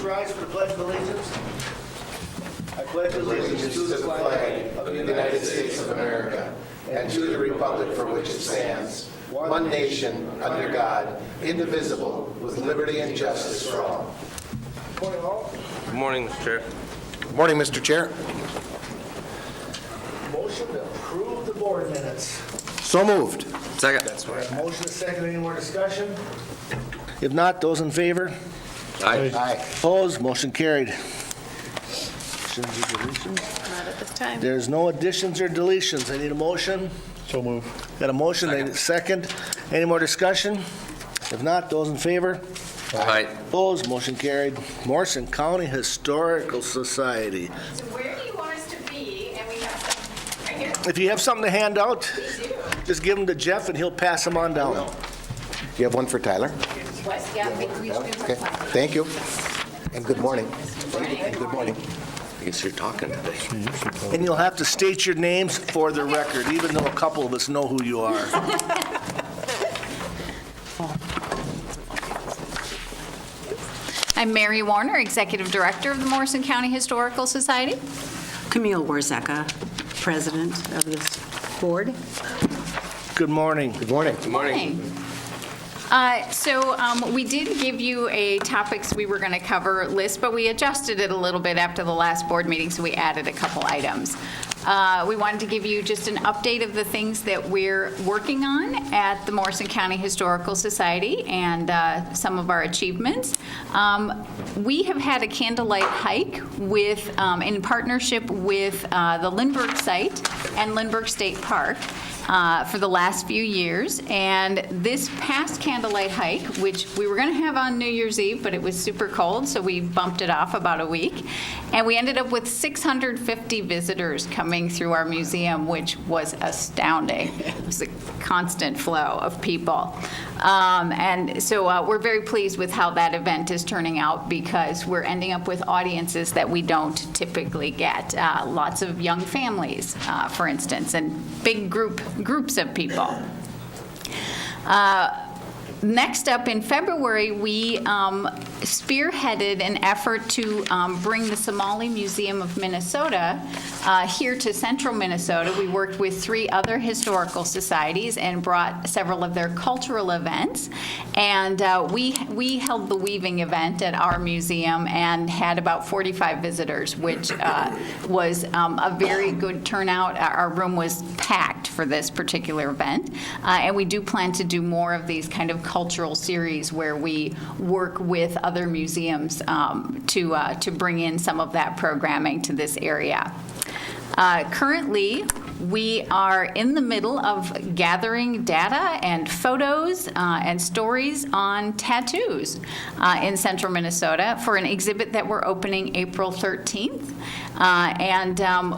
rise for the Pledge of Allegiance. I pledge Allegiance to the flag of the United States of America and to the republic for which it stands, one nation, under God, indivisible, with liberty and justice for all. Morning, all. Good morning, Mr. Chair. Good morning, Mr. Chair. Motion to approve the board minutes. So moved. Second. Motion is second. Any more discussion? If not, those in favor? Aye. Aye. Opposed? Motion carried. Additions or deletions? Not at this time. There's no additions or deletions. I need a motion. So move. Got a motion, I need a second. Any more discussion? If not, those in favor? Aye. Opposed? Motion carried. Morrison County Historical Society. So where do you want us to be? And we have some right here. If you have something to hand out, just give them to Jeff and he'll pass them on down. You have one for Tyler? What? Yeah, we should do Okay, thank you. And good morning. And good morning. I guess you're talking today. And you'll have to state your names for the record, even though a couple of us know who you are. I'm Mary Warner, Executive Director of the Morrison County Historical Society. Camille Warzeka, President of this board. Good morning. Good morning. Good morning. So we did give you a topics we were going to cover list, but we adjusted it a little bit after the last board meeting, so we added a couple items. We wanted to give you just an update of the things that we're working on at the Morrison County Historical Society and some of our achievements. We have had a candlelight hike with, in partnership with the Lindbergh site and Lindbergh State Park. For the last few years, and this past candlelight hike, which we were going to have on New Year's Eve, but it was super cold, so we bumped it off about a week, and we ended up with 650 visitors coming through our museum, which was astounding. It was a constant flow of people, and so we're very pleased with how that event is turning out because we're ending up with audiences that we don't typically get. Lots of young families, for instance, and big groups of people. Next up in February, we spearheaded an effort to bring the Somali Museum of Minnesota here to central Minnesota. We worked with 3 other historical societies and brought several of their cultural events. And we held the weaving event at our museum and had about 45 visitors, which was a very good turnout. Our room was packed for this particular event. And we do plan to do more of these kind of cultural series where we work with other museums to bring in some of that programming to this area. Currently, we are in the middle of gathering data and photos and stories on tattoos in central Minnesota for an exhibit that we're opening April 13th.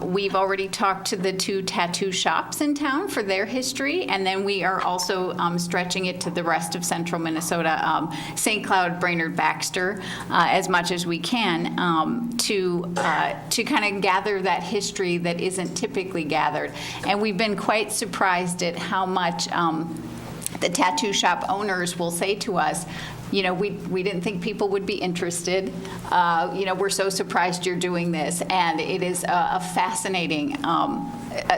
We've already talked to the 2 tattoo shops in town for their history, and then we are also stretching it to the rest of central Minnesota, St. Cloud, Brainerd, Baxter, as much as we can to kind of gather that history that isn't typically gathered. And we've been quite surprised at how much the tattoo shop owners will say to us, you know, we didn't think people would be interested. You know, we're so surprised you're doing this. And it is a fascinating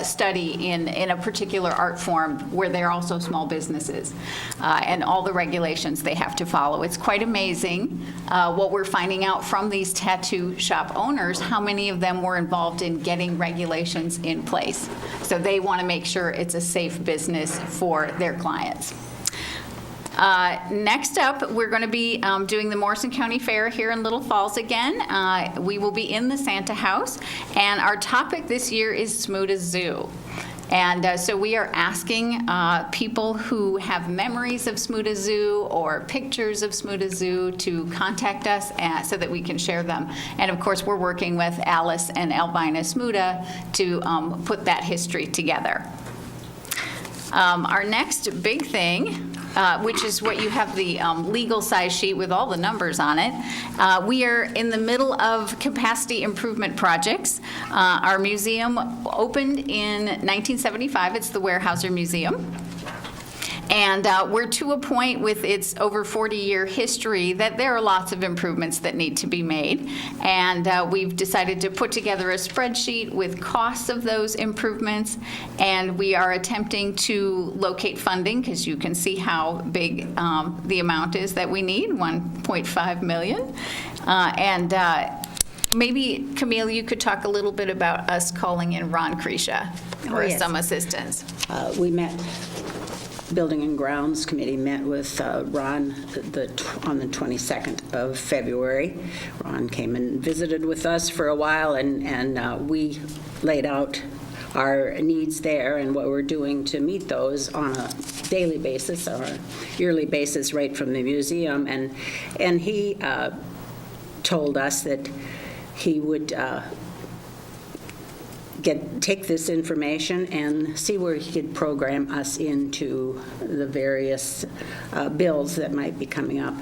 study in a particular art form where they're also small businesses and all the regulations they have to follow. It's quite amazing what we're finding out from these tattoo shop owners, how many of them were involved in getting regulations in place. So they want to make sure it's a safe business for their clients. Next up, we're going to be doing the Morrison County Fair here in Little Falls again. We will be in the Santa House, and our topic this year is Smuda Zoo. And so we are asking people who have memories of Smuda Zoo or pictures of Smuda Zoo to contact us so that we can share them. And of course, we're working with Alice and Elvina Smuda to put that history together. Our next big thing, which is what you have the legal size sheet with all the numbers on it. We are in the middle of capacity improvement projects. Our museum opened in 1975. It's the Weyerhaeuser Museum. And we're to a point with its over 40-year history that there are lots of improvements that need to be made. And we've decided to put together a spreadsheet with costs of those improvements. And we are attempting to locate funding, because you can see how big the amount is that we need, $1.5 million. Maybe, Camille, you could talk a little bit about us calling in Ron Krisha for yes. some assistance. We met, Building and Grounds Committee met with Ron on the 22nd of February. Ron came and visited with us for a while, and we laid out our needs there and what we're doing to meet those on a daily basis or a yearly basis right from the museum. And he told us that he would take this information and see where he could program us into the various bills that might be coming up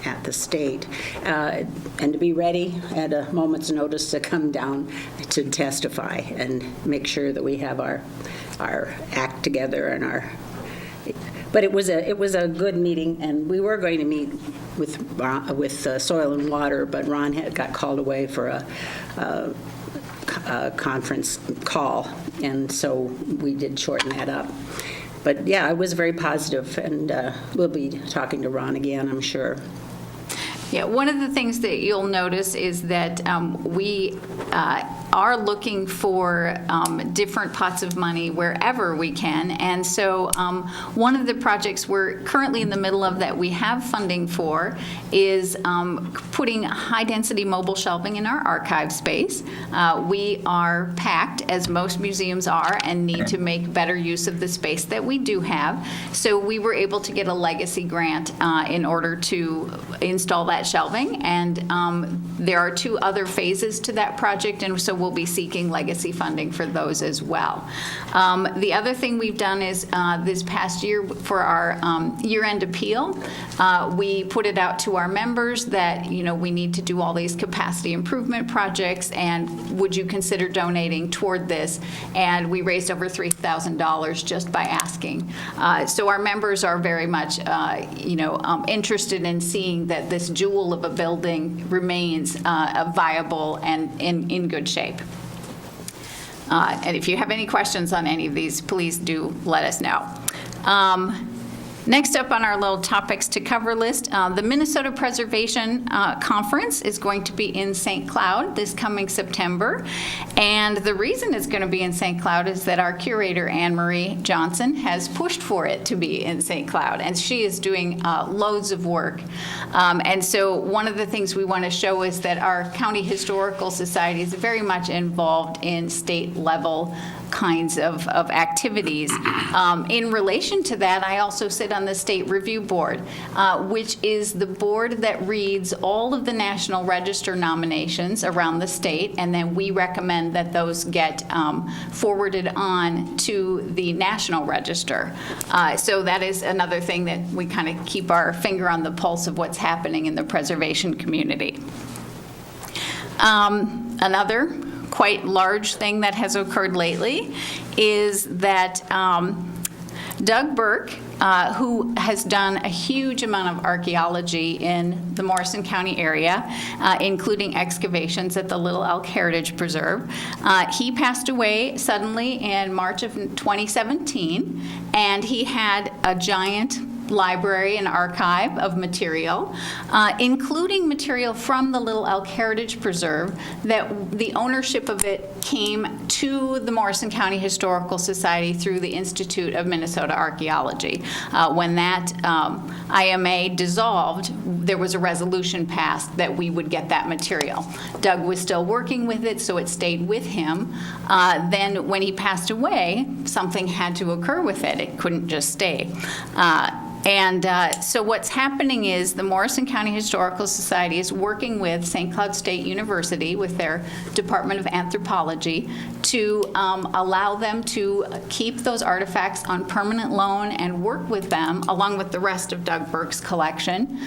at the state, and to be ready at a moment's notice to come down to testify and make sure that we have our act together and our. But it was a good meeting, and we were going to meet with Soil and Water, but Ron got called away for a conference call, and so we did shorten that up. But yeah, it was very positive, and we'll be talking to Ron again, I'm sure. Yeah, one of the things that you'll notice is that we are looking for different pots of money wherever we can. And so one of the projects we're currently in the middle of that we have funding for is putting high-density mobile shelving in our archive space. We are packed, as most museums are, and need to make better use of the space that we do have. So we were able to get a legacy grant in order to install that shelving, and there are 2 other phases to that project, and so we'll be seeking legacy funding for those as well. The other thing we've done is this past year for our year-end appeal, we put it out to our members that, we need to do all these capacity improvement projects, and would you consider donating toward this? And we raised over $3,000 just by asking. So our members are very much, interested in seeing that this jewel of a building remains viable and in good shape. And if you have any questions on any of these, please do let us know. Next up on our little topics to cover list, the Minnesota Preservation Conference is going to be in St. Cloud this coming September. And the reason it's going to be in St. Cloud is that our curator, Anne Marie Johnson, has pushed for it to be in St. Cloud. And she is doing loads of work. And so one of the things we want to show is that our County Historical Society is very much involved in state level kinds of activities. In relation to that, I also sit on the State Review Board, which is the board that reads all of the National Register nominations around the state, and then we recommend that those get forwarded on to the National Register. So that is another thing that we kind of keep our finger on the pulse of what's happening in the preservation community. Another quite large thing that has occurred lately is that Doug Burke, who has done a huge amount of archaeology in the Morrison County area, including excavations at the Little Elk Heritage Preserve. He passed away suddenly in March of 2017, and he had a giant library and archive of material, including material from the Little Elk Heritage Preserve, that the ownership of it came to the Morrison County Historical Society through the Institute of Minnesota Archaeology. When that IMA dissolved, there was a resolution passed that we would get that material. Doug was still working with it, so it stayed with him. Then when he passed away, something had to occur with it. It couldn't just stay. So what's happening is the Morrison County Historical Society is working with St. Cloud State University with their Department of Anthropology to allow them to keep those artifacts on permanent loan and work with them, along with the rest of Doug Burke's collection,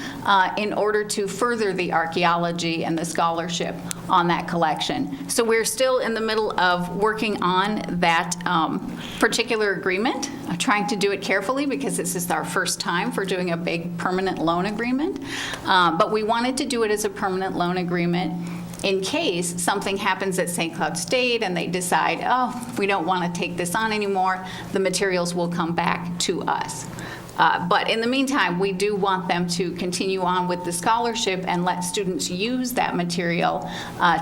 in order to further the archaeology and the scholarship on that collection. So we're still in the middle of working on that particular agreement. trying to do it carefully because this is our first time for doing a big permanent loan agreement. But we wanted to do it as a permanent loan agreement in case something happens at St. Cloud State and they decide, oh, we don't want to take this on anymore, the materials will come back to us. But in the meantime, we do want them to continue on with the scholarship and let students use that material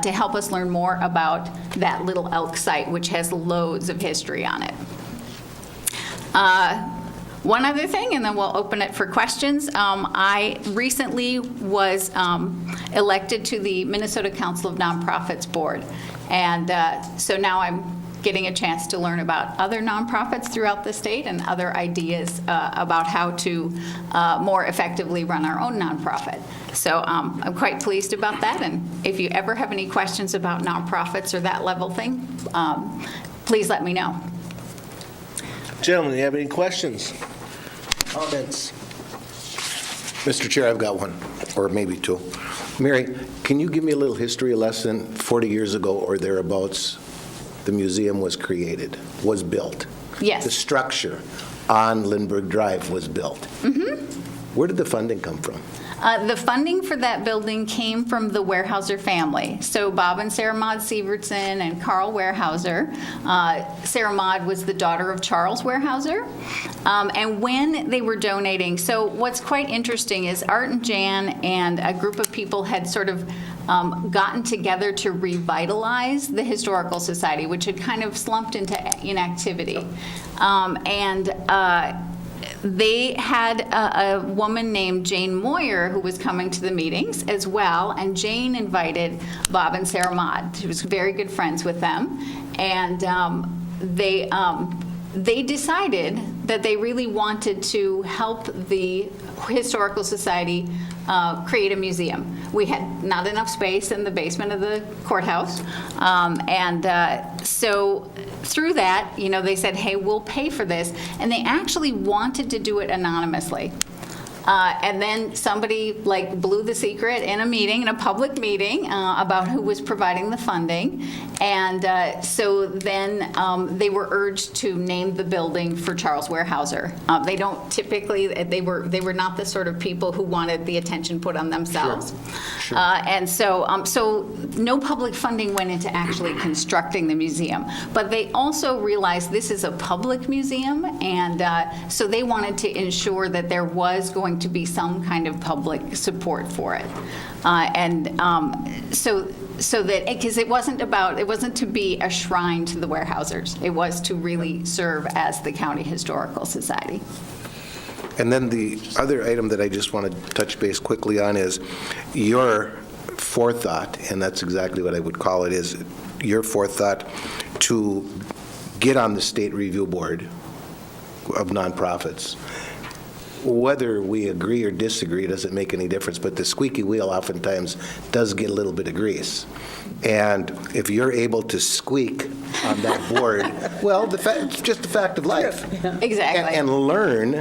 to help us learn more about that Little Elk site, which has loads of history on it. One other thing, and then we'll open it for questions. I recently was elected to the Minnesota Council of Nonprofits Board. And so now I'm getting a chance to learn about other nonprofits throughout the state and other ideas about how to more effectively run our own nonprofit. So I'm quite pleased about that. And if you ever have any questions about nonprofits or that level thing, please let me know. Gentlemen, do you have any questions, comments? Mr. Chair, I've got one, or maybe two. Mary, can you give me a little history lesson? 40 years ago or thereabouts, the museum was created, was built. Yes. The structure on Lindbergh Drive was built. Mm-hmm. Where did the funding come from? The funding for that building came from the Weyerhaeuser family. So Bob and Sarah Maud Sievertson and Carl Weyerhaeuser. Sarah Maud was the daughter of Charles Weyerhaeuser. And when they were donating, so what's quite interesting is Art and Jan and a group of people had sort of gotten together to revitalize the Historical Society, which had kind of slumped into inactivity. They had a woman named Jane Moyer who was coming to the meetings as well, and Jane invited Bob and Sarah Maud. She was very good friends with them, and they decided that they really wanted to help the Historical Society create a museum. We had not enough space in the basement of the courthouse, so through that, they said, hey, we'll pay for this, and they actually wanted to do it anonymously. And then somebody blew the secret in a public meeting about who was providing the funding. And so then they were urged to name the building for Charles Weyerhaeuser. They don't typically, they were not the sort of people who wanted the attention put on themselves. Sure. And so no public funding went into actually constructing the museum. But they also realized this is a public museum, and so they wanted to ensure that there was going to be some kind of public support for it. So that, because it wasn't to be a shrine to the Weyerhaeusers. It was to really serve as the County Historical Society. And then the other item that I just want to touch base quickly on is your forethought, and that's exactly what I would call it, is your forethought to get on the State Review Board of Nonprofits. Whether we agree or disagree doesn't make any difference, but the squeaky wheel oftentimes does get a little bit of grease. And if you're able to squeak on that board, well, it's just the fact of life. Exactly. And learn,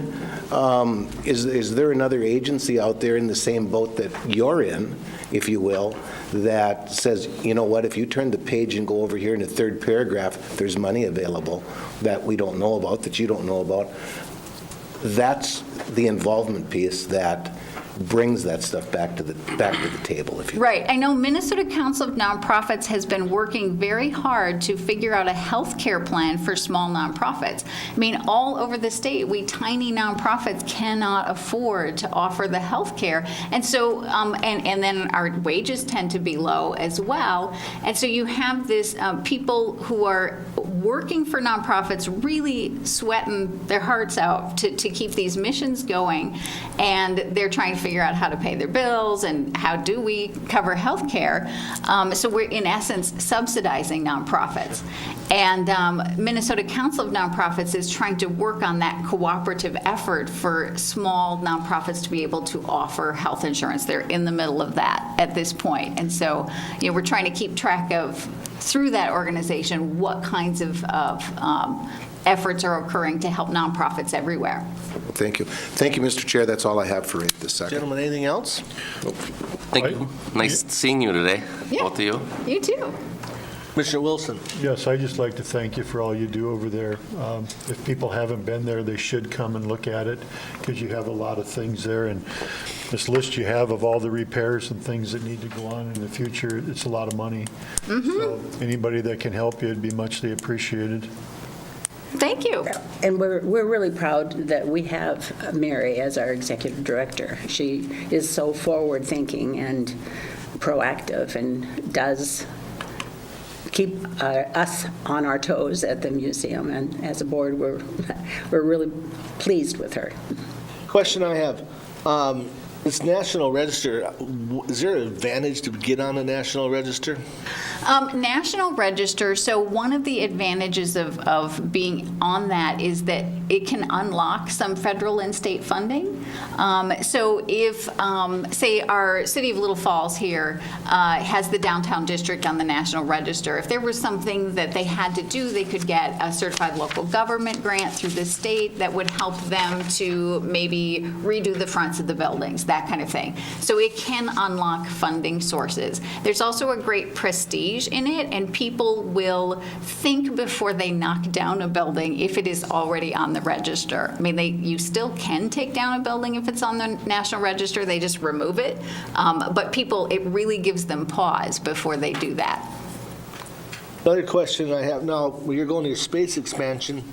is there another agency out there in the same boat that you're in, if you will, that says, you know what, if you turn the page and go over here in the third paragraph, there's money available that we don't know about, that you don't know about. That's the involvement piece that brings that stuff back to the table, if you will. Right. I know Minnesota Council of Nonprofits has been working very hard to figure out a health care plan for small nonprofits. I mean, all over the state, we tiny nonprofits cannot afford to offer the health care. And so, and then our wages tend to be low as well. And so you have this people who are working for nonprofits really sweating their hearts out to keep these missions going. And they're trying to figure out how to pay their bills and how do we cover health care. So we're, in essence, subsidizing nonprofits. And Minnesota Council of Nonprofits is trying to work on that cooperative effort for small nonprofits to be able to offer health insurance. They're in the middle of that at this point. And so, we're trying to keep track of, through that organization, what kinds of efforts are occurring to help nonprofits everywhere. Thank you. Thank you, Mr. Chair. That's all I have for this second. Gentlemen, anything else? Thank you. Nice seeing you today, Yeah. both of you. You too. Commissioner Wilson. Yes, I'd just like to thank you for all you do over there. If people haven't been there, they should come and look at it, because you have a lot of things there, and this list you have of all the repairs and things that need to go on in the future, it's a lot of money. So anybody that can help you, it'd be muchly appreciated. Thank you. And we're really proud that we have Mary as our executive director. She is so forward-thinking and proactive and does keep us on our toes at the museum. And as a board, we're really pleased with her. Question I have, this National Register, is there an advantage to get on the National Register? National Register, so one of the advantages of being on that is that it can unlock some federal and state funding. So if, say, our City of Little Falls here has the downtown district on the National Register, if there was something that they had to do, they could get a certified local government grant through the state that would help them to maybe redo the fronts of the buildings, that kind of thing. So it can unlock funding sources. There's also a great prestige in it, and people will think before they knock down a building if it is already on the register. I mean, you still can take down a building if it's on the National Register, they just remove it. But people, it really gives them pause before they do that. Another question I have now, when you're going to your space expansion,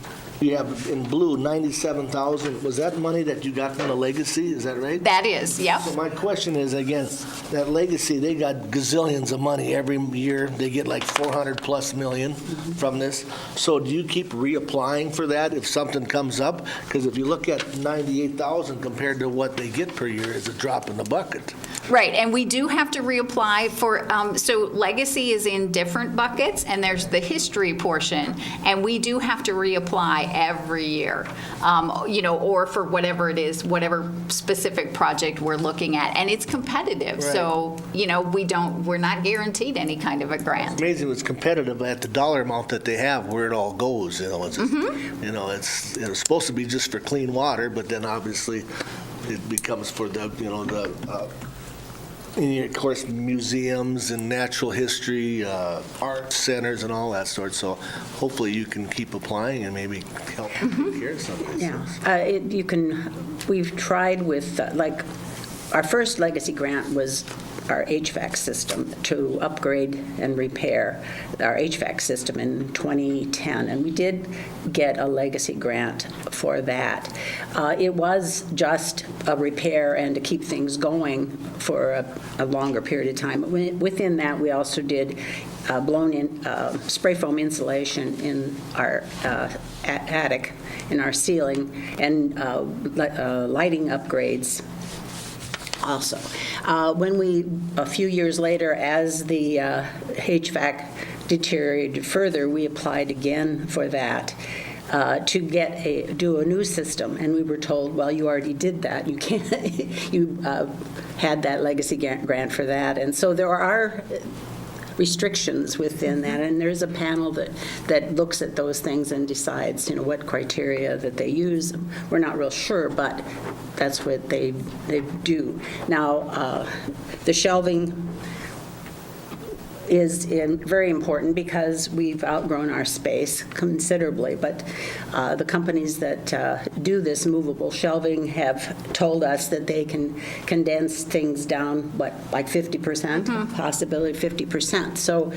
you have in blue 97,000. Was that money that you got from the legacy? Is that right? That is, yep. So my question is, again, that legacy, they got gazillions of money every year. They get like 400+ million from this. So do you keep reapplying for that if something comes up? Because if you look at 98,000 compared to what they get per year, it's a drop in the bucket. Right, and we do have to reapply for, so legacy is in different buckets, and there's the history portion, and we do have to reapply every year, or for whatever it is, whatever specific project we're looking at, and it's competitive. Right. So, we're not guaranteed any kind of a grant. It's amazing it's competitive at the dollar amount that they have, where it all goes. It's it's supposed to be just for clean water, but then obviously it becomes for the and of course, museums and natural history, art centers and all that sort. So hopefully you can keep applying and maybe help take care of some of these things. We've tried with, our first legacy grant was our HVAC system to upgrade and repair our HVAC system in 2010, and we did get a legacy grant for that. It was just a repair and to keep things going for a longer period of time. Within that, we also did blown-in spray foam insulation in our attic, in our ceiling, and lighting upgrades also. A few years later, as the HVAC deteriorated further, we applied again for that to do a new system, and we were told, well, you already did that. You can't. You had that legacy grant for that, and so there are restrictions within that, and there's a panel that looks at those things and decides, what criteria that they use. We're not real sure, but that's what they do. Now, the shelving is very important because we've outgrown our space considerably, but the companies that do this movable shelving have told us that they can condense things down, like 50%, possibility 50%. So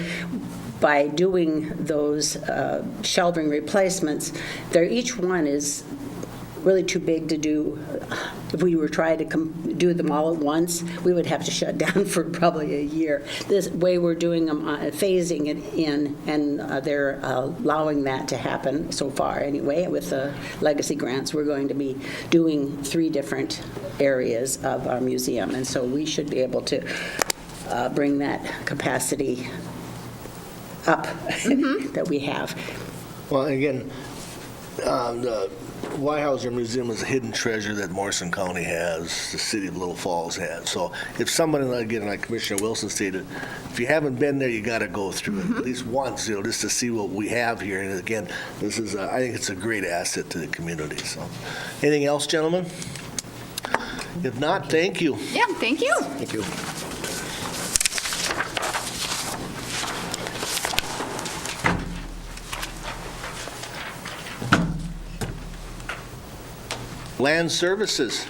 by doing those shelving replacements, each one is really too big to do. If we were trying to do them all at once, we would have to shut down for probably a year. This way we're doing them, phasing it in, and they're allowing that to happen so far anyway. With the legacy grants, we're going to be doing 3 different areas of our museum, and so we should be able to bring that capacity up that we have. Well, again, the Weyerhaeuser Museum is a hidden treasure that Morrison County has, the City of Little Falls has. So if somebody, again, like Commissioner Wilson stated, if you haven't been there, you got to go through it at least once, just to see what we have here. And again, this is, I think it's a great asset to the community. So, anything else, gentlemen? If not, thank you. Yeah, thank you. Thank you. Land Services.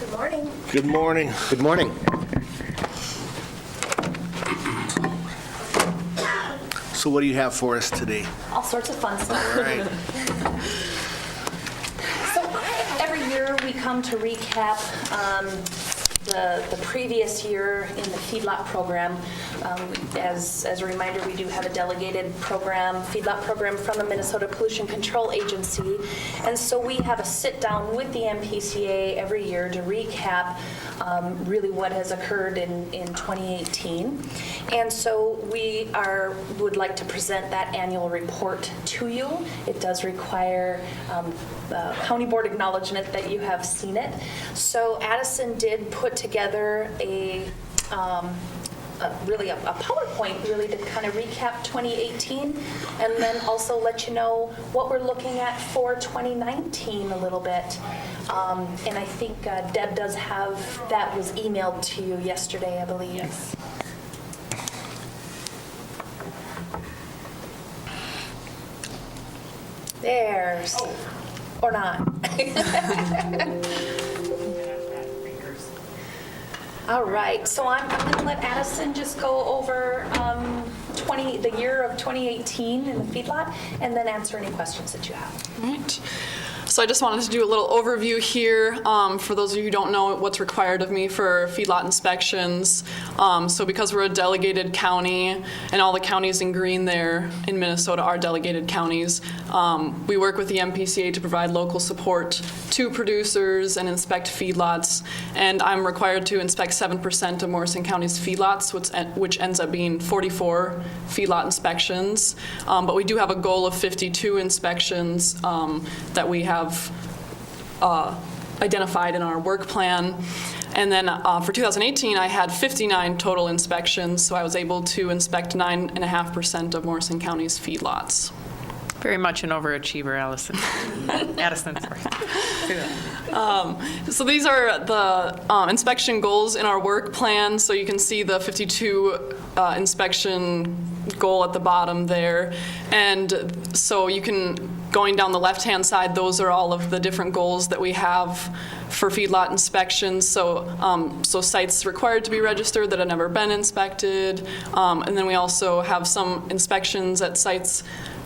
Good morning. Good morning. Good morning. So what do you have for us today? All sorts of fun stuff. All right. So every year we come to recap the previous year in the feedlot program. As a reminder, we do have a delegated program, feedlot program from the Minnesota Pollution Control Agency. And so we have a sit down with the MPCA every year to recap really what has occurred in 2018. And so we would like to present that annual report to you. It does require county board acknowledgement that you have seen it. So Addison did put together really a PowerPoint really to kind of recap 2018 and then also let you know what we're looking at for 2019 a little bit. And I think Deb does have, that was emailed to you yesterday, I believe. Yes. There's, or not. All right, so I'm going to let Addison just go over the year of 2018 in the feedlot, and then answer any questions that you have. All right. So I just wanted to do a little overview here for those of you who don't know what's required of me for feedlot inspections. So because we're a delegated county, and all the counties in green there in Minnesota are delegated counties, we work with the MPCA to provide local support to producers and inspect feedlots. And I'm required to inspect 7% of Morrison County's feedlots, which ends up being 44 feedlot inspections. But we do have a goal of 52 inspections that we have identified in our work plan. And then for 2018, I had 59 total inspections, so I was able to inspect 9.5% of Morrison County's feedlots. Very much an overachiever, Allison. Addison, sorry. So these are the inspection goals in our work plan. So you can see the 52 inspection goal at the bottom there. And so you can, going down the left-hand side, those are all of the different goals that we have for feedlot inspections. So, so sites required to be registered that have never been inspected. And then we also have some inspections at sites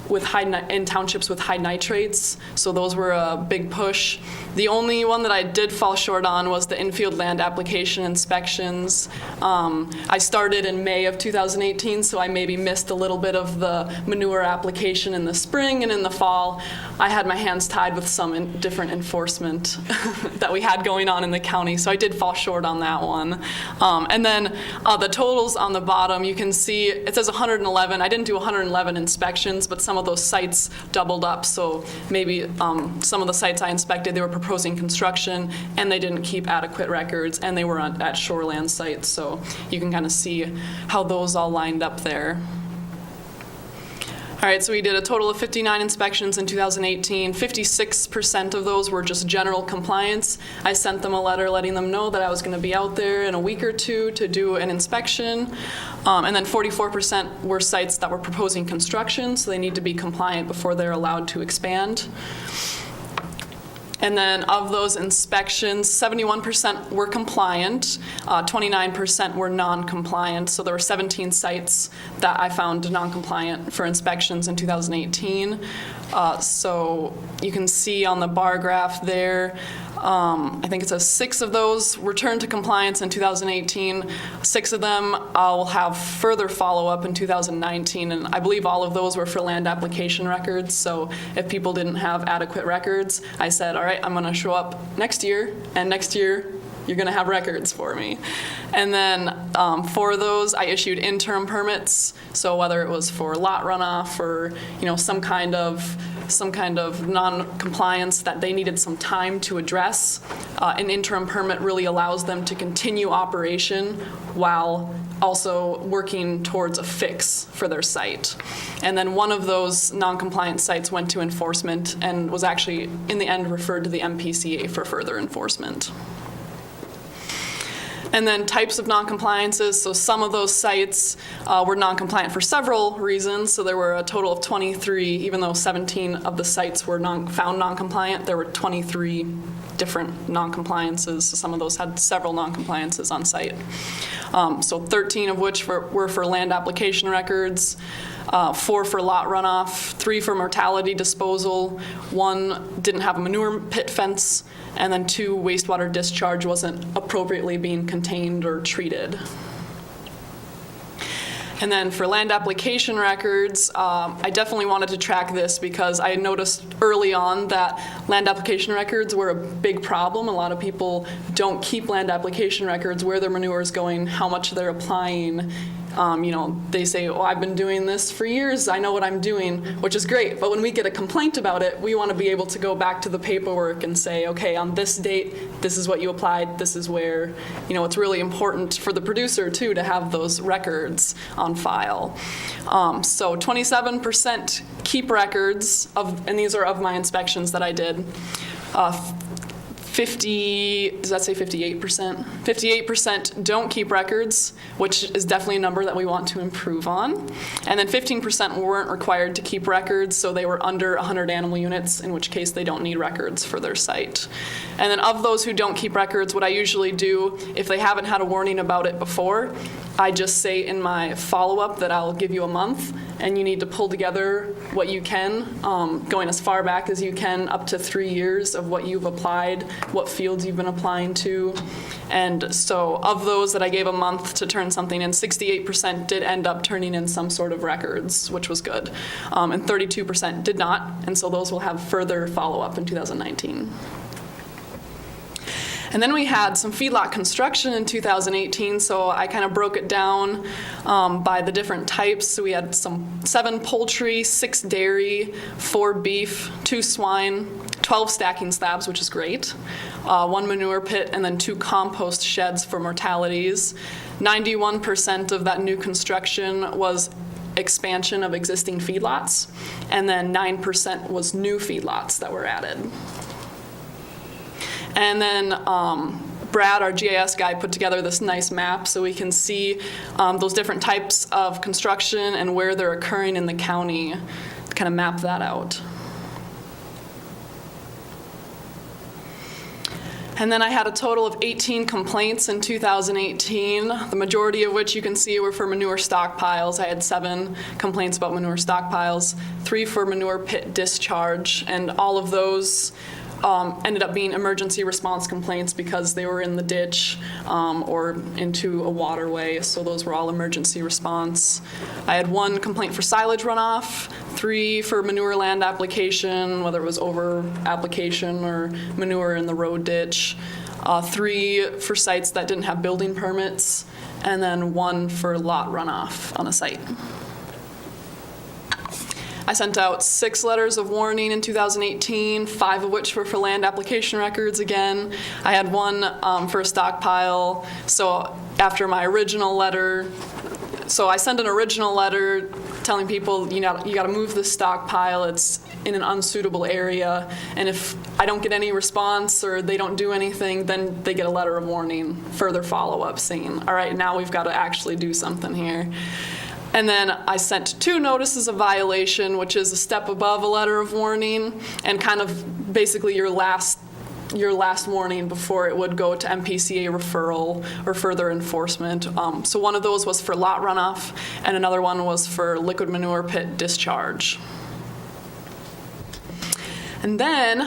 with in townships with high nitrates, so those were a big push. The only one that I did fall short on was the infield land application inspections. I started in May of 2018, so I maybe missed a little bit of the manure application in the spring, and in the fall, I had my hands tied with some different enforcement that we had going on in the county, so I did fall short on that one. And then the totals on the bottom, you can see it says 111. I didn't do 111 inspections, but some of those sites doubled up, so maybe some of the sites I inspected, they were proposing construction and they didn't keep adequate records, and they were at shoreland sites, so you can kind of see how those all lined up there. All right, so we did a total of 59 inspections in 2018. 56% of those were just general compliance. I sent them a letter letting them know that I was going to be out there in a week or two to do an inspection. And then 44% were sites that were proposing construction, so they need to be compliant before they're allowed to expand. And then of those inspections, 71% were compliant, 29% were non-compliant. So there were 17 sites that I found non-compliant for inspections in 2018. So you can see on the bar graph there, I think it says 6 of those returned to compliance in 2018. 6 of them I'll have further follow-up in 2019, and I believe all of those were for land application records. So if people didn't have adequate records, I said, all right, I'm going to show up next year, and next year you're going to have records for me. And then for those, I issued interim permits. So whether it was for lot runoff or some kind of non-compliance that they needed some time to address, an interim permit really allows them to continue operation while also working towards a fix for their site. And then one of those non-compliant sites went to enforcement and was actually, in the end, referred to the MPCA for further enforcement. And then types of noncompliances, so some of those sites were noncompliant for several reasons. So there were a total of 23, even though 17 of the sites were found noncompliant, there were 23 different noncompliances. So some of those had several noncompliances on site. So 13 of which were for land application records, 4 for lot runoff, 3 for mortality disposal, 1 didn't have a manure pit fence, and then 2 wastewater discharge wasn't appropriately being contained or treated. And then for land application records, I definitely wanted to track this because I noticed early on that land application records were a big problem. A lot of people don't keep land application records, where their manure is going, how much they're applying. They say, oh, I've been doing this for years, I know what I'm doing, which is great. But when we get a complaint about it, we want to be able to go back to the paperwork and say, okay, on this date, this is what you applied, this is where, it's really important for the producer too to have those records on file. So 27% keep records and these are of my inspections that I did. 58%? 58% don't keep records, which is definitely a number that we want to improve on. And then 15% weren't required to keep records, so they were under 100 animal units, in which case they don't need records for their site. And then of those who don't keep records, what I usually do, if they haven't had a warning about it before, I just say in my follow-up that I'll give you a month, and you need to pull together what you can, going as far back as you can, up to 3 years of what you've applied, what fields you've been applying to. And so of those that I gave a month to turn something in, 68% did end up turning in some sort of records, which was good. And 32% did not, and so those will have further follow-up in 2019. And then we had some feedlot construction in 2018, so I kind of broke it down by the different types. So we had 7 poultry, 6 dairy, 4 beef, 2 swine, 12 stacking slabs, which is great, 1 manure pit, and then 2 compost sheds for mortalities. 91% of that new construction was expansion of existing feedlots, and then 9% was new feedlots that were added. And then Brad, our GIS guy, put together this nice map so we can see those different types of construction and where they're occurring in the county, to kind of map that out. And then I had a total of 18 complaints in 2018, the majority of which you can see were for manure stockpiles. I had 7 complaints about manure stockpiles, 3 for manure pit discharge, and all of those ended up being emergency response complaints because they were in the ditch or into a waterway, so those were all emergency response. I had 1 complaint for silage runoff, 3 for manure land application, whether it was over application or manure in the road ditch, 3 for sites that didn't have building permits, and then 1 for lot runoff on a site. I sent out 6 letters of warning in 2018, 5 of which were for land application records again. I had 1 for a stockpile. So after my original letter, so I sent an original letter telling people, you got to move this stockpile. It's in an unsuitable area. And if I don't get any response or they don't do anything, then they get a letter of warning, further follow-up saying, all right, now we've got to actually do something here. And then I sent 2 notices of violation, which is a step above a letter of warning, and kind of basically your last warning before it would go to MPCA referral or further enforcement. So one of those was for lot runoff, and another one was for liquid manure pit discharge. And then,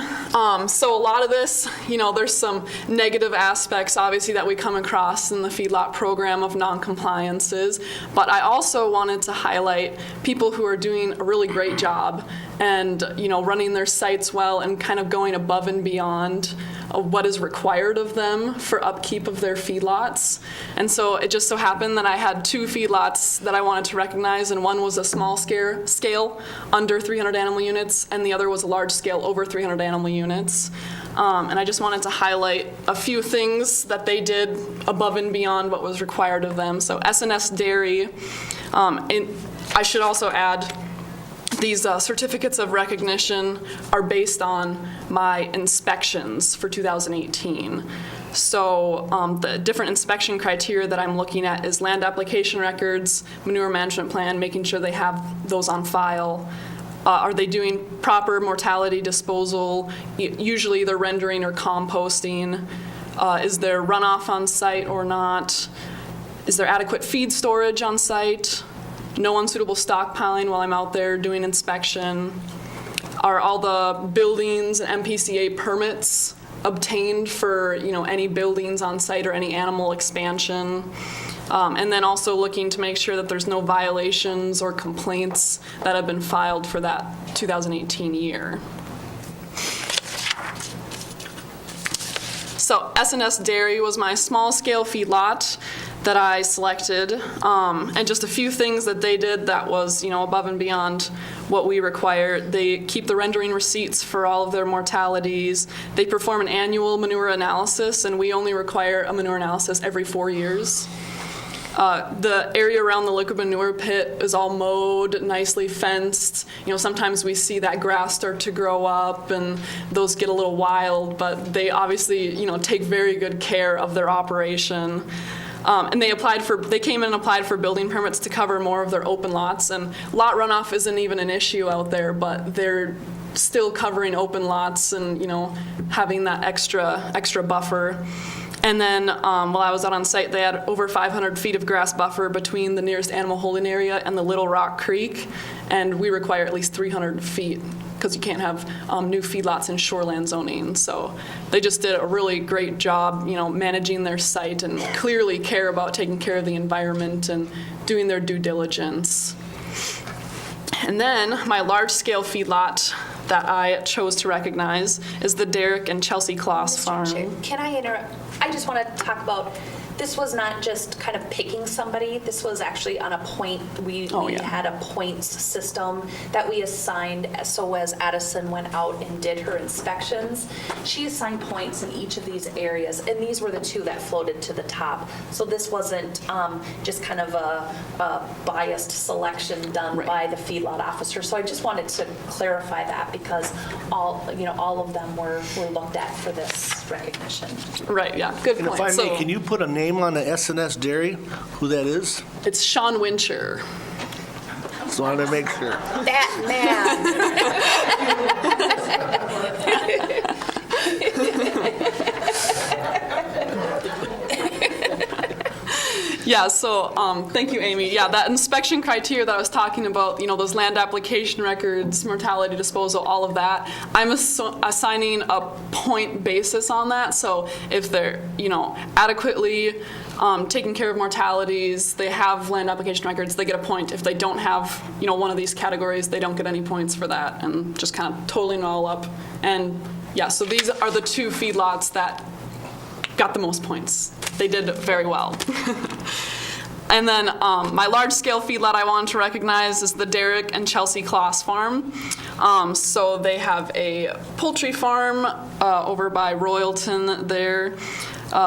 so a lot of this, there's some negative aspects, obviously, that we come across in the feedlot program of non-compliances, but I also wanted to highlight people who are doing a really great job and, running their sites well and kind of going above and beyond what is required of them for upkeep of their feedlots. And so it just so happened that I had 2 feedlots that I wanted to recognize, and one was a small scale under 300 animal units, and the other was a large scale over 300 animal units. And I just wanted to highlight a few things that they did above and beyond what was required of them. So S&S Dairy, and I should also add, these certificates of recognition are based on my inspections for 2018. So the different inspection criteria that I'm looking at is land application records, manure management plan, making sure they have those on file. Are they doing proper mortality disposal, usually either rendering or composting? Is there runoff on site or not? Is there adequate feed storage on site? No unsuitable stockpiling while I'm out there doing inspection? Are all the buildings and MPCA permits obtained for any buildings on site or any animal expansion? And then also looking to make sure that there's no violations or complaints that have been filed for that 2018 year. So S&S Dairy was my small-scale feedlot that I selected, and just a few things that they did that was, above and beyond what we require. They keep the rendering receipts for all of their mortalities. They perform an annual manure analysis, and we only require a manure analysis every 4 years. The area around the liquid manure pit is all mowed, nicely fenced. Sometimes we see that grass start to grow up and those get a little wild, but they obviously, take very good care of their operation. And they came in and applied for building permits to cover more of their open lots. And lot runoff isn't even an issue out there, but they're still covering open lots and, having that extra buffer. And then while I was out on site, they had over 500 feet of grass buffer between the nearest animal holding area and the Little Rock Creek. And we require at least 300 feet because you can't have new feedlots in shoreland zoning. So they just did a really great job, managing their site and clearly care about taking care of the environment and doing their due diligence. And then my large-scale feedlot that I chose to recognize is the Derek and Chelsea Kloss farm. Can I interrupt? I just want to talk about, this was not just kind of picking somebody. This was actually on a point. We had a points system that we assigned. So as Addison went out and did her inspections, she assigned points in each of these areas. And these were the two that floated to the top. So this wasn't just kind of a biased selection done by the feedlot officer. So I just wanted to clarify that because all of them were looked at for this recognition. Right, yeah, good And point. if I may, can you put a name on the S&S Dairy, who that is? It's Sean Wincher. Just wanted to make sure. That Yeah, so thank you, Amy. Yeah, that inspection criteria that I was talking about, those land application records, mortality disposal, all of that, I'm assigning a point basis on that. So if they're, adequately taking care of mortalities, they have land application records, they get a point. If they don't have, one of these categories, they don't get any points for that, and just kind of totaling it all up. And yeah, so these are the two feedlots that got the most points. They did very well. And then my large-scale feedlot I wanted to recognize is the Derek and Chelsea Kloss farm. So they have a poultry farm over by Royalton there.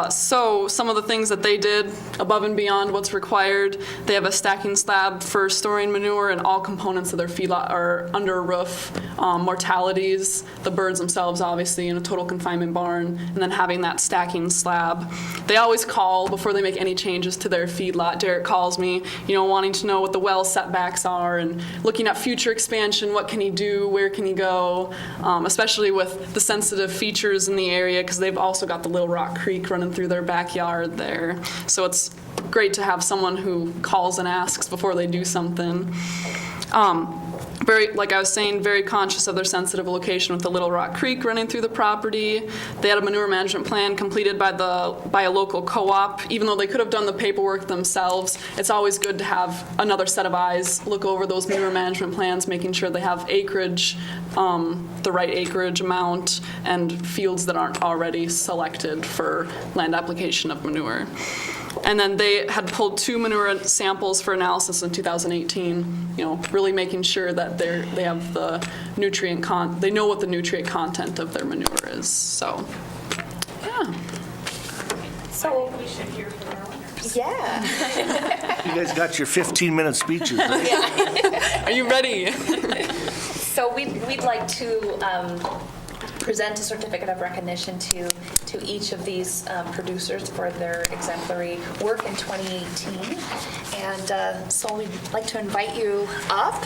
So some of the things that they did above and beyond what's required, they have a stacking slab for storing manure, and all components of their feedlot are under a roof. Mortalities, the birds themselves obviously in a total confinement barn, and then having that stacking slab. They always call before they make any changes to their feedlot. Derek calls me, wanting to know what the well setbacks are and looking at future expansion, what can he do, where can he go, especially with the sensitive features in the area because they've also got the Little Rock Creek running through their backyard there. So it's great to have someone who calls and asks before they do something. Like I was saying, very conscious of their sensitive location with the Little Rock Creek running through the property. They had a manure management plan completed by a local co-op. Even though they could have done the paperwork themselves, it's always good to have another set of eyes look over those manure management plans, making sure they have acreage, the right acreage amount, and fields that aren't already selected for land application of manure. And then they had pulled 2 manure samples for analysis in 2018, really making sure that they have the nutrient they know what the nutrient content of their manure is. So, yeah. So we should hear from Ellen. Yeah. You guys got your 15-minute speeches, right? Are you ready? So we'd like to present a certificate of recognition to each of these producers for their exemplary work in 2018. And so we'd like to invite you up.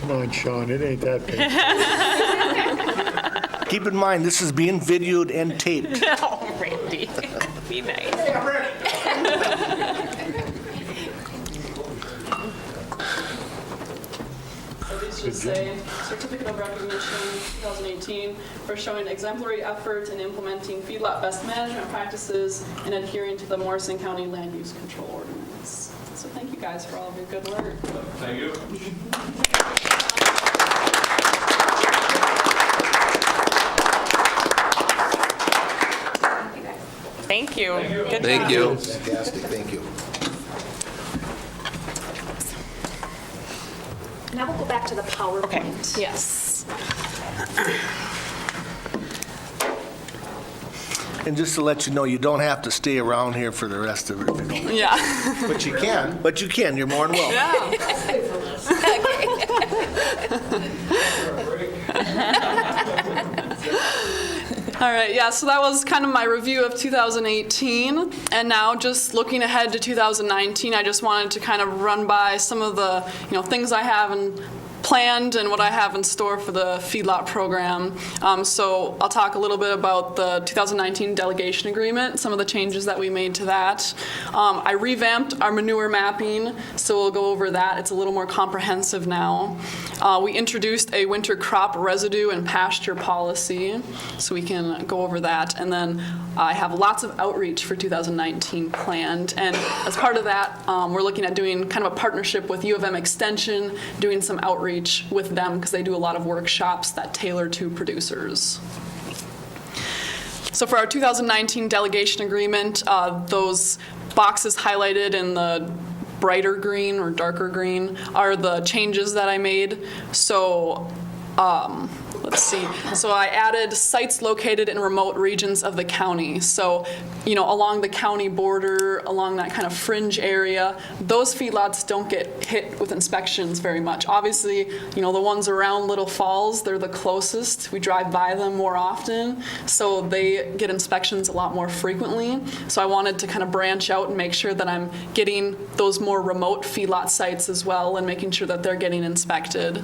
Come on, Sean, it ain't that big. Keep in mind, this is being videoed and taped. Oh, Randy, be nice. So these just say Certificate of Recognition 2018 for showing exemplary effort in implementing feedlot best management practices and adhering to the Morrison County Land Use Control Ordinance. So thank you guys for all of your good work. Thank you. Thank you. Good Thank job. you. Fantastic, thank you. Now we'll go back to the PowerPoint. Yes. And just to let you know, you don't have to stay around here for the rest of it if you don't. Yeah. But you can. But you can, you're more than welcome. All right, yeah, so that was kind of my review of 2018. And now just looking ahead to 2019, I just wanted to kind of run by some of the, things I have planned and what I have in store for the feedlot program. So I'll talk a little bit about the 2019 delegation agreement, some of the changes that we made to that. I revamped our manure mapping, so we'll go over that. It's a little more comprehensive now. We introduced a winter crop residue and pasture policy, so we can go over that. And then I have lots of outreach for 2019 planned. And as part of that, we're looking at doing kind of a partnership with U of M Extension, doing some outreach with them because they do a lot of workshops that tailor to producers. So for our 2019 delegation agreement, those boxes highlighted in the brighter green or darker green are the changes that I made. So let's see. So I added sites located in remote regions of the county. So, along the county border, along that kind of fringe area, those feedlots don't get hit with inspections very much. Obviously, the ones around Little Falls, they're the closest. We drive by them more often, so they get inspections a lot more frequently. So I wanted to kind of branch out and make sure that I'm getting those more remote feedlot sites as well and making sure that they're getting inspected.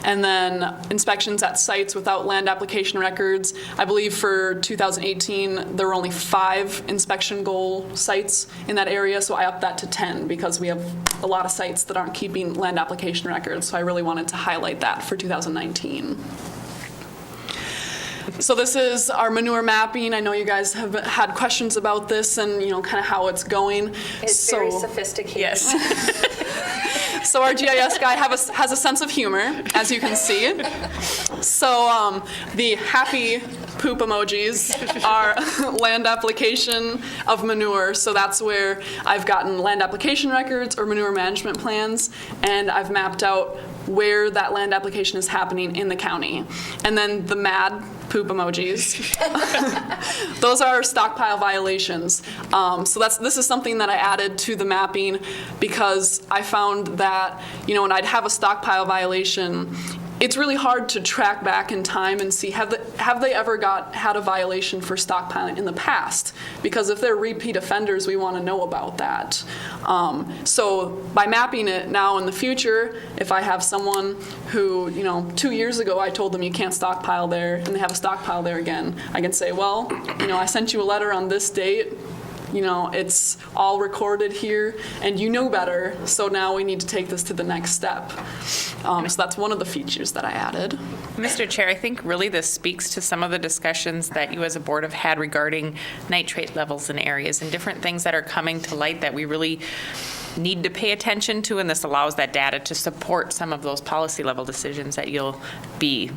And then inspections at sites without land application records. I believe for 2018, there were only 5 inspection goal sites in that area, so I upped that to 10 because we have a lot of sites that aren't keeping land application records, so I really wanted to highlight that for 2019. So this is our manure mapping. I know you guys have had questions about this and, kind of how it's going. It's very sophisticated. Yes. So our GIS guy has a sense of humor, as you can see. So the happy poop emojis are land application of manure. So that's where I've gotten land application records or manure management plans, and I've mapped out where that land application is happening in the county. And then the mad poop emojis, those are stockpile violations. So this is something that I added to the mapping because I found that, when I'd have a stockpile violation, it's really hard to track back in time and see have they ever had a violation for stockpiling in the past, because if they're repeat offenders, we want to know about that. So by mapping it now in the future, if I have someone who 2 years ago I told them you can't stockpile there and they have a stockpile there again, I can say, well, I sent you a letter on this date. It's all recorded here, and you know better, so now we need to take this to the next step. So that's one of the features that I added. Mr. Chair, I think really this speaks to some of the discussions that you as a board have had regarding nitrate levels in areas and different things that are coming to light that we really need to pay attention to, and this allows that data to support some of those policy level decisions that you'll be,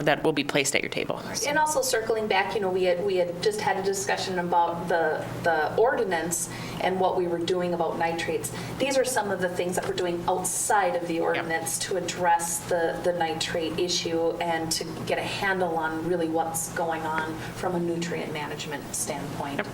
that will be placed at your table. And also circling back, we had just had a discussion about the ordinance and what we were doing about nitrates. These are some of the things that we're doing outside of the ordinance to address the nitrate issue and to get a handle on really what's going on from a nutrient management standpoint. Yep.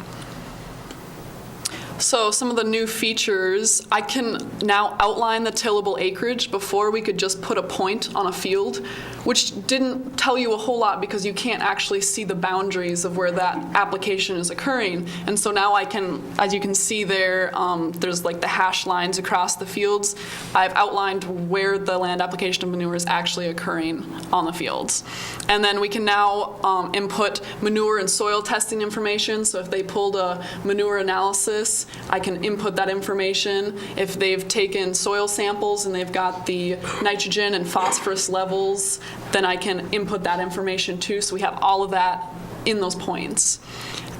So some of the new features, I can now outline the tillable acreage. Before, we could just put a point on a field, which didn't tell you a whole lot because you can't actually see the boundaries of where that application is occurring. And so now I can, as you can see there, there's like the hash lines across the fields. I've outlined where the land application of manure is actually occurring on the fields. And then we can now input manure and soil testing information. So if they pulled a manure analysis, I can input that information. If they've taken soil samples and they've got the nitrogen and phosphorus levels, then I can input that information too. So we have all of that in those points.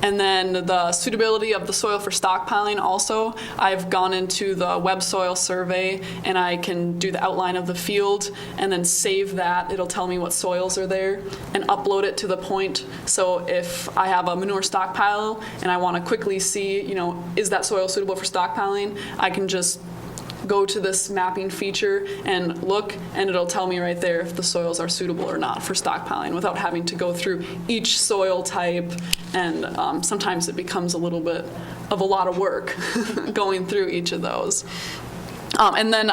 And then the suitability of the soil for stockpiling also, I've gone into the web soil survey and I can do the outline of the field and then save that. It'll tell me what soils are there and upload it to the point. So if I have a manure stockpile and I want to quickly see, is that soil suitable for stockpiling, I can just go to this mapping feature and look, and it'll tell me right there if the soils are suitable or not for stockpiling without having to go through each soil type, and sometimes it becomes a little bit of a lot of work going through each of those. And then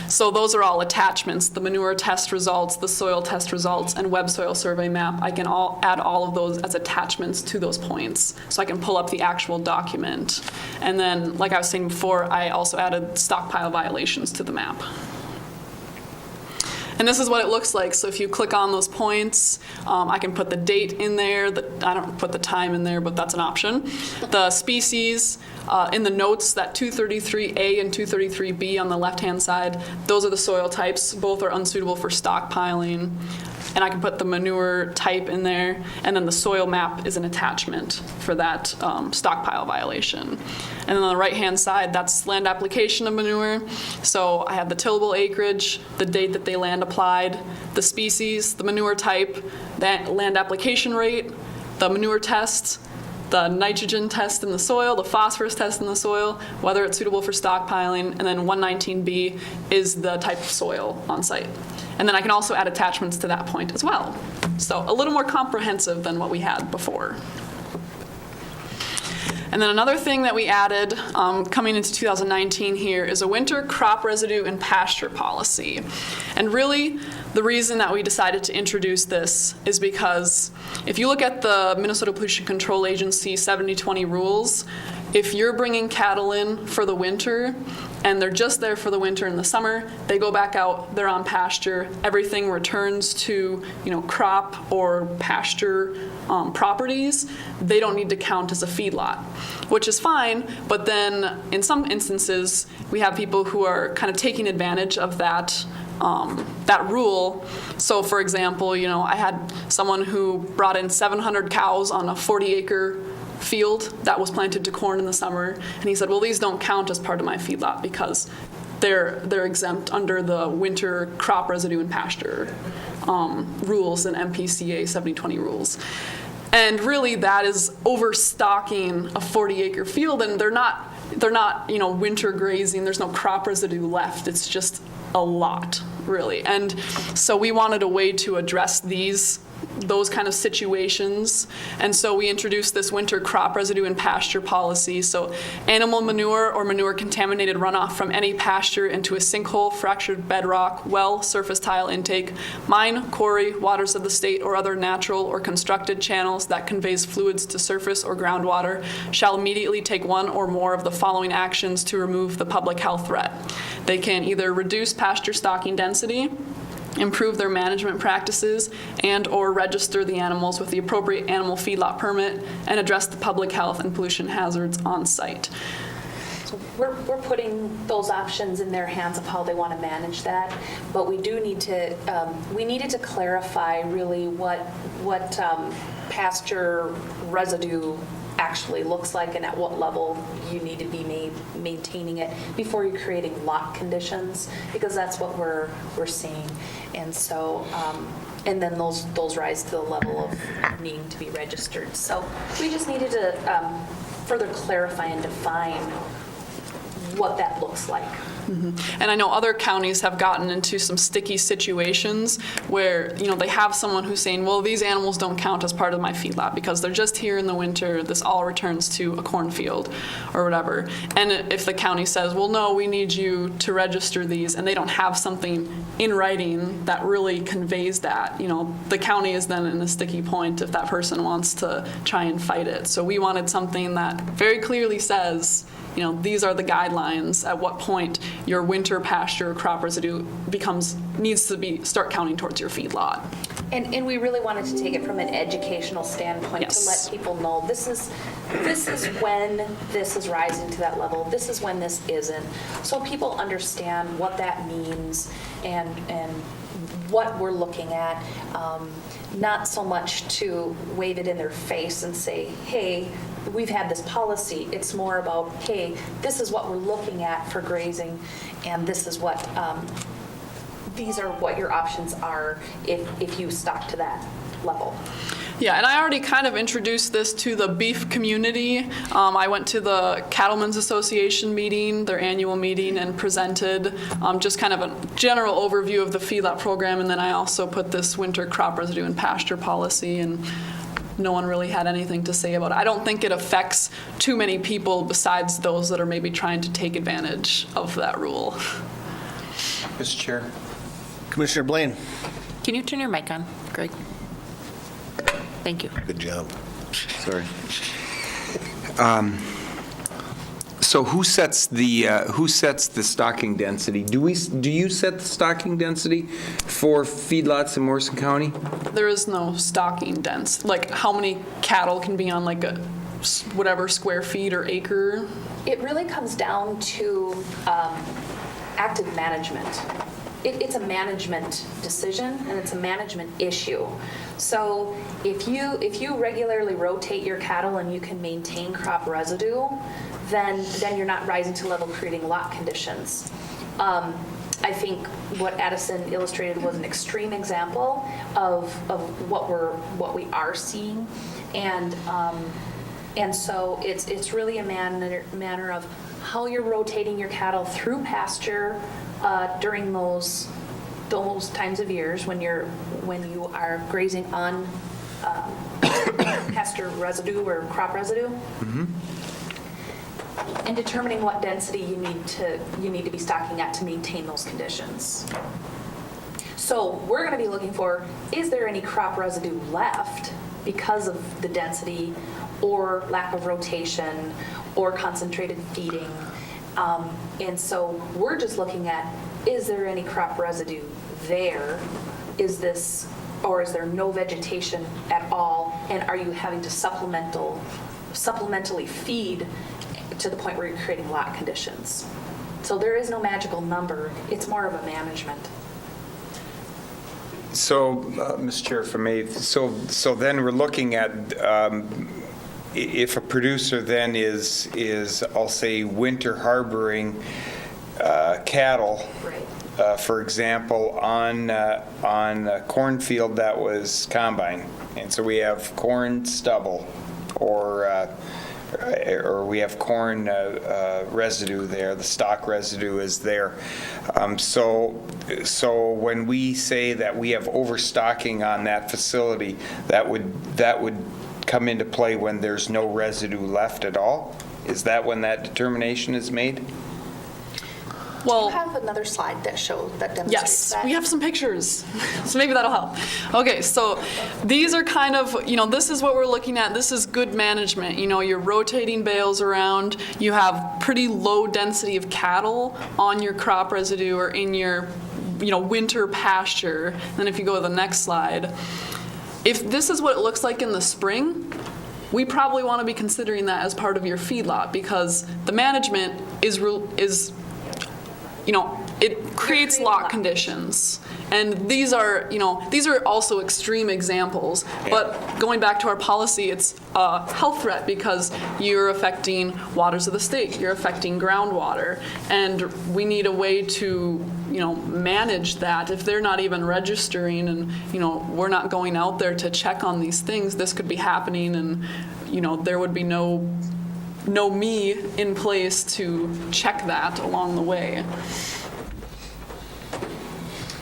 so those are all attachments, the manure test results, the soil test results, and web soil survey map. I can add all of those as attachments to those points. So I can pull up the actual document. And then, like I was saying before, I also added stockpile violations to the map. And this is what it looks like. So if you click on those points, I can put the date in there. I don't put the time in there, but that's an option. The species, in the notes, that 233A and 233B on the left-hand side, those are the soil types. Both are unsuitable for stockpiling. And I can put the manure type in there, and then the soil map is an attachment for that stockpile violation. And then on the right-hand side, that's land application of manure. So I have the tillable acreage, the date that they land applied, the species, the manure type, that land application rate, the manure test, the nitrogen test in the soil, the phosphorus test in the soil, whether it's suitable for stockpiling, and then 119B is the type of soil on site. And then I can also add attachments to that point as well. So a little more comprehensive than what we had before. And then another thing that we added coming into 2019 here is a winter crop residue and pasture policy. And really, the reason that we decided to introduce this is because if you look at the Minnesota Pollution Control Agency 70/20 rules, if you're bringing cattle in for the winter and they're just there for the winter and the summer, they go back out, they're on pasture, everything returns to crop or pasture properties, they don't need to count as a feedlot, which is fine, but then in some instances, we have people who are kind of taking advantage of that rule. So for example, I had someone who brought in 700 cows on a 40-acre field that was planted to corn in the summer, and he said, well, these don't count as part of my feedlot because they're exempt under the winter crop residue and pasture rules and MPCA 70/20 rules. And really that is overstocking a 40-acre field, and they're not winter grazing, there's no crop residue left, it's just a lot, really. And so we wanted a way to address those kind of situations. And so we introduced this winter crop residue and pasture policy. So animal manure or manure contaminated runoff from any pasture into a sinkhole, fractured bedrock, well, surface tile intake, mine, quarry, waters of the state, or other natural or constructed channels that conveys fluids to surface or groundwater shall immediately take one or more of the following actions to remove the public health threat. They can either reduce pasture stocking density, improve their management practices, and or register the animals with the appropriate animal feedlot permit, and address the public health and pollution hazards on site. So we're putting those options in their hands of how they want to manage that, but we do need to, we needed to clarify really what pasture residue actually looks like and at what level you need to be maintaining it before you're creating lot conditions, because that's what we're seeing. And so, and then those rise to the level of needing to be registered. So we just needed to further clarify and define what that looks like. And I know other counties have gotten into some sticky situations where, they have someone who's saying, well, these animals don't count as part of my feedlot because they're just here in the winter. This all returns to a cornfield or whatever. And if the county says, well, no, we need you to register these, and they don't have something in writing that really conveys that, the county is then in a sticky point if that person wants to try and fight it. So we wanted something that very clearly says, these are the guidelines at what point your winter pasture crop residue needs to start counting towards your feedlot. And we really wanted to take it from an educational standpoint to let people know this is when this is rising to that level, this is when this isn't, so people understand what that means and what we're looking at, not so much to wave it in their face and say, hey, we've had this policy. It's more about, hey, this is what we're looking at for grazing, and this is what, these are what your options are if you stock to that level. Yeah, and I already kind of introduced this to the beef community. I went to the Cattlemen's Association meeting, their annual meeting, and presented just kind of a general overview of the feedlot program, and then I also put this winter crop residue and pasture policy, and no one really had anything to say about it. I don't think it affects too many people besides those that are maybe trying to take advantage of that rule. Mr. Chair. Commissioner Blaine. Can you turn your mic on, Greg? Thank you. Good job. Sorry. So who sets the stocking density? Do you set the stocking density for feedlots in Morrison County? There is no stocking dense, like how many cattle can be on like a whatever square feet or acre. It really comes down to active management. It's a management decision and it's a management issue. So if you regularly rotate your cattle and you can maintain crop residue, then you're not rising to level creating lot conditions. I think what Addison illustrated was an extreme example of what we are seeing, and so it's really a manner of how you're rotating your cattle through pasture during those times of years when you are grazing on pasture residue or crop residue. Mm-hmm. And determining what density you need to be stocking at to maintain those conditions. So we're going to be looking for, is there any crop residue left because of the density or lack of rotation or concentrated feeding? And so we're just looking at, is there any crop residue there? Is there no vegetation at all? And are you having to supplementally feed to the point where you're creating lot conditions? So there is no magical number. It's more of a management. So, Mr. Chair, if I may, so then we're looking at if a producer then is I'll say winter harboring cattle, Right. For example, on a cornfield that was combine, and so we have corn stubble or we have corn residue there, the stock residue is there. So when we say that we have overstocking on that facility, that would come into play when there's no residue left at all? Is that when that determination is made? Well, Do you have another slide that demonstrates yes, that? we have some pictures, so maybe that'll help. Okay, so these are kind of, this is what we're looking at. This is good management. You're rotating bales around. You have pretty low density of cattle on your crop residue or in your, winter pasture. Then if you go to the next slide, if this is what it looks like in the spring, we probably want to be considering that as part of your feedlot because the management is creates lot conditions. And these are also extreme examples. But going back to our policy, it's a health threat because you're affecting waters of the state, you're affecting groundwater, and we need a way to manage that. If they're not even registering and we're not going out there to check on these things, this could be happening, and there would be no me in place to check that along the way.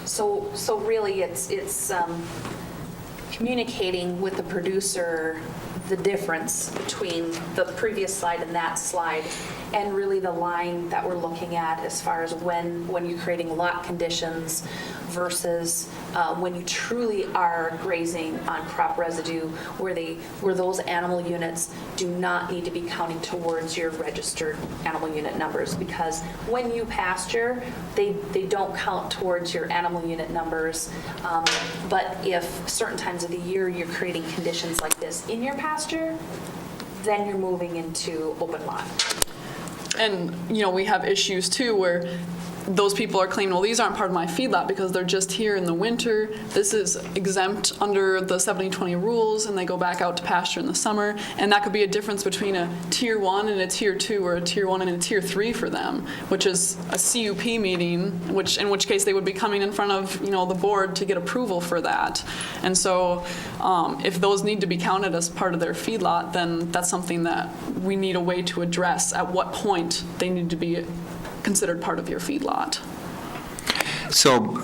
So really, it's communicating with the producer the difference between the previous slide and that slide, and really the line that we're looking at as far as when you're creating lot conditions versus when you truly are grazing on crop residue, where those animal units do not need to be counting towards your registered animal unit numbers, because when you pasture, they don't count towards your animal unit numbers. But if certain times of the year you're creating conditions like this in your pasture, then you're moving into open lot. And, we have issues too where those people are claiming, well, these aren't part of my feedlot because they're just here in the winter. This is exempt under the 70-20 rules, and they go back out to pasture in the summer. And that could be a difference between a Tier 1 and a Tier 2, or a Tier 1 and a Tier 3 for them, which is a CUP meeting, in which case they would be coming in front of, the board to get approval for that. And so if those need to be counted as part of their feedlot, then that's something that we need a way to address at what point they need to be considered part of your feedlot. So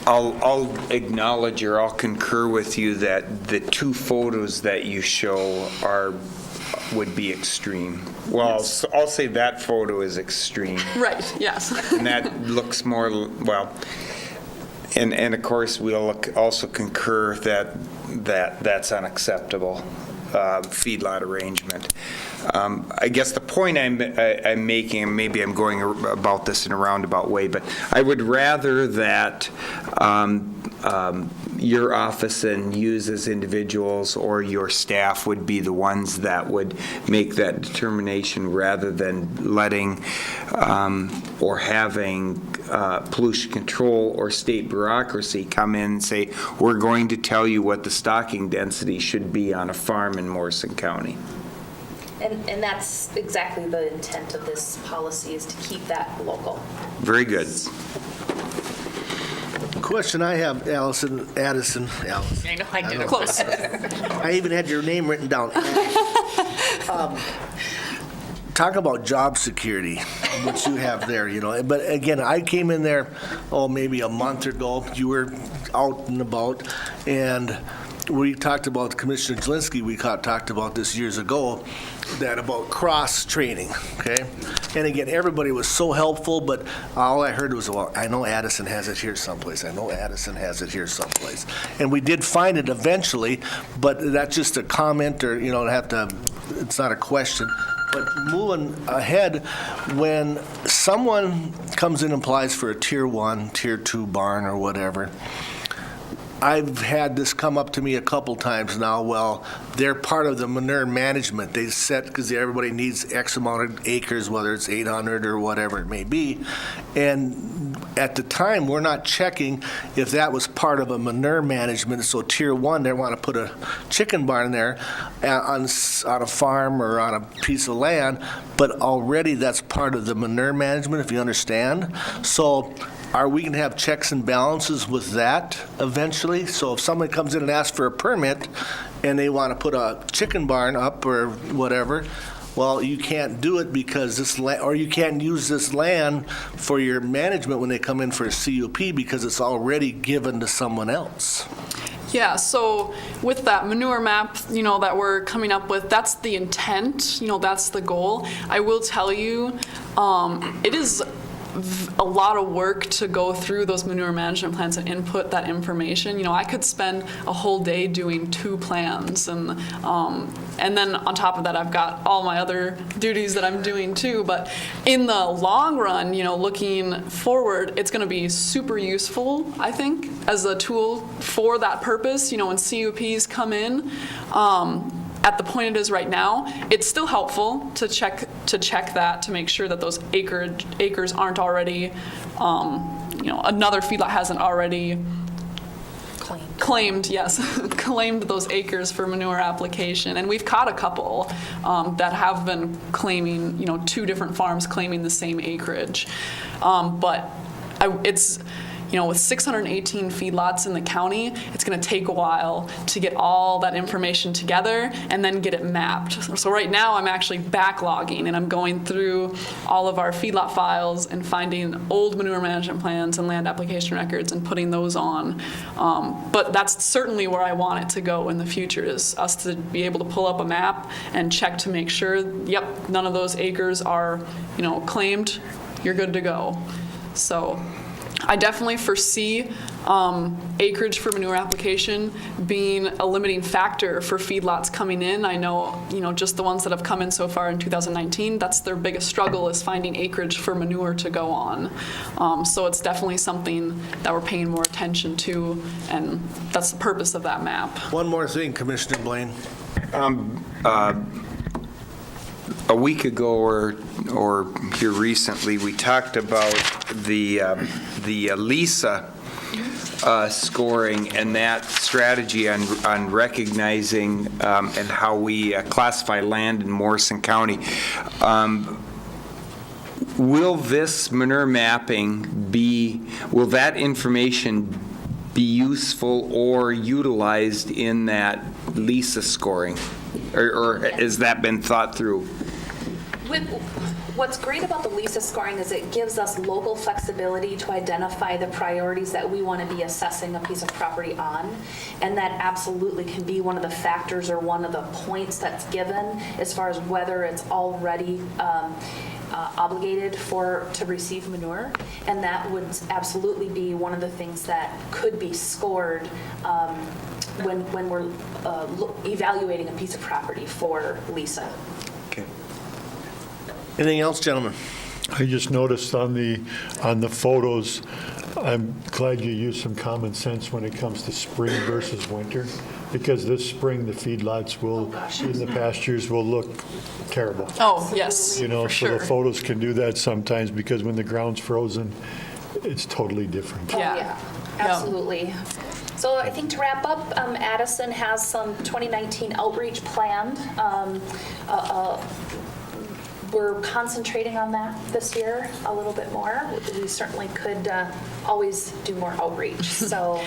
I'll acknowledge, or I'll concur with you that the two photos that you show would be extreme. Well, yes. I'll say that photo is extreme. Right, yes. And that looks more, well, and of course we'll also concur that that's unacceptable. Feedlot arrangement. I guess the point I'm making, and maybe I'm going about this in a roundabout way, but I would rather that your office and you as individuals or your staff would be the ones that would make that determination, rather than letting or having pollution control or state bureaucracy come in and say, we're going to tell you what the stocking density should be on a farm in Morrison County. And that's exactly the intent of this policy, is to keep that local. Very good. Question I have, Addison. I know, I did it. Close. I even had your name written down. Talk about job security, which you have there, But again, I came in there, maybe a month ago. You were out and about, and we talked about, Commissioner Jelinski, we talked about this years ago, that about cross-training, okay? And again, everybody was so helpful, but all I heard was, well, I know Addison has it here someplace. I know Addison has it here someplace. And we did find it eventually, but that's just a comment, or, it's not a question. But moving ahead, when someone comes in and applies for a Tier 1, Tier 2 barn or whatever, I've had this come up to me a couple times now. Well, they're part of the manure management. They set, because everybody needs X amount of acres, whether it's 800 or whatever it may be. And at the time, we're not checking if that was part of a manure management. So Tier 1, they want to put a chicken barn there on a farm or on a piece of land, but already that's part of the manure management, if you understand. So are we going to have checks and balances with that eventually? So if someone comes in and asks for a permit and they want to put a chicken barn up or whatever, well, you can't do it because this land, or you can't use this land for your management when they come in for a CUP because it's already given to someone else. Yeah, so with that manure map, that we're coming up with, that's the intent, that's the goal. I will tell you, it is a lot of work to go through those manure management plans and input that information. I could spend a whole day doing 2 plans, and then on top of that, I've got all my other duties that I'm doing too. But in the long run, looking forward, it's going to be super useful, I think, as a tool for that purpose. When CUPs come in, at the point it is right now, it's still helpful to check that, to make sure that those acres aren't already another feedlot hasn't already claimed, yes, claimed those acres for manure application. And we've caught a couple that have been claiming, 2 different farms claiming the same acreage. But it's, with 618 feedlots in the county, it's going to take a while to get all that information together and then get it mapped. So right now I'm actually backlogging and I'm going through all of our feedlot files and finding old manure management plans and land application records and putting those on. But that's certainly where I want it to go in the future, is us to be able to pull up a map and check to make sure, yep, none of those acres are, claimed, you're good to go. So I definitely foresee acreage for manure application being a limiting factor for feedlots coming in. I know, just the ones that have come in so far in 2019, that's their biggest struggle, is finding acreage for manure to go on. So it's definitely something that we're paying more attention to, and that's the purpose of that map. One more thing, Commissioner Blaine. A week ago or here recently, we talked about the LISA scoring and that strategy on recognizing and how we classify land in Morrison County. Will this manure mapping will that information be useful or utilized in that LISA scoring? Or has that been thought through? What's great about the LISA scoring is it gives us local flexibility to identify the priorities that we want to be assessing a piece of property on, and that absolutely can be one of the factors or one of the points that's given as far as whether it's already obligated to receive manure, and that would absolutely be one of the things that could be scored when we're evaluating a piece of property for LISA. Okay. Anything else, gentlemen? I just noticed on the photos, I'm glad you used some common sense when it comes to spring versus winter, because this spring the feedlots in the pastures will look terrible. Oh, yes, So for sure. the photos can do that sometimes, because when the ground's frozen, it's totally different. Oh, Yeah. yeah, absolutely. So I think to wrap up, Addison has some 2019 outreach planned. We're concentrating on that this year a little bit more. We certainly could always do more outreach. So.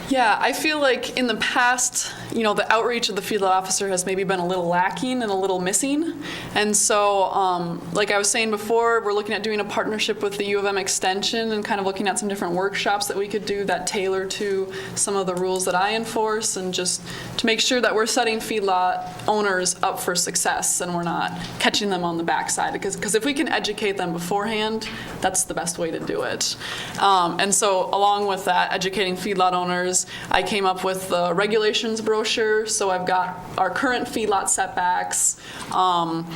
Yeah, I feel like in the past, the outreach of the feedlot officer has maybe been a little lacking and a little missing. And so, like I was saying before, we're looking at doing a partnership with the U of M Extension and kind of looking at some different workshops that we could do that tailor to some of the rules that I enforce, and just to make sure that we're setting feedlot owners up for success and we're not catching them on the backside. Because if we can educate them beforehand, that's the best way to do it. And so along with that, educating feedlot owners, I came up with the regulations brochure. So I've got our current feedlot setbacks, having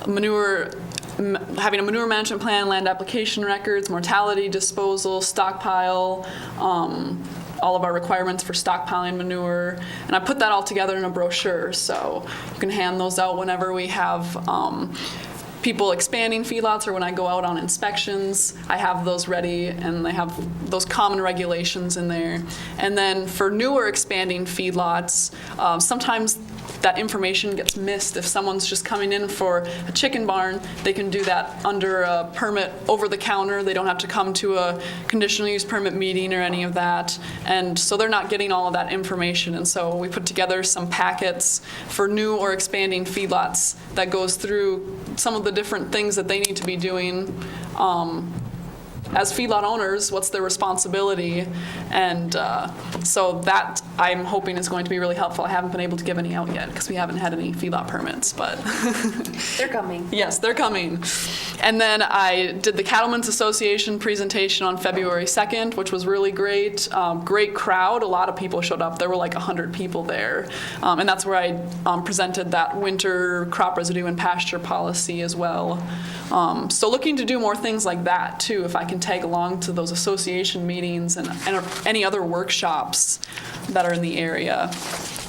a manure management plan, land application records, mortality disposal, stockpile, all of our requirements for stockpiling manure, and I put that all together in a brochure, so you can hand those out whenever we have people expanding feedlots or when I go out on inspections. I have those ready, and they have those common regulations in there. And then for newer expanding feedlots, sometimes that information gets missed. If someone's just coming in for a chicken barn, they can do that under a permit over the counter. They don't have to come to a conditional use permit meeting or any of that. And so they're not getting all of that information. And so we put together some packets for new or expanding feedlots that goes through some of the different things that they need to be doing as feedlot owners, what's their responsibility, and so that I'm hoping is going to be really helpful. I haven't been able to give any out yet because we haven't had any feedlot permits, but They're coming. yes, they're coming. And then I did the Cattlemen's Association presentation on February 2nd, which was really great. Great crowd. A lot of people showed up. There were like 100 people there, and that's where I presented that winter crop residue and pasture policy as well. So looking to do more things like that too, if I can tag along to those association meetings and any other workshops that are in the area.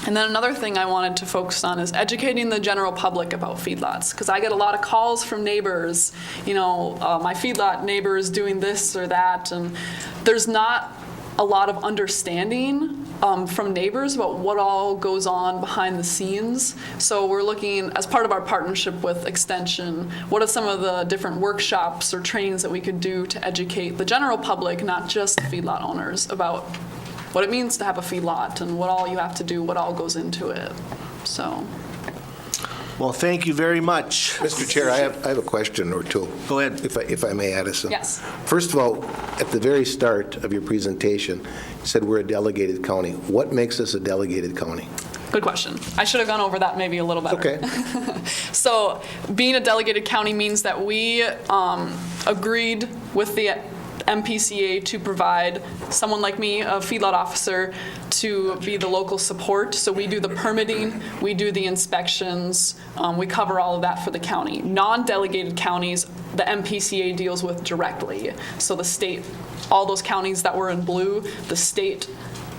And then another thing I wanted to focus on is educating the general public about feedlots, because I get a lot of calls from neighbors, my feedlot neighbor is doing this or that, and there's not a lot of understanding from neighbors about what all goes on behind the scenes. So we're looking, as part of our partnership with Extension, what are some of the different workshops or trainings that we could do to educate the general public, not just the feedlot owners, about what it means to have a feedlot and what all you have to do, what all goes into it. So. Well, thank you very much. Mr. Chair, I have a question or two. Go ahead. If I may, Addison. Yes. First of all, at the very start of your presentation, you said we're a delegated county. What makes us a delegated county? Good question. I should have gone over that maybe a little better. Okay. So being a delegated county means that we agreed with the MPCA to provide someone like me, a feedlot officer, to be the local support. So we do the permitting, we do the inspections, we cover all of that for the county. Non-delegated counties, the MPCA deals with directly. So the state, all those counties that were in blue, the state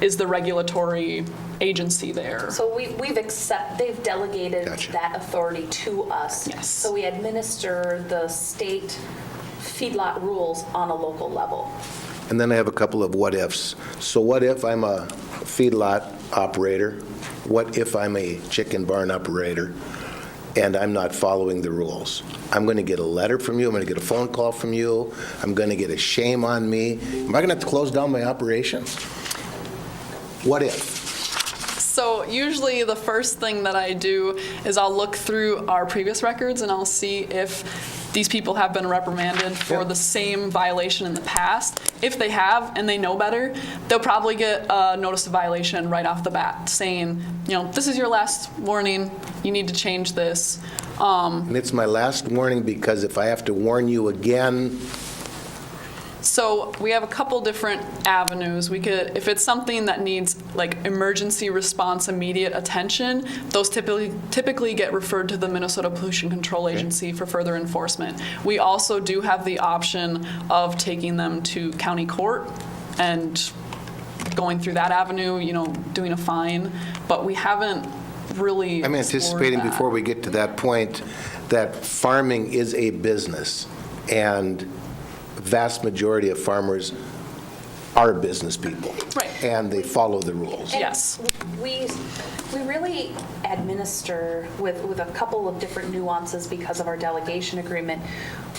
is the regulatory agency there. So they've delegated Gotcha. that authority to us. Yes. So we administer the state feedlot rules on a local level. And then I have a couple of what-ifs. So what if I'm a feedlot operator? What if I'm a chicken barn operator and I'm not following the rules? I'm going to get a letter from you, I'm going to get a phone call from you, I'm going to get a shame on me. Am I going to have to close down my operation? What if? So usually the first thing that I do is I'll look through our previous records and I'll see if these people have been reprimanded for the same violation in the past. If they have and they know better, they'll probably get a notice of violation right off the bat saying, this is your last warning, you need to change this. And it's my last warning because if I have to warn you again, So we have a couple different avenues. We could, if it's something that needs like emergency response, immediate attention, those typically get referred to the Minnesota Pollution Control Agency for further enforcement. We also do have the option of taking them to county court and going through that avenue, doing a fine, but we haven't really I'm explored anticipating that. before we get to that point that farming is a business, and vast majority of farmers are business people. Right. And they follow the rules. Yes. We really administer with a couple of different nuances because of our delegation agreement.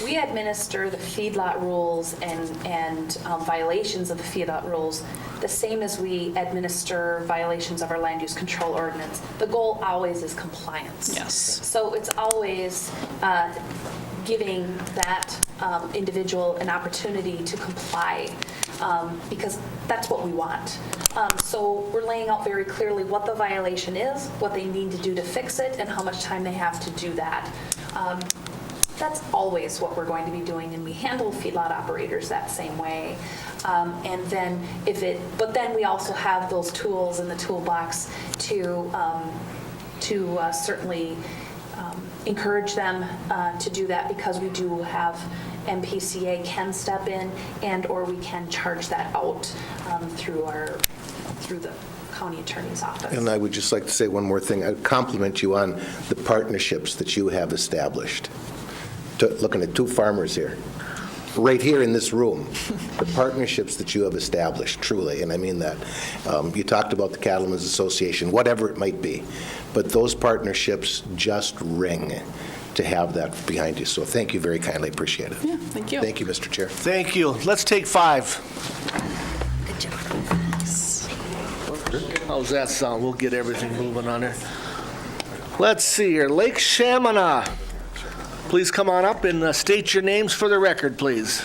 We administer the feedlot rules and violations of the feedlot rules the same as we administer violations of our land use control ordinance. The goal always is compliance. Yes. So it's always giving that individual an opportunity to comply because that's what we want. So we're laying out very clearly what the violation is, what they need to do to fix it, and how much time they have to do that. That's always what we're going to be doing, and we handle feedlot operators that same way. And then but then we also have those tools in the toolbox to certainly encourage them to do that, because we do have MPCA can step in or we can charge that out through the county attorney's office. And I would just like to say one more thing. I compliment you on the partnerships that you have established. Looking at two farmers here, right here in this room, the partnerships that you have established, truly, and I mean that. You talked about the Cattlemen's Association, whatever it might be, but those partnerships just ring to have that behind you. So thank you very kindly, appreciate it. Yeah, thank you. Thank you, Mr. Chair. Thank you. Let's take 5. How's that sound? We'll get everything moving on there. Let's see here. Lake Shamana. Please come on up and state your names for the record, please.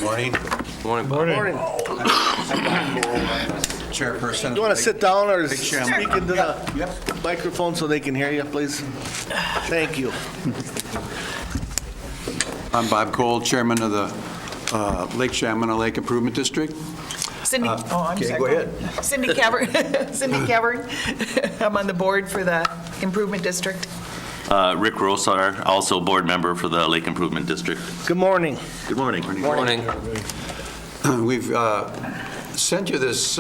Morning. Morning, Bob. Morning. Chairperson. You want to sit down or Big speak Shamrock. into the Yep. microphone so they can hear you, please? Thank you. I'm Bob Cole, Chairman of the Lake Shamana Lake Improvement District. Cindy, I'm okay, sorry. go ahead. Cindy Cavern, Cindy Cavern. I'm on the board for the Improvement District. Rick Rosar, also board member for the Lake Improvement District. Good morning. Good morning. Morning. we've sent you this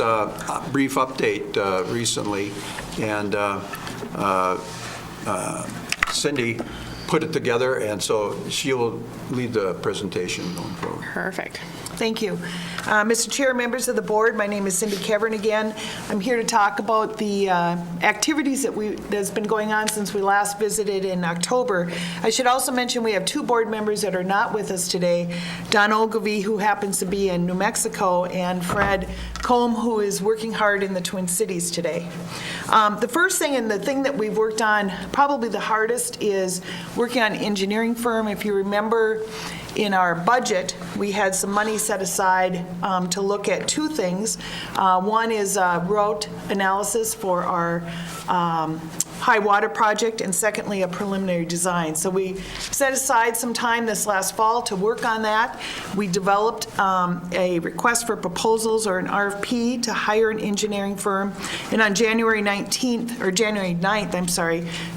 brief update recently, and Cindy put it together, and so she will lead the presentation going forward. Perfect. Thank you. Mr. Chair, members of the board, my name is Cindy Kevern again. I'm here to talk about the activities that's been going on since we last visited in October. I should also mention we have two board members that are not with us today, Don Ogilvie, who happens to be in New Mexico, and Fred Combe, who is working hard in the Twin Cities today. The first thing, and the thing that we've worked on probably the hardest, is working on engineering firm. If you remember, in our budget, we had some money set aside to look at two things. One is route analysis for our high water project, and secondly, a preliminary design. So we set aside some time this last fall to work on that. We developed a request for proposals, or an RFP, to hire an engineering firm. And on January 9th,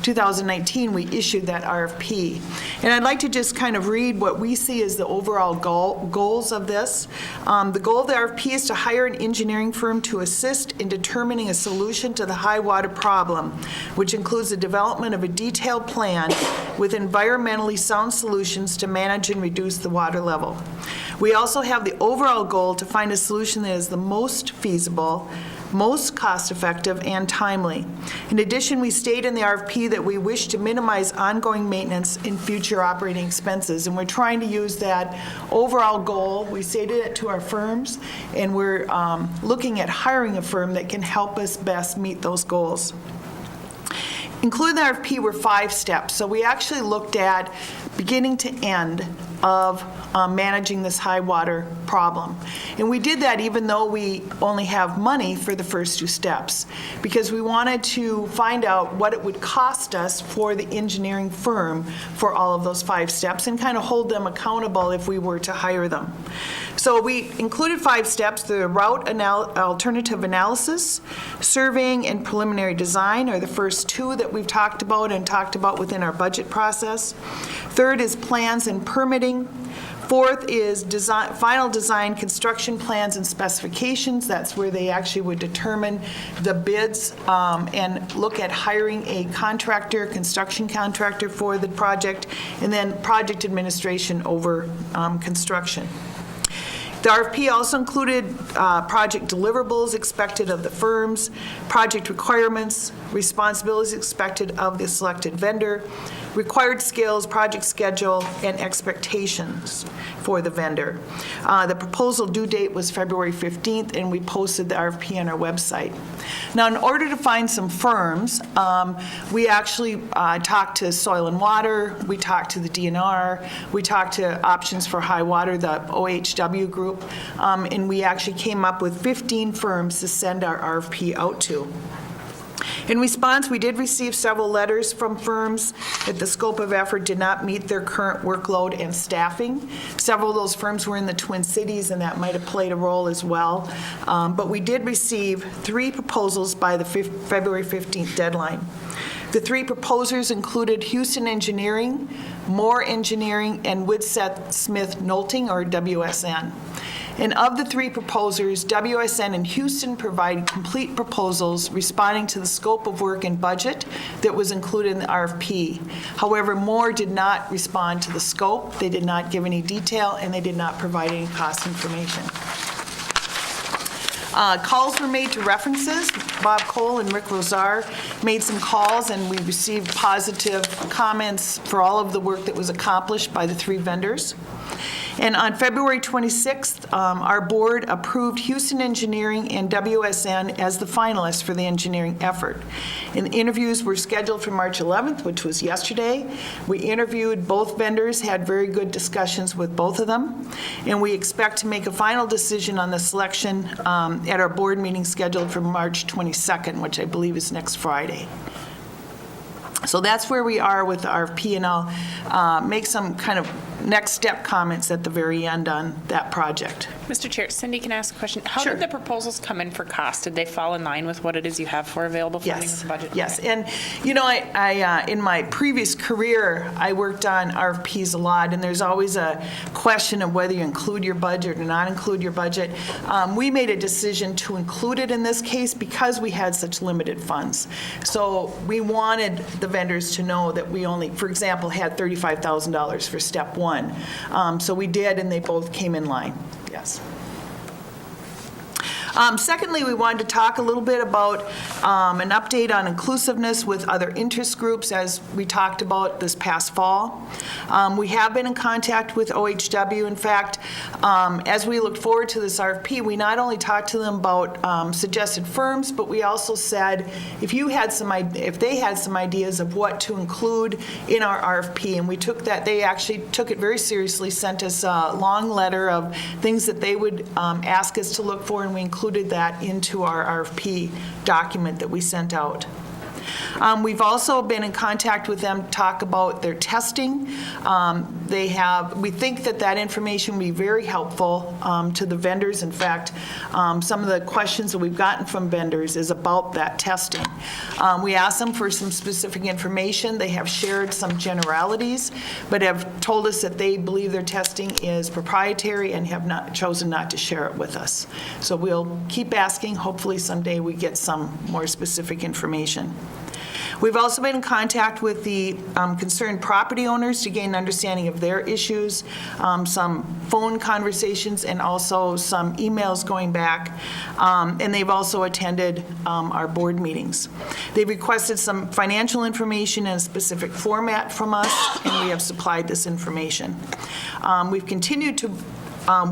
2019, we issued that RFP. And I'd like to just kind of read what we see as the overall goals of this. The goal of the RFP is to hire an engineering firm to assist in determining a solution to the high water problem, which includes the development of a detailed plan with environmentally sound solutions to manage and reduce the water level. We also have the overall goal to find a solution that is the most feasible, most cost-effective, and timely. In addition, we state in the RFP that we wish to minimize ongoing maintenance and future operating expenses, and we're trying to use that overall goal. We stated it to our firms, and we're looking at hiring a firm that can help us best meet those goals. Included in the RFP were 5 steps, so we actually looked at beginning to end of managing this high water problem. And we did that even though we only have money for the first 2 steps, because we wanted to find out what it would cost us for the engineering firm for all of those 5 steps, and kind of hold them accountable if we were to hire them. So we included 5 steps: the route alternative analysis, surveying, and preliminary design are the first 2 that we've talked about within our budget process. Third is plans and permitting. Fourth is final design, construction plans, and specifications. That's where they actually would determine the bids and look at hiring a contractor, construction contractor for the project, and then project administration over construction. The RFP also included project deliverables expected of the firms, project requirements, responsibilities expected of the selected vendor, required skills, project schedule, and expectations for the vendor. The proposal due date was February 15th, and we posted the RFP on our website. Now, in order to find some firms, we actually talked to Soil and Water, we talked to the DNR, we talked to Options for High Water, the OHW group, and we actually came up with 15 firms to send our RFP out to. In response, we did receive several letters from firms that the scope of effort did not meet their current workload and staffing. Several of those firms were in the Twin Cities, and that might have played a role as well. But we did receive 3 proposals by the February 15th deadline. The 3 proposers included Houston Engineering, Moore Engineering, and Whitsett Smith Nolting, or WSN. And of the 3 proposers, WSN and Houston provided complete proposals responding to the scope of work and budget that was included in the RFP. However, Moore did not respond to the scope, they did not give any detail, and they did not provide any cost information. Calls were made to references. Bob Cole and Rick Rosar made some calls, and we received positive comments for all of the work that was accomplished by the 3 vendors. And on February 26th, our board approved Houston Engineering and WSN as the finalists for the engineering effort. And the interviews were scheduled for March 11th, which was yesterday. We interviewed both vendors, had very good discussions with both of them, and we expect to make a final decision on the selection at our board meeting scheduled for March 22nd, which I believe is next Friday. So that's where we are with the RFP, and I'll make some kind of next step comments at the very end on that project. Mr. Chair, Cindy, can I ask a question? How Sure. did the proposals come in for cost? Did they fall in line with what it is you have for available funding Yes, in the budget? yes. Okay. And, you know, I in my previous career, I worked on RFPs a lot, and there's always a question of whether you include your budget or not include your budget. We made a decision to include it in this case because we had such limited funds. So we wanted the vendors to know that we only, for example, had $35,000 for step one. So we did, and they both came in line, yes. Secondly, we wanted to talk a little bit about an update on inclusiveness with other interest groups, as we talked about this past fall. We have been in contact with OHW. In fact, as we looked forward to this RFP, we not only talked to them about suggested firms, but we also said if they had some ideas of what to include in our RFP, and we took that, they actually took it very seriously, sent us a long letter of things that they would ask us to look for, and we included that into our RFP document that we sent out. We've also been in contact with them to talk about their testing. We think that information will be very helpful to the vendors. In fact, some of the questions that we've gotten from vendors is about that testing. We asked them for some specific information. They have shared some generalities, but have told us that they believe their testing is proprietary and have chosen not to share it with us. So we'll keep asking. Hopefully someday we get some more specific information. We've also been in contact with the concerned property owners to gain an understanding of their issues, some phone conversations, and also some emails going back. And they've also attended our board meetings. They've requested some financial information in a specific format from us, and we have supplied this information. We've continued to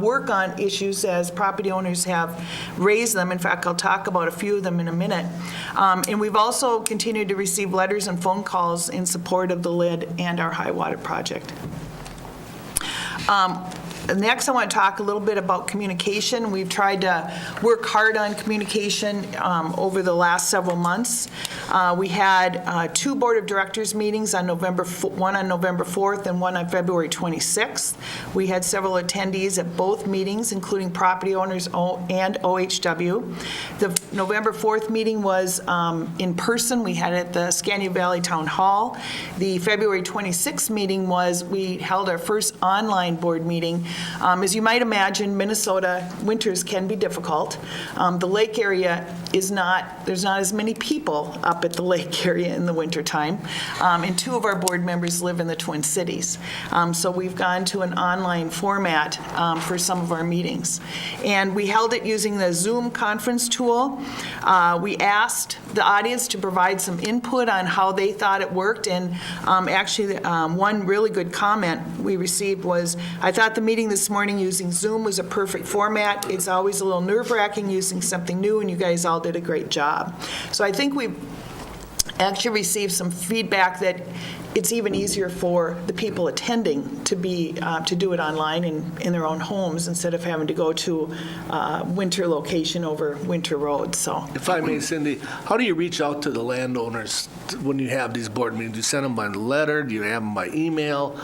work on issues as property owners have raised them. In fact, I'll talk about a few of them in a minute. And we've also continued to receive letters and phone calls in support of the lid and our high water project. Next, I want to talk a little bit about communication. We've tried to work hard on communication over the last several months. We had 2 board of directors meetings on one on November 4th and one on February 26th. We had several attendees at both meetings, including property owners and OHW. The November 4th meeting was in person. We had it at the Scandia Valley Town Hall. The February 26th meeting we held our first online board meeting. As you might imagine, Minnesota winters can be difficult. The lake area there's not as many people up at the lake area in the wintertime. And 2 of our board members live in the Twin Cities. So we've gone to an online format for some of our meetings. And we held it using the Zoom conference tool. We asked the audience to provide some input on how they thought it worked. And actually, one really good comment we received was, I thought the meeting this morning using Zoom was a perfect format. It's always a little nerve-wracking using something new, and you guys all did a great job. So I think we've actually received some feedback that it's even easier for the people attending to do it online in their own homes instead of having to go to a winter location over winter roads. So, if I may, Cindy, how do you reach out to the landowners when you have these board meetings? Do you send them by letter? Do you have them by email?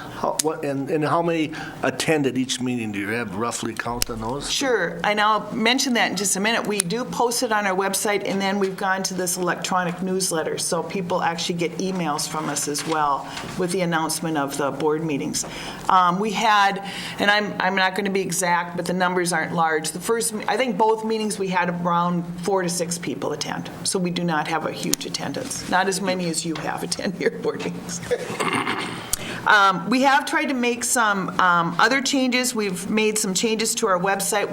And how many attended each meeting? Do you have roughly count on those? Sure, and I'll mention that in just a minute. We do post it on our website, and then we've gone to this electronic newsletter, so people actually get emails from us as well with the announcement of the board meetings. We had, and I'm not going to be exact, but the numbers aren't large. I think both meetings we had around 4 to 6 people attend, so we do not have a huge attendance. Not as many as you have attend your board meetings. We have tried to make some other changes. We've made some changes to our website.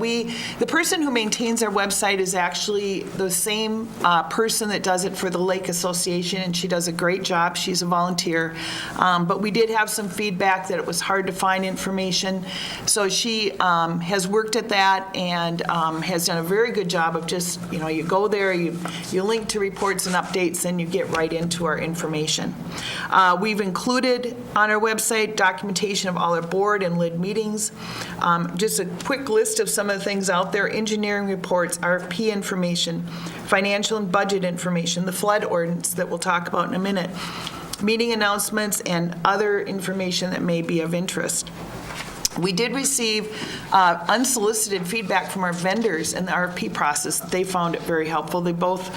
The person who maintains our website is actually the same person that does it for the Lake Association, and she does a great job. She's a volunteer. But we did have some feedback that it was hard to find information. So she has worked at that and has done a very good job of just, you go there, you link to reports and updates, and you get right into our information. We've included on our website documentation of all our board and lid meetings. Just a quick list of some of the things out there: engineering reports, RFP information, financial and budget information, the flood ordinance that we'll talk about in a minute, meeting announcements, and other information that may be of interest. We did receive unsolicited feedback from our vendors in the RFP process. They found it very helpful. They both,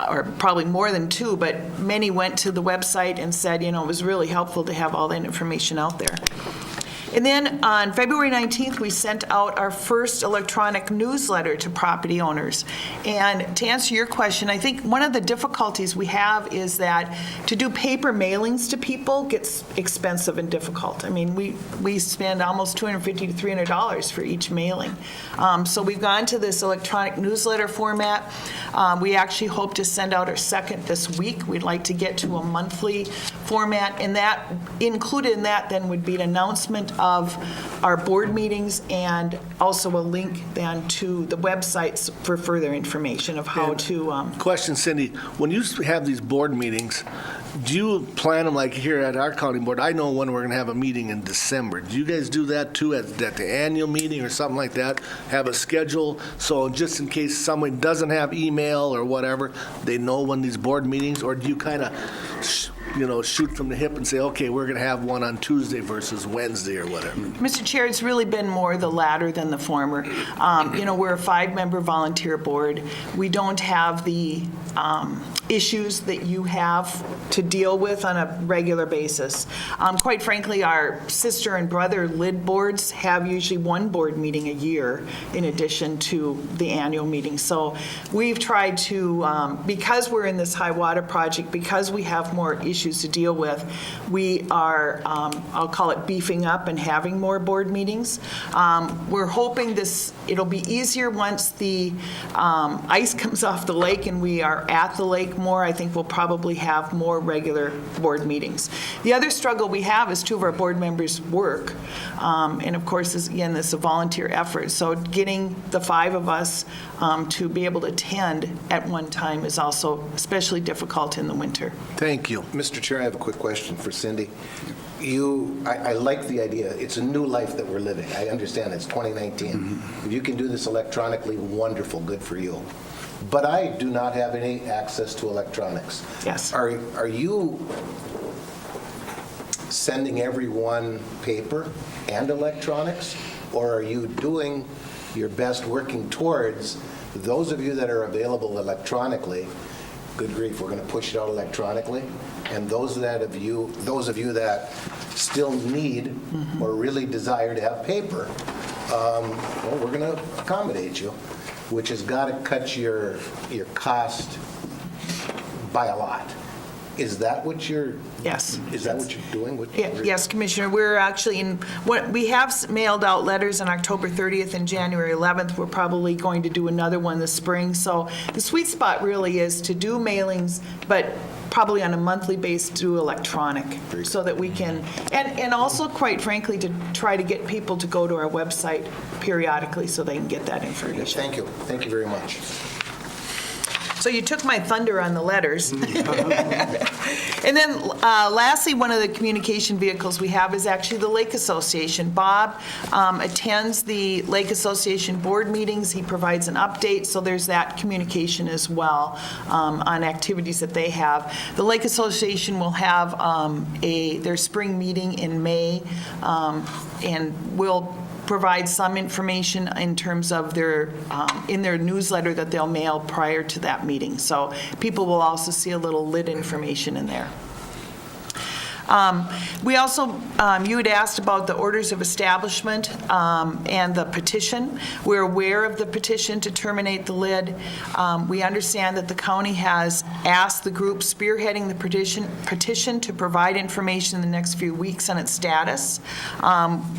or probably more than two, but many went to the website and said, it was really helpful to have all that information out there. And then on February 19th, we sent out our first electronic newsletter to property owners. And to answer your question, I think one of the difficulties we have is that to do paper mailings to people gets expensive and difficult. I mean, we spend almost $250 to $300 for each mailing. So we've gone to this electronic newsletter format. We actually hope to send out our second this week. We'd like to get to a monthly format, and that included in that then would be an announcement of our board meetings and also a link then to the websites for further information of how to. Question, Cindy, when you have these board meetings, do you plan them like here at our county board? I know when we're going to have a meeting in December. Do you guys do that too at the annual meeting or something like that? Have a schedule so just in case someone doesn't have email or whatever, they know when these board meetings, or do you kind of shoot from the hip and say, okay, we're going to have one on Tuesday versus Wednesday or whatever? Mr. Chair, it's really been more the latter than the former. We're a 5-member volunteer board. We don't have the issues that you have to deal with on a regular basis. Quite frankly, our sister and brother LID boards have usually one board meeting a year in addition to the annual meeting. So we've tried to, because we're in this high water project, because we have more issues to deal with, we are, I'll call it beefing up and having more board meetings. We're hoping it'll be easier once the ice comes off the lake and we are at the lake more. I think we'll probably have more regular board meetings. The other struggle we have is 2 of our board members work. And of course, this is a volunteer effort. So getting the 5 of us to be able to attend at one time is also especially difficult in the winter. Thank you. Mr. Chair, I have a quick question for Cindy. I like the idea. It's a new life that we're living. I understand it's 2019. If you can do this electronically, wonderful, good for you. But I do not have any access to electronics. Yes. Are you sending everyone paper and electronics, or are you doing your best working towards those of you that are available electronically? Good grief, we're going to push it out electronically, and those of you that still need or really desire to have paper, we're going to accommodate you, which has got to cut your cost by a lot. Is that what you're? Yes. Is that what you're doing? Yes, Commissioner. We're actually we have mailed out letters on October 30th and January 11th. We're probably going to do another one this spring. So the sweet spot really is to do mailings, but probably on a monthly basis through electronic, so that we can, and also, quite frankly, to try to get people to go to our website periodically so they can get that information. Thank you. Thank you very much. So you took my thunder on the letters. And then lastly, one of the communication vehicles we have is actually the Lake Association. Bob attends the Lake Association board meetings. He provides an update, so there's that communication as well on activities that they have. The Lake Association will have their spring meeting in May, and will provide some information in terms of in their newsletter that they'll mail prior to that meeting. So people will also see a little LID information in there. We also, you had asked about the orders of establishment and the petition. We're aware of the petition to terminate the LID. We understand that the county has asked the group spearheading the petition to provide information in the next few weeks on its status.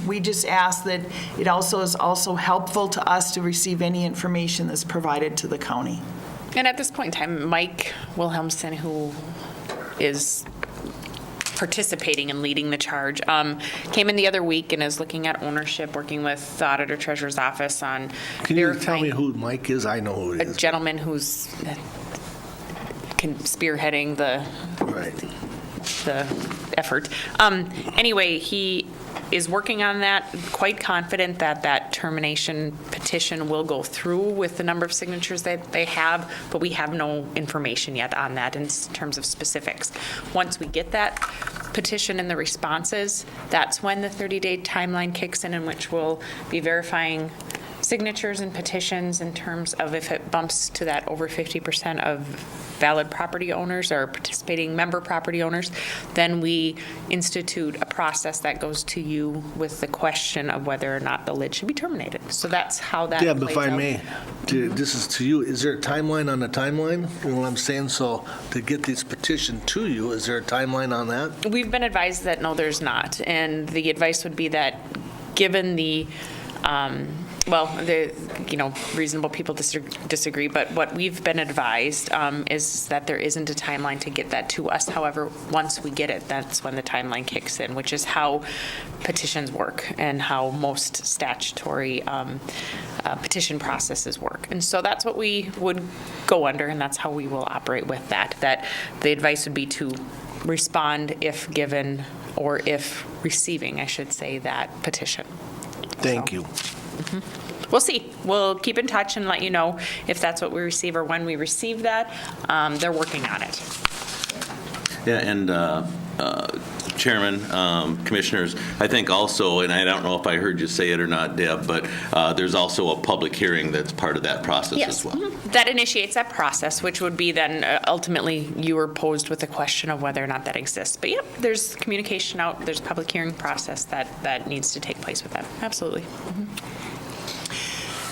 We just ask that it also is also helpful to us to receive any information that's provided to the county. And at this point in time, Mike Wilhelmsen, who is participating and leading the charge, came in the other week and is looking at ownership, working with the Auditor Treasurer's Office on Can you tell me who Mike is? I know who it a is. gentleman who's spearheading the effort. Anyway, he is working on that, quite confident that that termination petition will go through with the number of signatures that they have, but we have no information yet on that in terms of specifics. Once we get that, petition and the responses, that's when the 30-day timeline kicks in which we'll be verifying signatures and petitions in terms of if it bumps to that over 50% of valid property owners or participating member property owners, then we institute a process that goes to you with the question of whether or not the lid should be terminated. So that's how that Yeah, but if plays I out. may, this is to you, is there a timeline on the timeline? You know what I'm saying? So to get this petition to you, is there a timeline on that? We've been advised that no, there's not. And the advice would be that given the, reasonable people disagree, but what we've been advised is that there isn't a timeline to get that to us. However, once we get it, that's when the timeline kicks in, which is how petitions work and how most statutory petition processes work. And so that's what we would go under, and that's how we will operate with that the advice would be to respond if given, or if receiving, I should say, that petition. Thank you. We'll see. We'll keep in touch and let you know if that's what we receive or when we receive that. They're working on it. Yeah, and Chairman, Commissioners, I think also, and I don't know if I heard you say it or not, Deb, but there's also a public hearing that's part of that process as well. That initiates that process, which would be then ultimately you are posed with the question of whether or not that exists. But yep, there's communication out, there's a public hearing process that needs to take place with that. Absolutely.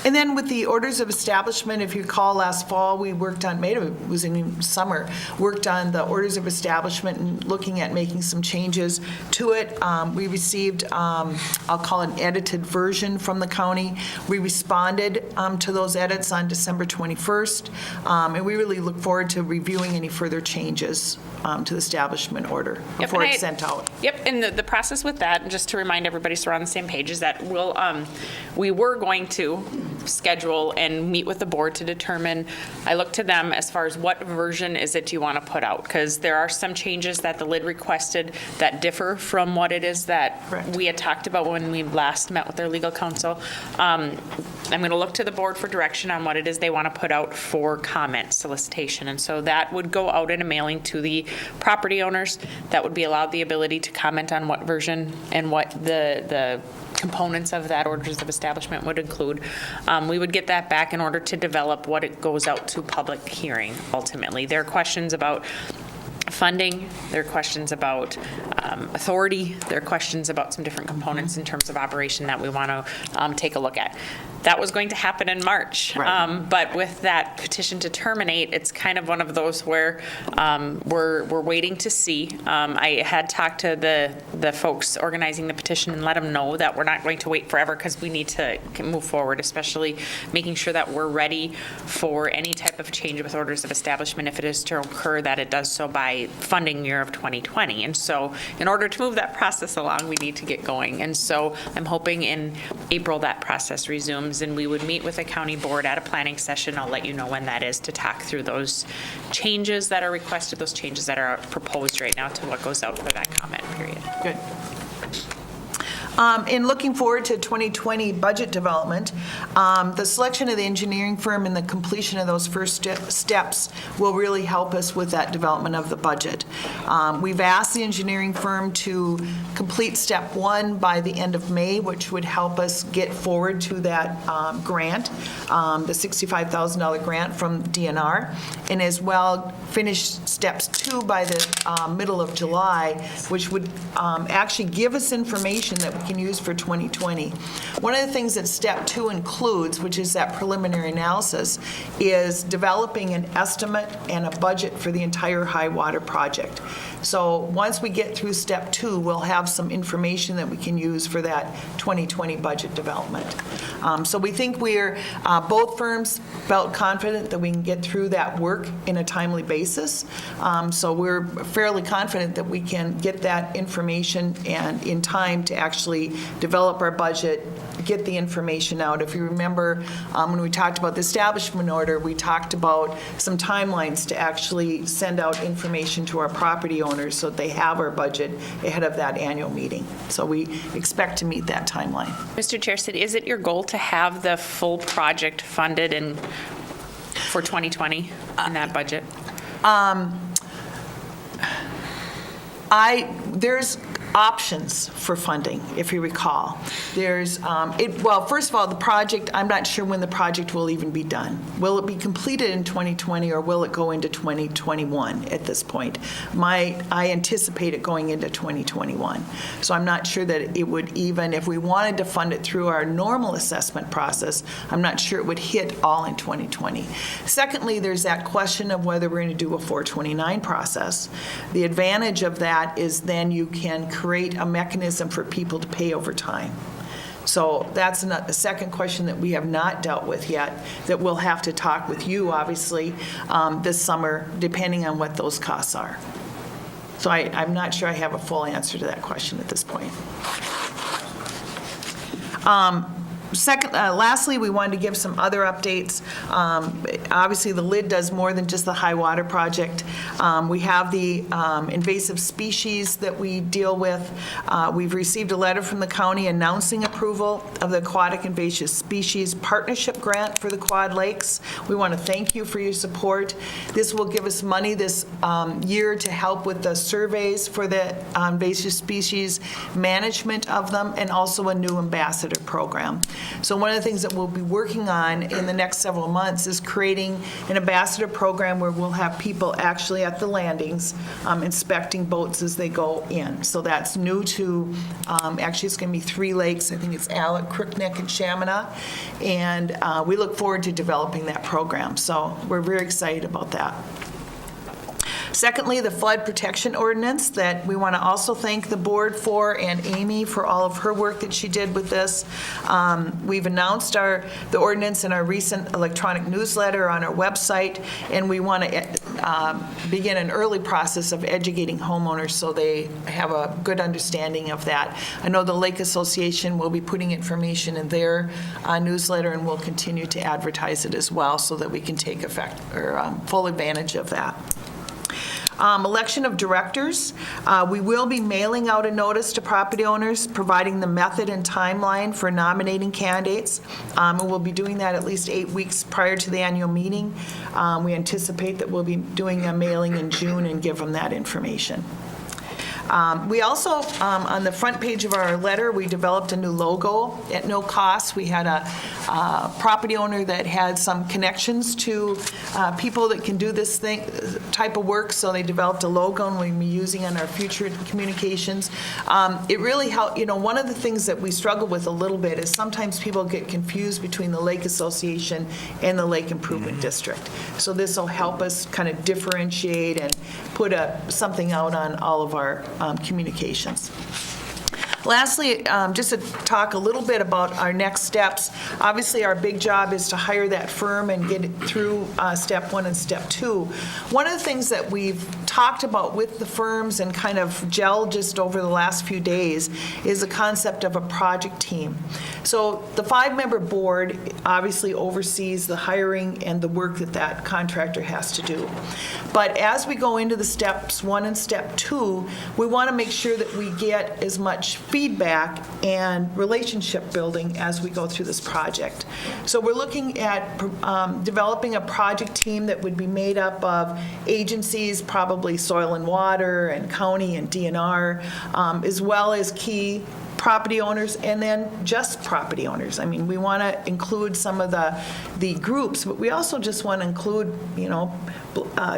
And then with the orders of establishment, if you recall last fall, we worked on, maybe it was in summer, worked on the orders of establishment and looking at making some changes to it. We received, I'll call it an edited version from the county. We responded to those edits on December 21st, and we really look forward to reviewing any further changes to the establishment order before it's sent out. Yep, and the process with that, just to remind everybody so we're on the same page, is that we were going to schedule and meet with the board to determine, I look to them as far as what version is it you want to put out, because there are some changes that the lid requested that differ from what it is that we had talked about when we last met with their legal counsel. I'm going to look to the board for direction on what it is they want to put out for comment solicitation, and so that would go out in a mailing to the property owners that would be allowed the ability to comment on what version and what the components of that orders of establishment would include. We would get that back in order to develop what it goes out to public hearing ultimately. There are questions about funding, there are questions about authority, there are questions about some different components in terms of operation that we want to take a look at. That was going to happen in March. But with that petition to terminate, it's kind of one of those where we're waiting to see. I had talked to the folks organizing the petition and let them know that we're not going to wait forever because we need to move forward, especially making sure that we're ready for any type of change with orders of establishment if it is to occur, that it does so by funding year of 2020. And so in order to move that process along, we need to get going. And so I'm hoping in April that process resumes, and we would meet with the county board at a planning session. I'll let you know when that is to talk through those changes that are requested, those changes that are proposed right now to what goes out for that comment period. Good. In looking forward to 2020 budget development, the selection of the engineering firm and the completion of those first steps will really help us with that development of the budget. We've asked the engineering firm to complete step 1 by the end of May, which would help us get forward to that grant, the $65,000 grant from DNR, and as well finish steps 2 by the middle of July, which would actually give us information that we can use for 2020. One of the things that step 2 includes, which is that preliminary analysis, is developing an estimate and a budget for the entire high water project. So once we get through step 2, we'll have some information that we can use for that 2020 budget development. So we think both firms felt confident that we can get through that work in a timely basis. So we're fairly confident that we can get that information and in time to actually develop our budget, get the information out. If you remember, when we talked about the establishment order, we talked about some timelines to actually send out information to our property owners so that they have our budget ahead of that annual meeting. So we expect to meet that timeline. Mr. Chair, is it your goal to have the full project funded for 2020 in that budget? There's options for funding, if you recall. Well, first of all, the project, I'm not sure when the project will even be done. Will it be completed in 2020 or will it go into 2021 at this point? I anticipate it going into 2021. So I'm not sure that it would even, if we wanted to fund it through our normal assessment process, I'm not sure it would hit all in 2020. Secondly, there's that question of whether we're going to do a 429 process. The advantage of that is then you can create a mechanism for people to pay over time. So that's a second question that we have not dealt with yet, that we'll have to talk with you, obviously, this summer, depending on what those costs are. So I'm not sure I have a full answer to that question at this point. Lastly, we wanted to give some other updates. Obviously, the LID does more than just the high water project. We have the invasive species that we deal with. We've received a letter from the county announcing approval of the Aquatic Invasive Species Partnership Grant for the Quad Lakes. We want to thank you for your support. This will give us money this year to help with the surveys for the invasive species, management of them, and also a new ambassador program. So one of the things that we'll be working on in the next several months is creating an ambassador program where we'll have people actually at the landings inspecting boats as they go in. So that's new to, actually it's going to be 3 lakes. I think it's Alec, Crookneck, and Chaminade. And we look forward to developing that program. So we're very excited about that. Secondly, the flood protection ordinance that we want to also thank the board for, and Amy for all of her work that she did with this. We've announced the ordinance in our recent electronic newsletter on our website, and we want to begin an early process of educating homeowners so they have a good understanding of that. I know the Lake Association will be putting information in their newsletter, and we'll continue to advertise it as well so that we can take full advantage of that. Election of directors. We will be mailing out a notice to property owners providing the method and timeline for nominating candidates. And we'll be doing that at least 8 weeks prior to the annual meeting. We anticipate that we'll be doing a mailing in June and give them that information. We also, on the front page of our letter, we developed a new logo at no cost. We had a property owner that had some connections to people that can do this type of work, so they developed a logo, and we'll be using on our future communications. It really helped. One of the things that we struggle with a little bit is sometimes people get confused between the Lake Association and the Lake Improvement District. So this will help us kind of differentiate and put something out on all of our communications. Lastly, just to talk a little bit about our next steps. Obviously, our big job is to hire that firm and get it through step 1 and step 2. One of the things that we've talked about with the firms and kind of gelled just over the last few days is the concept of a project team. So the 5-member board obviously oversees the hiring and the work that contractor has to do. But as we go into the steps 1 and step 2, we want to make sure that we get as much feedback and relationship building as we go through this project. So we're looking at developing a project team that would be made up of agencies, probably Soil and Water and County and DNR, as well as key property owners, and then just property owners. I mean, we want to include some of the groups, but we also just want to include,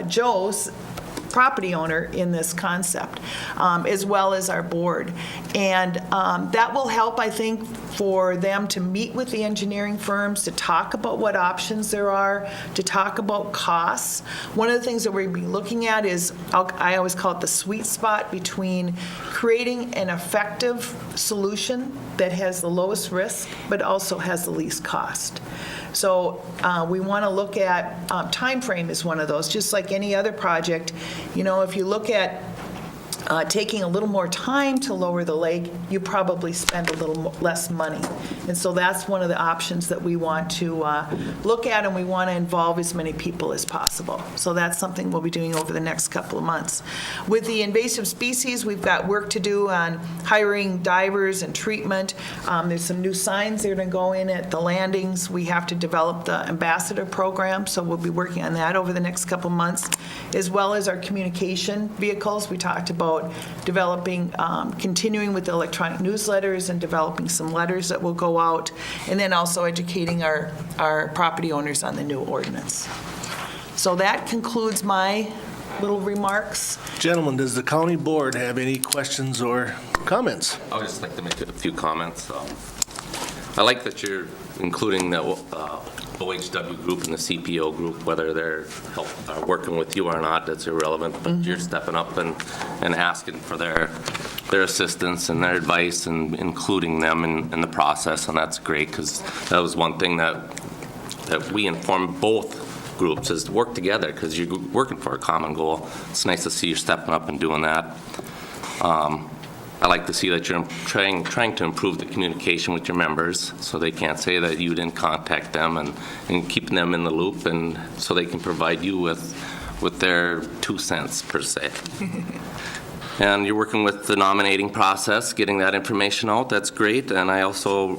Joe's property owner in this concept, as well as our board. And that will help, I think, for them to meet with the engineering firms, to talk about what options there are, to talk about costs. One of the things that we'll be looking at is, I always call it the sweet spot between creating an effective solution that has the lowest risk, but also has the least cost. So we want to look at, time frame is one of those, just like any other project. If you look at taking a little more time to lower the lake, you probably spend a little less money. And so that's one of the options that we want to look at, and we want to involve as many people as possible. So that's something we'll be doing over the next couple of months. With the invasive species, we've got work to do on hiring divers and treatment. There's some new signs that are going to go in at the landings. We have to develop the ambassador program, so we'll be working on that over the next couple of months, as well as our communication vehicles. We talked about about developing, continuing with the electronic newsletters and developing some letters that will go out, and then also educating our property owners on the new ordinance. So that concludes my little remarks. Gentlemen, does the county board have any questions or comments? I would just like to make a few comments. I like that you're including the OHW group and the CPO group, whether they're working with you or not, that's irrelevant, but you're stepping up and asking for their assistance and their advice and including them in the process, and that's great, because that was one thing that we informed both groups is to work together, because you're working for a common goal. It's nice to see you stepping up and doing that. I like to see that you're trying to improve the communication with your members so they can't say that you didn't contact them, and keeping them in the loop, and so they can provide you with their 2 cents per se. And you're working with the nominating process, getting that information out. That's great. And I also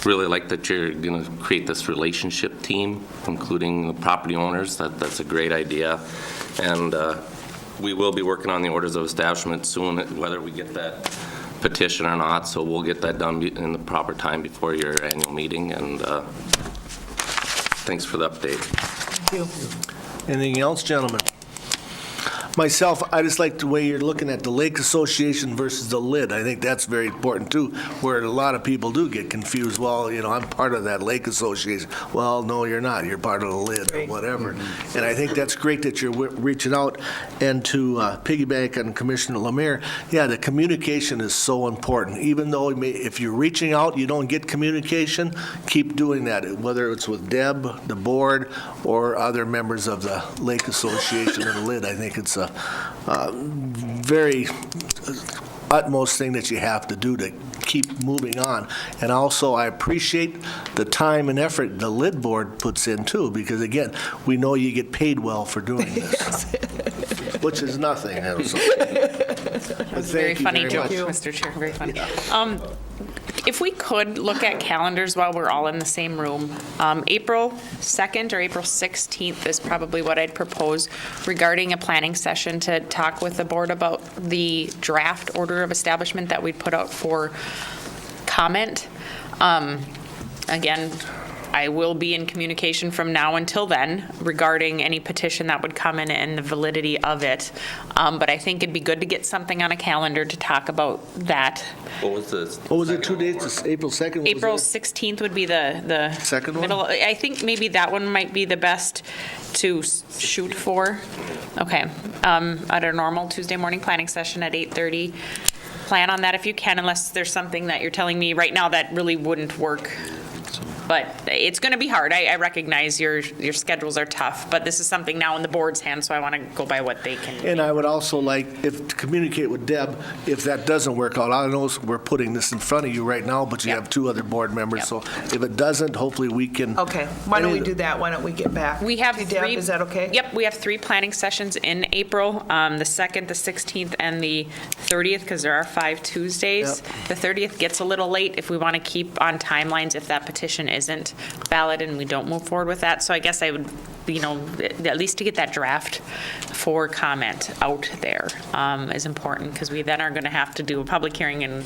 really like that you're going to create this relationship team, including the property owners. That's a great idea. And we will be working on the orders of establishment soon, whether we get that petition or not, so we'll get that done in the proper time before your annual meeting, and thanks for the update. Thank you. Anything else, gentlemen? Myself, I just like the way you're looking at the Lake Association versus the LID. I think that's very important too, where a lot of people do get confused. Well, I'm part of that Lake Association. Well, no, you're not. You're part of the LID or whatever. And I think that's great that you're reaching out. And to piggyback on Commissioner Lemire, yeah, the communication is so important. Even though if you're reaching out, you don't get communication, keep doing that, whether it's with Deb, the board, or other members of the Lake Association and the LID. I think it's a very utmost thing that you have to do to keep moving on. And also, I appreciate the time and effort the LID board puts in too, because again, we know you get paid well for doing this, which is nothing. That's a very funny joke, Mr. Chair. Very funny. If we could look at calendars while we're all in the same room, April 2nd or April 16th is probably what I'd propose regarding a planning session to talk with the board about the draft order of establishment that we'd put out for comment. Again, I will be in communication from now until then regarding any petition that would come in and the validity of it. But I think it'd be good to get something on a calendar to talk about that. What was this? What was it, 2 dates? April 2nd? April 16th would be the second one? middle. I think maybe that one might be the best to shoot for. Okay. At our normal Tuesday morning planning session at 8:30. Plan on that if you can, unless there's something that you're telling me right now that really wouldn't work. But it's going to be hard. I recognize your schedules are tough, but this is something now in the board's hands, so I want to go by what they can. And I would also like to communicate with Deb, if that doesn't work out. I know we're putting this in front of you right now, but you have 2 other board members, so if it doesn't, hopefully we can. Okay, why don't we do that? Why don't we get back? We have Deb, 3. Is that okay? Yep, we have 3 planning sessions in April, the 2nd, the 16th, and the 30th, because there are 5 Tuesdays. Yep. The 30th gets a little late if we want to keep on timelines if that petition isn't valid and we don't move forward with that. So I guess I would, at least to get that draft for comment out there is important, because we then are going to have to do a public hearing and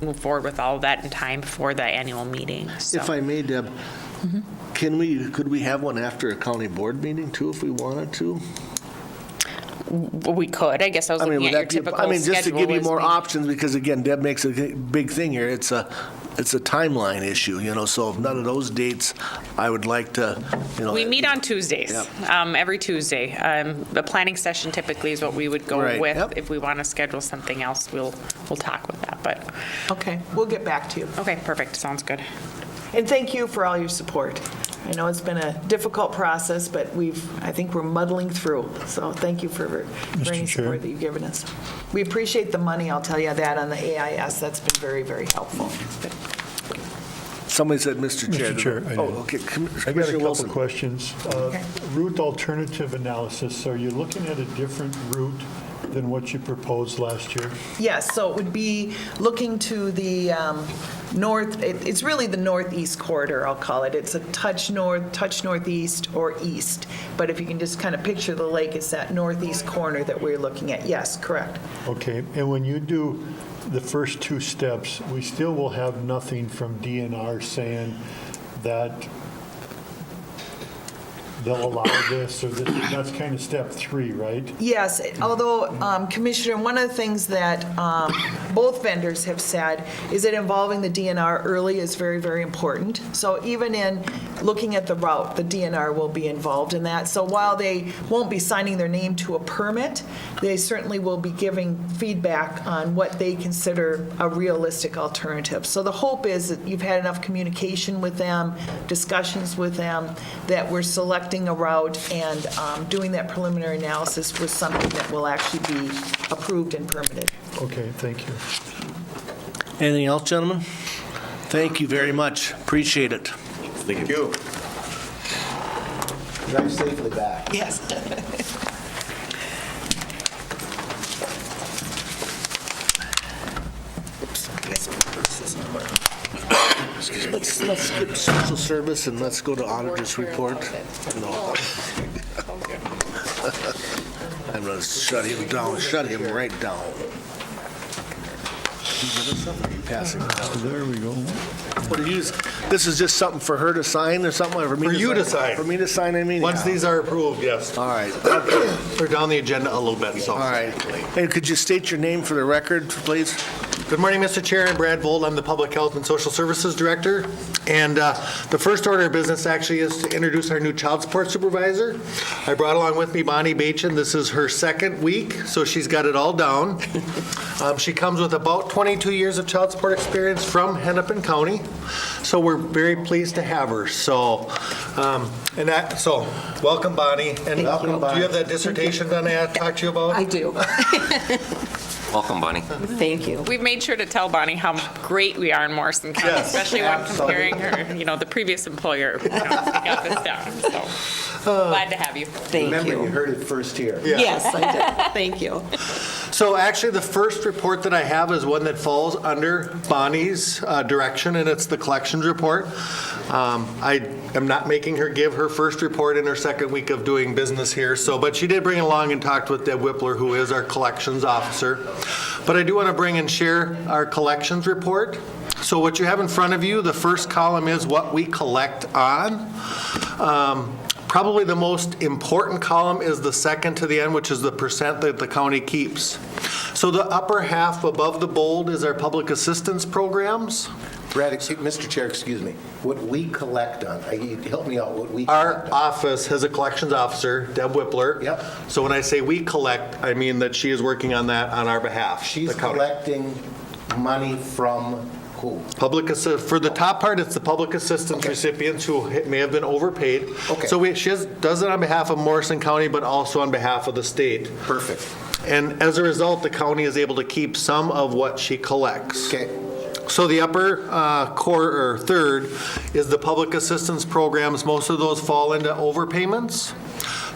move forward with all of that in time for the annual meeting. So. If I may, Deb, could we have one after a county board meeting too, if we wanted to? We could. I guess I was looking at your typical schedule. Just to give you more options, because again, Deb makes a big thing here. It's a timeline issue, so if none of those dates, I would like to, We meet on Tuesdays, every Tuesday. The planning session typically is what we would go with. Yep. If we want to schedule something else, we'll talk with that, but. Okay, we'll get back to you. Okay, perfect. Sounds good. And thank you for all your support. I know it's been a difficult process, but I think we're muddling through. So thank you for any support that you've given us. We appreciate the money, I'll tell you that, on the AIS. That's been very, very helpful. Somebody said, Mr. Chair. Mr. Chair, I Oh, did. okay. I got a Commissioner couple Wilson. questions. Route alternative analysis, are you looking at a different route than what you proposed last year? Yes, so it would be looking to the north, it's really the northeast corridor, I'll call it. It's a touch north, touch northeast, or east. But if you can just kind of picture the lake, it's that northeast corner that we're looking at. Yes, correct. Okay, and when you do the first two steps, we still will have nothing from DNR saying that they'll allow this, or that's kind of step 3, right? Yes, although, Commissioner, one of the things that both vendors have said is that involving the DNR early is very, very important. So even in looking at the route, the DNR will be involved in that. So while they won't be signing their name to a permit, they certainly will be giving feedback on what they consider a realistic alternative. So the hope is that you've had enough communication with them, discussions with them, that we're selecting a route and doing that preliminary analysis was something that will actually be approved and permitted. Okay, thank you. Anything else, gentlemen? Thank you very much. Appreciate it. Thank you. Drive safely back. Yes. Let's skip social service and let's go to auditor's report. No. I'm going to shut him down, shut him right down. You give us something? You passing it down? There we go. What do you, this is just something for her to sign or something? Or For you to sign. For me to sign, I mean? Once these are approved, yes. All right. They're down the agenda a little bit, so. All right. And could you state your name for the record, please? Good morning, Mr. Chair. I'm Brad Vold. I'm the Public Health and Social Services Director. And the first order of business actually is to introduce our new child support supervisor. I brought along with me Bonnie Bachin. This is her second week, so she's got it all down. She comes with about 22 years of child support experience from Hennepin County. So we're very pleased to have her. So, welcome, Bonnie. And Welcome, Bonnie. do you have that dissertation done I talked to you about? I do. Welcome, Bonnie. Thank you. We've made sure to tell Bonnie how great we are in Morrison County, Yes, especially when comparing her, the previous employer, we got this down, so glad to have you. Thank Remember, you you. heard it first here. Yes, I did. Thank you. So actually, the first report that I have is one that falls under Bonnie's direction, and it's the collections report. I am not making her give her first report in her second week of doing business here, but she did bring along and talked with Deb Whippler, who is our collections officer. But I do want to bring and share our collections report. So what you have in front of you, the first column is what we collect on. Probably the most important column is the second to the end, which is the percent that the county keeps. So the upper half above the bold is our public assistance programs. Brad, Mr. Chair, excuse me. What we collect on, help me out, what we Our collect on. office has a collections officer, Deb Whippler. Yep. So when I say we collect, I mean that she is working on that on our behalf. She's the county. collecting money from who? For the top part, it's the public assistance recipients who may have been overpaid. Okay. So she does it on behalf of Morrison County, but also on behalf of the state. Perfect. And as a result, the county is able to keep some of what she collects. Okay. So the upper third is the public assistance programs. Most of those fall into overpayments.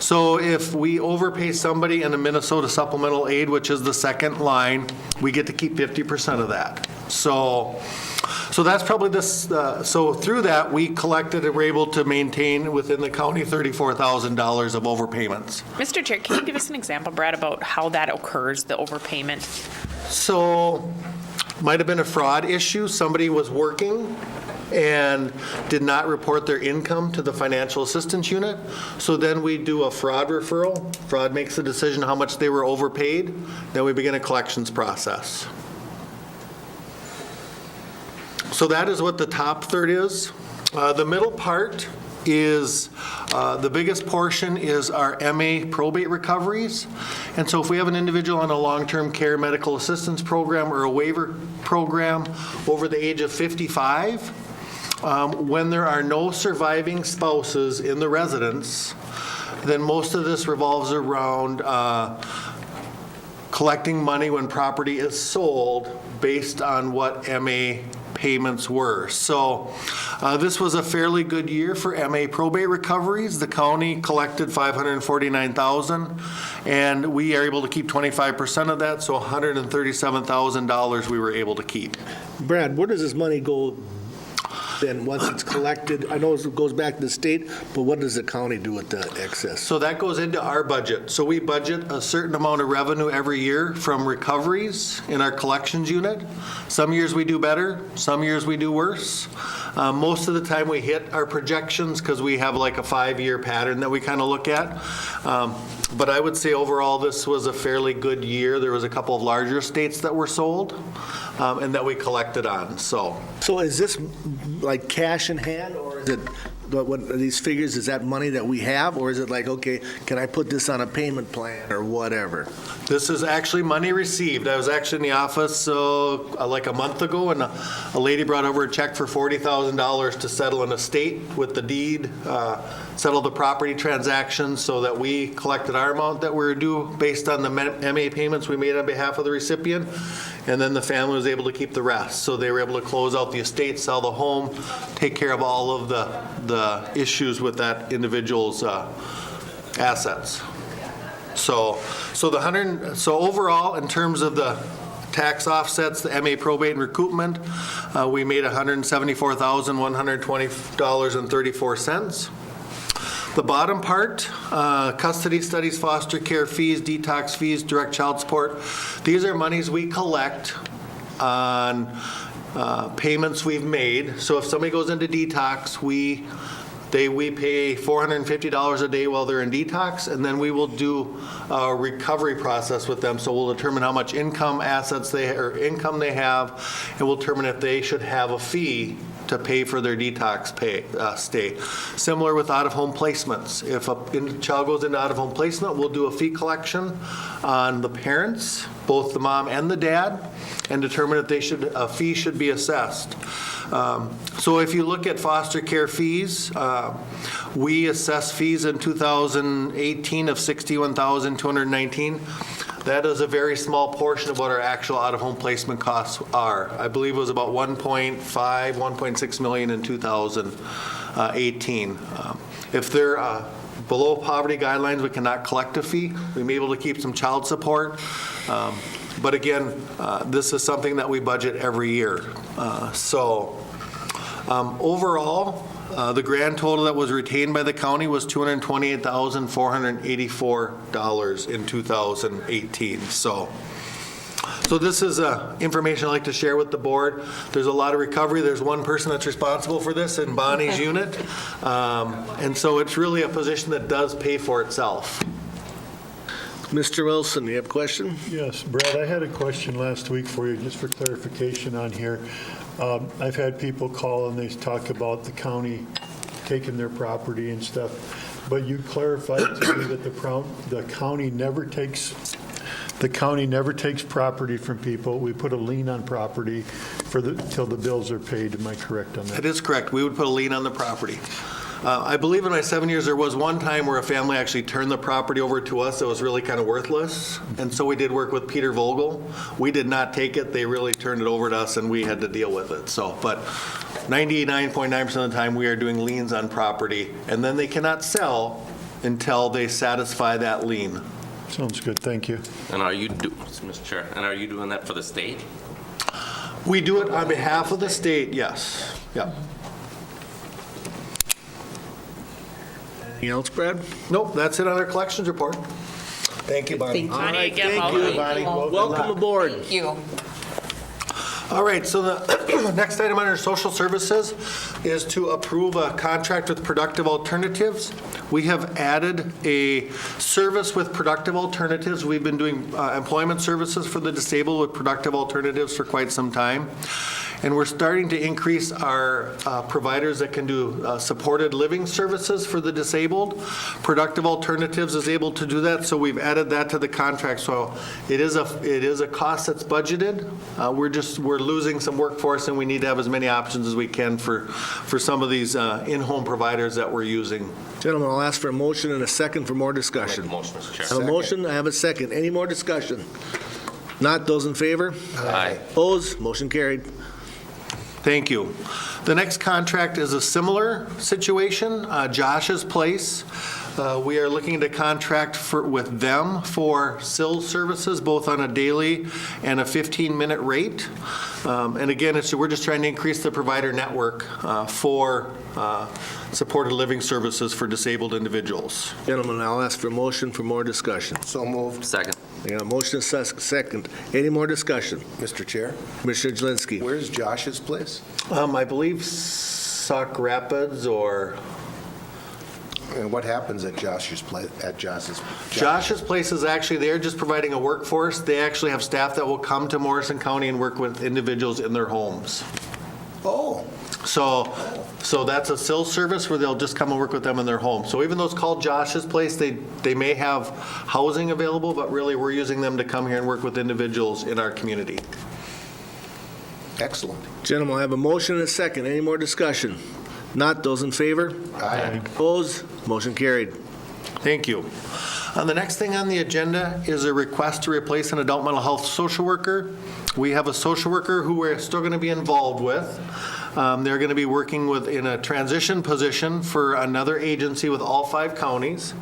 So if we overpay somebody in a Minnesota supplemental aid, which is the second line, we get to keep 50% of that. So that's probably this. So through that, we collected and were able to maintain within the county $34,000 of overpayments. Mr. Chair, can you give us an example, Brad, about how that occurs, the overpayment? So might have been a fraud issue. Somebody was working and did not report their income to the financial assistance unit. So then we do a fraud referral. Fraud makes the decision how much they were overpaid. Then we begin a collections process. So that is what the top third is. The middle part is, the biggest portion is our MA probate recoveries. And so if we have an individual on a long-term care medical assistance program or a waiver program over the age of 55, when there are no surviving spouses in the residence, then most of this revolves around collecting money when property is sold based on what MA payments were. So this was a fairly good year for MA probate recoveries. The county collected $549,000, and we are able to keep 25% of that, so $137,000 we were able to keep. Brad, where does this money go then once it's collected? I know it goes back to the state, but what does the county do with the excess? So that goes into our budget. So we budget a certain amount of revenue every year from recoveries in our collections unit. Some years we do better, some years we do worse. Most of the time we hit our projections because we have like a 5-year pattern that we kind of look at. But I would say overall this was a fairly good year. There was a couple of larger estates that were sold and that we collected on. So is this like cash in hand, or is it, what are these figures, is that money that we have, or is it like, okay, can I put this on a payment plan or whatever? This is actually money received. I was actually in the office like a month ago, and a lady brought over a check for $40,000 to settle an estate with the deed, settle the property transactions, so that we collected our amount that we were due based on the MA payments we made on behalf of the recipient, and then the family was able to keep the rest. So they were able to close out the estate, sell the home, take care of all of the issues with that individual's assets. So overall, in terms of the tax offsets, the MA probate and recoupment, we made $174,120.34. The bottom part, custody studies, foster care fees, detox fees, direct child support, these are monies we collect on payments we've made. So if somebody goes into detox, we pay $450 a day while they're in detox, and then we will do a recovery process with them. So we'll determine how much income income they have, and we'll determine if they should have a fee to pay for their detox stay. Similar with out-of-home placements. If a child goes into out-of-home placement, we'll do a fee collection on the parents, both the mom and the dad, and determine if a fee should be assessed. So if you look at foster care fees, we assessed fees in 2018 of $61,219. That is a very small portion of what our actual out-of-home placement costs are. I believe it was about $1.6 million in 2018. If they're below poverty guidelines, we cannot collect a fee. We may be able to keep some child support. But again, this is something that we budget every year. Overall, the grand total that was retained by the county was $228,484 in 2018. So this is information I'd like to share with the board. There's a lot of recovery. There's one person that's responsible for this in Bonnie's unit. And so it's really a position that does pay for itself. Mr. Wilson, you have a question? Yes, Brad, I had a question last week for you, just for clarification on here. I've had people call and they talk about the county taking their property and stuff, but you clarified to me that the county never takes property from people. We put a lien on property till the bills are paid. Am I correct on that? That is correct. We would put a lien on the property. I believe in my 7 years, there was one time where a family actually turned the property over to us that was really kind of worthless. And so we did work with Peter Vogel. We did not take it. They really turned it over to us, and we had to deal with it. But 99.9% of the time, we are doing liens on property, and then they cannot sell until they satisfy that lien. Sounds good. Thank you. And Mr. Chair, are you doing that for the state? We do it on behalf of the state, yes. Yep. Anything else, Brad? Nope, that's it on our collections report. Thank you, Bonnie. Bonnie, All right, again, thank welcome. you, Bonnie. Thank you. Welcome aboard. Thank you. All right, so the next item under social services is to approve a contract with Productive Alternatives. We have added a service with Productive Alternatives. We've been doing employment services for the disabled with Productive Alternatives for quite some time. And we're starting to increase our providers that can do supported living services for the disabled. Productive Alternatives is able to do that, so we've added that to the contract. So it is a cost that's budgeted. We're losing some workforce, and we need to have as many options as we can for some of these in-home providers that we're using. Gentlemen, I'll ask for a motion and a second for more discussion. Motion, Mr. Chair. I have a motion, I have a second. Any more discussion? Not, those in favor? Aye. Opposed? Motion carried. Thank you. The next contract is a similar situation, Josh's Place. We are looking to contract with them for sill services, both on a daily and a 15-minute rate. And again, we're just trying to increase the provider network for supported living services for disabled individuals. Gentlemen, I'll ask for a motion for more discussion. So moved. Second. I got a motion and second. Any more discussion? Mr. Chair, Commissioner Jelinski. where's Josh's place? I believe Sauk Rapids or... And what happens at Josh's place, Josh's Place is actually, they're just providing a workforce. They actually have staff that will come to Morrison County and work with individuals in their homes. Oh, So that's a sill service where they'll just come and work with them in their home. So even though it's called Josh's Place, they may have housing available, but really we're using them to come here and work with individuals in our community. excellent. Gentlemen, I have a motion and a second. Any more discussion? Not, those in favor? Aye. Opposed? Motion carried. Thank you. The next thing on the agenda is a request to replace an adult mental health social worker. We have a social worker who we're still going to be involved with. They're going to be working in a transition position for another agency with all 5 counties.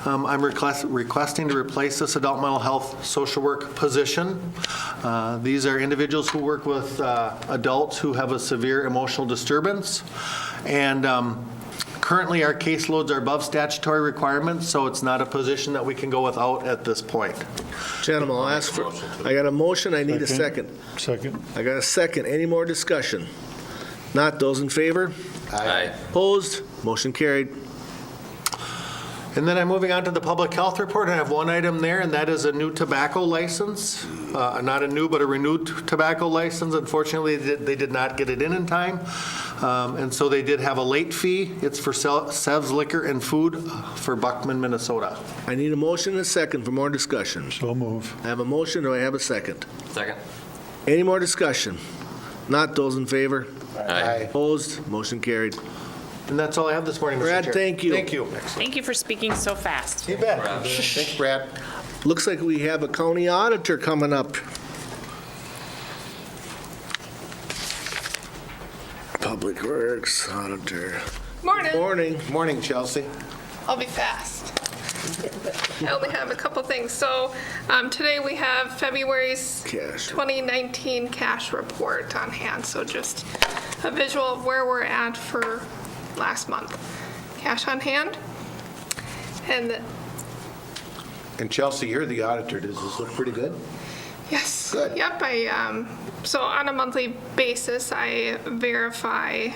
I'm requesting to replace this adult mental health social work position. These are individuals who work with adults who have a severe emotional disturbance. And currently, our caseloads are above statutory requirements, so it's not a position that we can go without at this point. Gentlemen, I'll ask for, I got a motion, I need a second. Second. I got a second. Any more discussion? Not, those in favor? Aye. Opposed? Motion carried. And then I'm moving on to the public health report. I have one item there, and that is a new tobacco license. Not a new, but a renewed tobacco license. Unfortunately, they did not get it in time. And so they did have a late fee. It's for Sev's Liquor and Food for Buckman, Minnesota. I need a motion and a second for more discussion. So move. I have a motion, do I have a second? Second. Any more discussion? Not, those in favor? Aye. Opposed? Motion carried. And that's all I have this morning, Mr. Chair. Brad, thank you. Thank you. Thank you for speaking so fast. You bet. Thanks, Brad. Looks like we have a county auditor coming up. Public Works Auditor. Morning. Morning. Morning, Chelsea. I'll be fast. I only have a couple things. So today we have February's Cash. 2019 cash report on hand. So just a visual of where we're at for last month. Cash on hand. And And Chelsea, you're the auditor. Does this look pretty good? yes, Good. yep. So on a monthly basis, I verify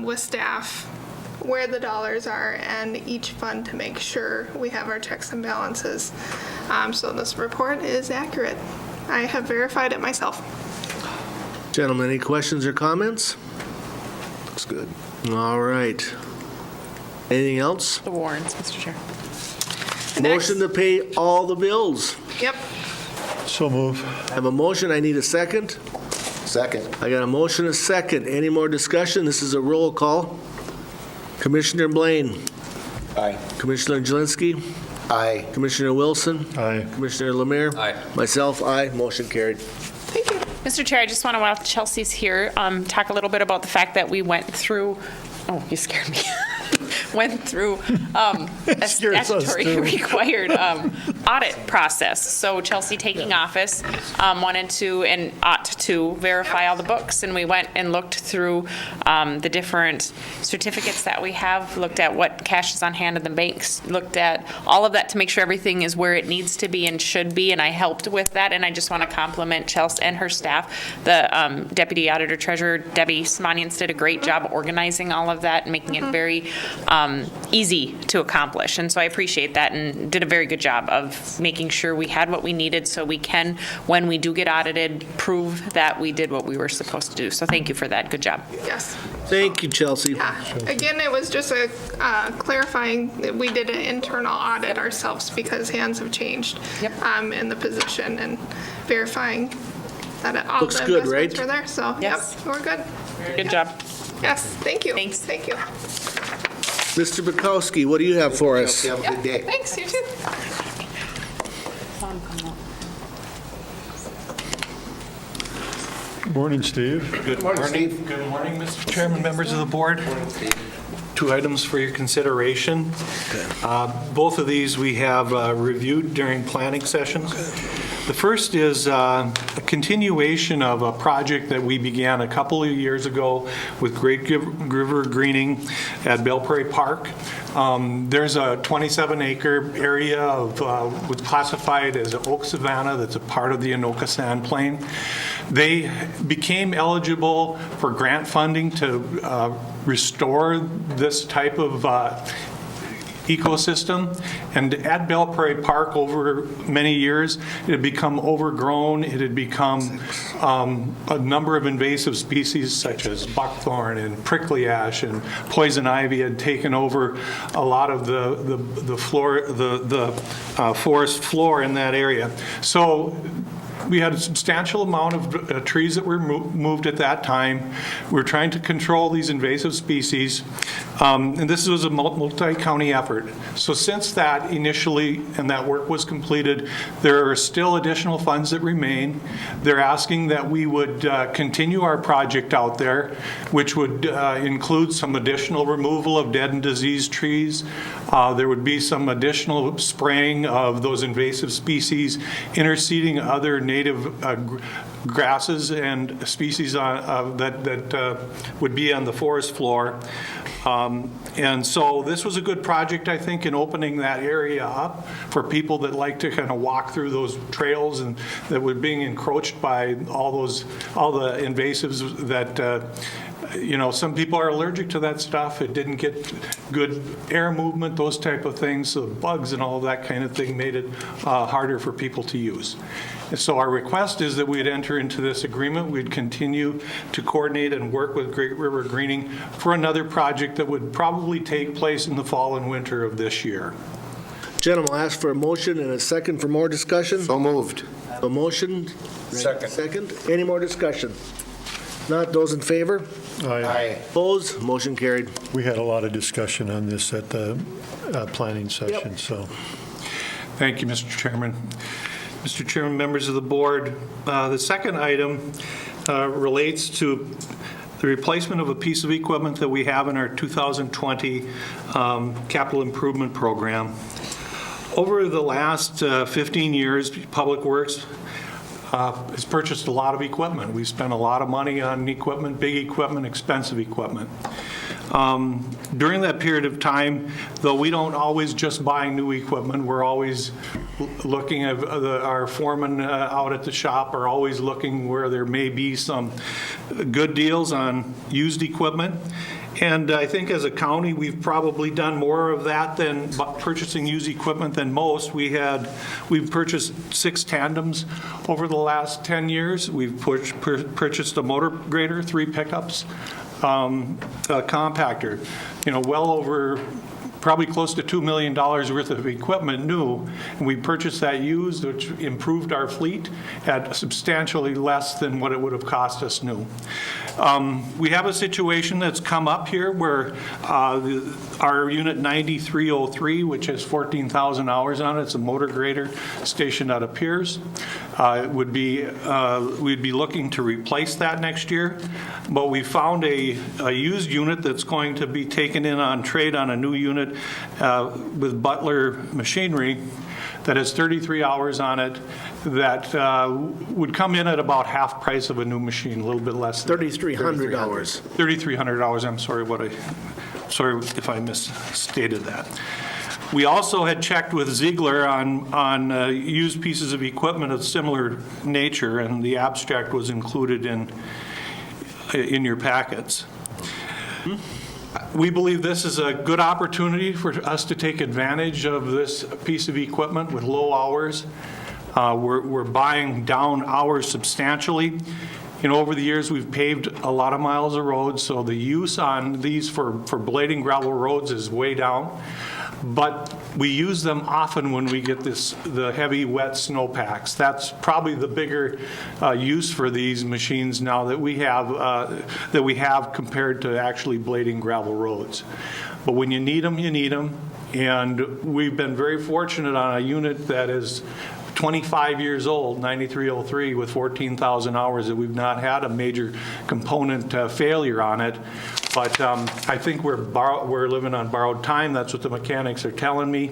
with staff where the dollars are and each fund to make sure we have our checks and balances. So this report is accurate. I have verified it myself. Gentlemen, any questions or comments? Looks good. All right. Anything else? The warrants, Mr. Chair. Motion to pay all the bills. Yep. So move. I have a motion, I need a second. Second. I got a motion, a second. Any more discussion? This is a roll call. Commissioner Blaine. Aye. Commissioner Jelinski. Aye. Commissioner Wilson. Aye. Commissioner Lemire. Aye. Myself, aye. Motion carried. Thank you. Mr. Chair, I just want to, while Chelsea's here, talk a little bit about the fact that we went through, oh, you scared me. Went through a Scares us statutory too. required audit process. So Chelsea taking office wanted to and ought to verify all the books. And we went and looked through the different certificates that we have, looked at what cash is on hand in the banks, looked at all of that to make sure everything is where it needs to be and should be. And I helped with that. And I just want to compliment Chelsea and her staff. The Deputy Auditor Treasurer, Debbie Smanians, did a great job organizing all of that and making it very easy to accomplish. And so I appreciate that and did a very good job of making sure we had what we needed so we can, when we do get audited, prove that we did what we were supposed to do. So thank you for that. Good job. Yes. Thank you, Chelsea. Yeah. Again, it was just a clarifying that we did an internal audit ourselves because hands have changed in the position and verifying that all Looks the good, investments right? were there. So, Yes. yep, we're good. Good job. Yes, thank you. Thanks. Thank you. Mr. Bukowski, what do you have for us? Chelsea, have a good day. Thanks, you too. Morning, Steve. Good morning. Good morning, Mr. Chairman, members of the board. Two items for your consideration. Both of these we have reviewed during planning sessions. The first is a continuation of a project that we began a couple of years ago with Great River Greening at Belle Prairie Park. There's a 27-acre area of was classified as an oak savanna that's a part of the Anoka Sand Plain. They became eligible for grant funding to restore this type of ecosystem. And at Belle Prairie Park, over many years, it had become overgrown. It had become a number of invasive species such as buckthorn and prickly ash and poison ivy had taken over a lot of the forest floor in that area. So we had a substantial amount of trees that were moved at that time. We're trying to control these invasive species, and this was a multi-county effort. So since that initially, and that work was completed, there are still additional funds that remain. They're asking that we would continue our project out there, which would include some additional removal of dead and diseased trees. There would be some additional spraying of those invasive species, interseeding other native grasses and species that would be on the forest floor. And so this was a good project, I think, in opening that area up for people that like to kind of walk through those trails and that were being encroached by all the invasives that some people are allergic to that stuff. It didn't get good air movement, those type of things. So bugs and all of that kind of thing made it harder for people to use. And so our request is that we'd enter into this agreement. We'd continue to coordinate and work with Great River Greening for another project that would probably take place in the fall and winter of this year. Gentlemen, I'll ask for a motion and a second for more discussion. So moved. A motion. Second. Any more discussion? Not those in favor? Aye. Opposed? Motion carried. We had a lot of discussion on this at the planning session, so. Thank you, Mr. Chairman. Mr. Chairman, members of the board, the second item relates to the replacement of a piece of equipment that we have in our 2020 capital improvement program. Over the last 15 years, Public Works has purchased a lot of equipment. We've spent a lot of money on equipment, big equipment, expensive equipment. During that period of time, though we don't always just buy new equipment, we're always looking at our foremen out at the shop are always looking where there may be some good deals on used equipment. And I think as a county, we've probably done more of that than purchasing used equipment than most. We've purchased 6 tandems over the last 10 years. We've purchased a motor grader, 3 pickups, a compactor, well over probably close to $2 million worth of equipment new, and we purchased that used, which improved our fleet at substantially less than what it would have cost us new. We have a situation that's come up here where our unit 9303, which has 14,000 hours on it, it's a motor grader stationed out of Pierce, we'd be looking to replace that next year, but we found a used unit that's going to be taken in on trade on a new unit with Butler Machinery that has 33 hours on it that would come in at about half price of a new machine, a little bit less. 3,300 hours. 3,300 hours, I'm sorry sorry if I misstated that. We also had checked with Ziegler on used pieces of equipment of similar nature, and the abstract was included in your packets. We believe this is a good opportunity for us to take advantage of this piece of equipment with low hours. We're buying down hours substantially. Over the years, we've paved a lot of miles of roads, so the use on these for blading gravel roads is way down. But we use them often when we get the heavy, wet snowpacks. That's probably the bigger use for these machines now that we have compared to actually blading gravel roads. But when you need them, you need them. And we've been very fortunate on a unit that is 25 years old, 9303, with 14,000 hours, that we've not had a major component failure on it. But I think we're living on borrowed time. That's what the mechanics are telling me.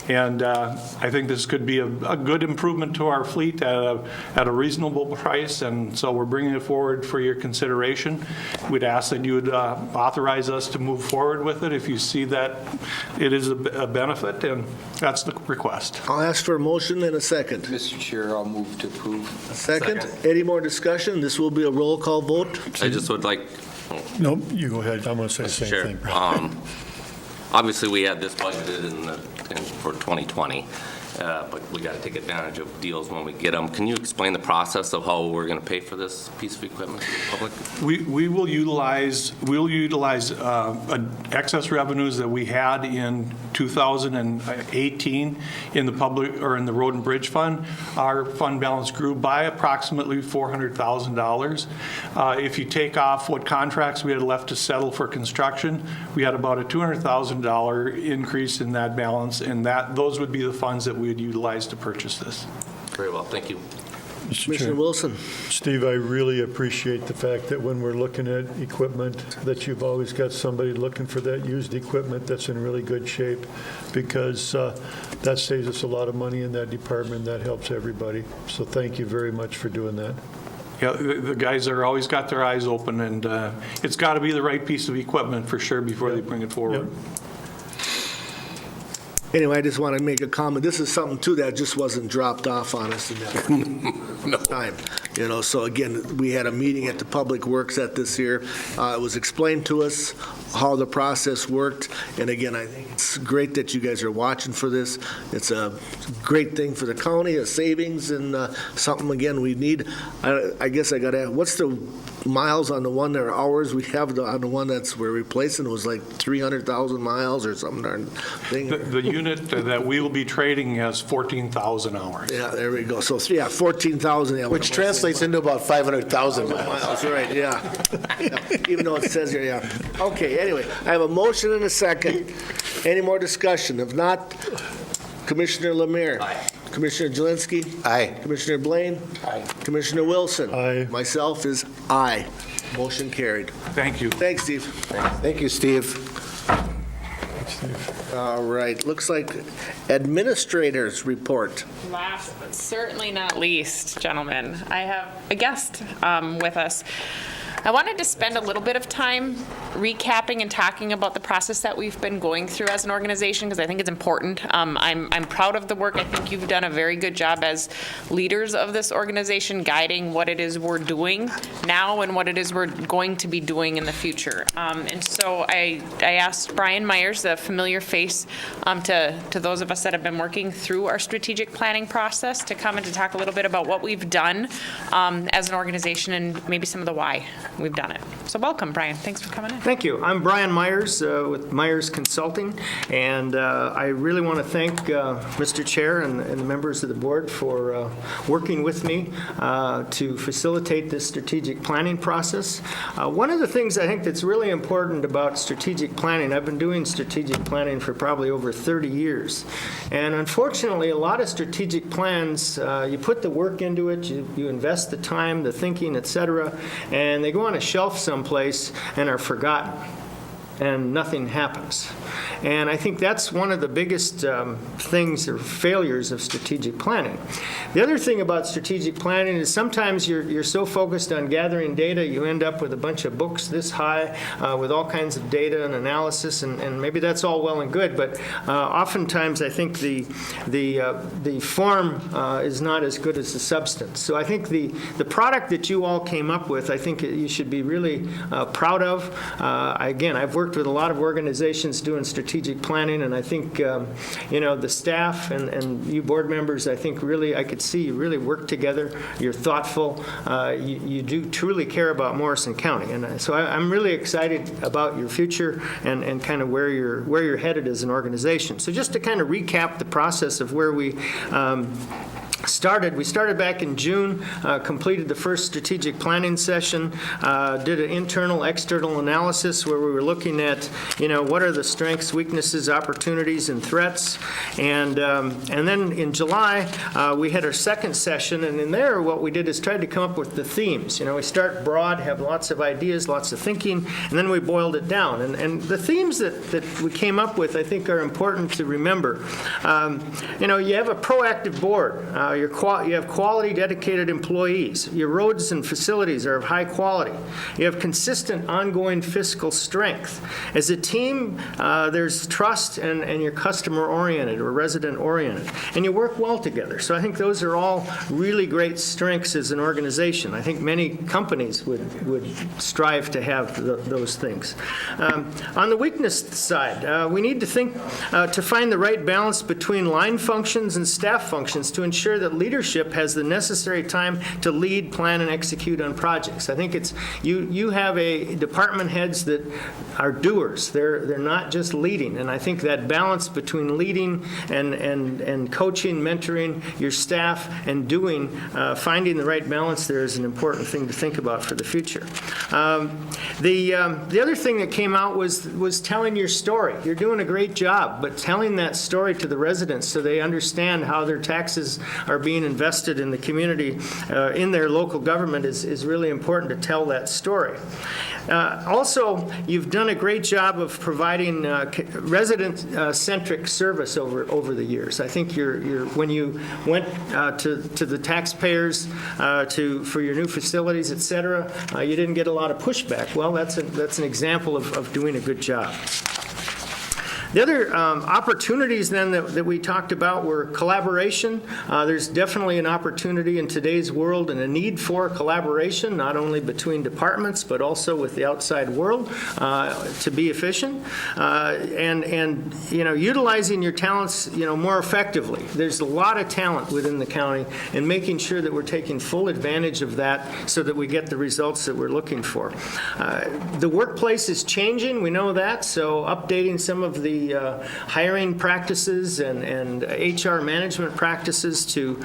And I think this could be a good improvement to our fleet at a reasonable price, and so we're bringing it forward for your consideration. We'd ask that you would authorize us to move forward with it if you see that it is a benefit, and that's the request. I'll ask for a motion and a second. Mr. Chair, I'll move to approve. A second. Any more discussion? This will be a roll call vote. I just would like, Nope, you go ahead. I'm going to say the same Chair, thing. obviously, we had this budgeted for 2020, but we got to take advantage of deals when we get them. Can you explain the process of how we're going to pay for this piece of equipment to the public? We'll utilize excess revenues that we had in 2018 in the public, or in the Road and Bridge Fund. Our fund balance grew by approximately $400,000. If you take off what contracts we had left to settle for construction, we had about a $200,000 increase in that balance, and those would be the funds that we would utilize to purchase this. Very well, thank you. Commissioner Wilson. Steve, I really appreciate the fact that when we're looking at equipment, that you've always got somebody looking for that used equipment that's in really good shape, because that saves us a lot of money in that department. That helps everybody. So thank you very much for doing that. Yeah, the guys are always got their eyes open, and it's got to be the right piece of equipment for sure before they bring it forward. Yep. Anyway, I just want to make a comment. This is something, too, that just wasn't dropped off on us in that time. So again, we had a meeting at the Public Works at this year. It was explained to us how the process worked. And again, I think it's great that you guys are watching for this. It's a great thing for the county, a savings, and something, again, we need. I guess I got to ask, what's the miles on the one, or hours we have on the one that's we're replacing? It was like 300,000 miles or something darn thing. The unit that we will be trading has 14,000 hours. Yeah, there we go. So, 14,000. Yeah, Which translates into about 500,000 miles. Right, yeah. Even though it says here, yeah. Okay, anyway, I have a motion and a second. Any more discussion? If not, Commissioner Lemire. Aye. Commissioner Jelinski. Aye. Commissioner Blaine. Aye. Commissioner Wilson. Aye. Myself is aye. Motion carried. Thank you. Thanks, Steve. Thank you, Steve. All right, looks like administrators report. Last but certainly not least, gentlemen, I have a guest with us. I wanted to spend a little bit of time recapping and talking about the process that we've been going through as an organization, because I think it's important. I'm proud of the work. I think you've done a very good job as leaders of this organization, guiding what it is we're doing now and what it is we're going to be doing in the future. And so I asked Brian Myers, a familiar face to those of us that have been working through our strategic planning process, to come and to talk a little bit about what we've done as an organization and maybe some of the why we've done it. So welcome, Brian. Thanks for coming in. Thank you. I'm Brian Myers with Myers Consulting, and I really want to thank Mr. Chair and the members of the board for working with me to facilitate this strategic planning process. One of the things I think that's really important about strategic planning, I've been doing strategic planning for probably over 30 years, and unfortunately a lot of strategic plans, you put the work into it, you invest the time, the thinking, etc., and they go on a shelf someplace and are forgotten, and nothing happens. And I think that's one of the biggest things or failures of strategic planning. The other thing about strategic planning is sometimes you're so focused on gathering data, you end up with a bunch of books this high with all kinds of data and analysis, and maybe that's all well and good, but oftentimes I think the form is not as good as the substance. So I think the product that you all came up with, I think you should be really proud of. Again, I've worked with a lot of organizations doing strategic planning, and I think the staff and you board members, I think really I could see you really work together. You're thoughtful. You do truly care about Morrison County, and so I'm really excited about your future and kind of where you're headed as an organization. So just to kind of recap the process of where we We started back in June, completed the first strategic planning session, did an internal, external analysis where we were looking at, what are the strengths, weaknesses, opportunities, and threats. And then in July, we had our second session, and in there, what we did is tried to come up with the themes. We start broad, have lots of ideas, lots of thinking, and then we boiled it down. And the themes that we came up with, I think, are important to remember. You have a proactive board. You have quality, dedicated employees. Your roads and facilities are of high quality. You have consistent, ongoing fiscal strength. As a team, there's trust, and you're customer-oriented or resident-oriented. And you work well together. So I think those are all really great strengths as an organization. I think many companies would strive to have those things. On the weakness side, we need to think to find the right balance between line functions and staff functions to ensure that leadership has the necessary time to lead, plan, and execute on projects. I think it's you have a department heads that are doers. They're not just leading, and I think that balance between leading and coaching, mentoring your staff, and doing, finding the right balance there is an important thing to think about for the future. The other thing that came out was telling your story. You're doing a great job, but telling that story to the residents so they understand how their taxes are being invested in the community, in their local government, is really important to tell that story. Also, you've done a great job of providing resident-centric service over the years. I think when you went to the taxpayers for your new facilities, et cetera, you didn't get a lot of pushback. Well, that's an example of doing a good job. The other opportunities then that we talked about were collaboration. There's definitely an opportunity in today's world and a need for collaboration, not only between departments, but also with the outside world to be efficient. And utilizing your talents, more effectively. There's a lot of talent within the county, and making sure that we're taking full advantage of that so that we get the results that we're looking for. The workplace is changing, we know that, so updating some of the hiring practices and HR management practices to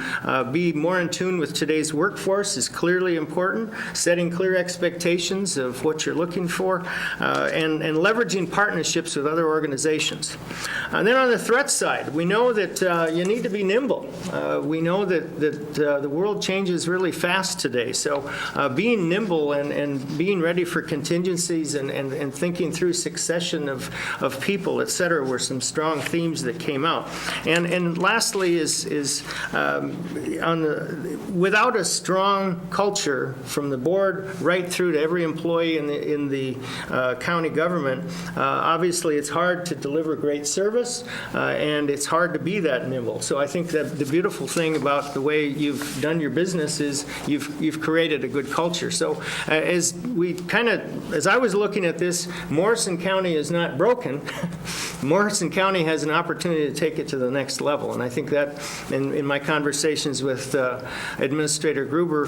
be more in tune with today's workforce is clearly important. Setting clear expectations of what you're looking for, and leveraging partnerships with other organizations. And then on the threat side, we know that you need to be nimble. We know that the world changes really fast today, so being nimble and being ready for contingencies and thinking through succession of people, et cetera, were some strong themes that came out. And lastly is without a strong culture from the board right through to every employee in the county government, obviously it's hard to deliver great service, and it's hard to be that nimble. So I think that the beautiful thing about the way you've done your business is you've created a good culture. So as I was looking at this, Morrison County is not broken. Morrison County has an opportunity to take it to the next level, and I think that in my conversations with Administrator Gruber,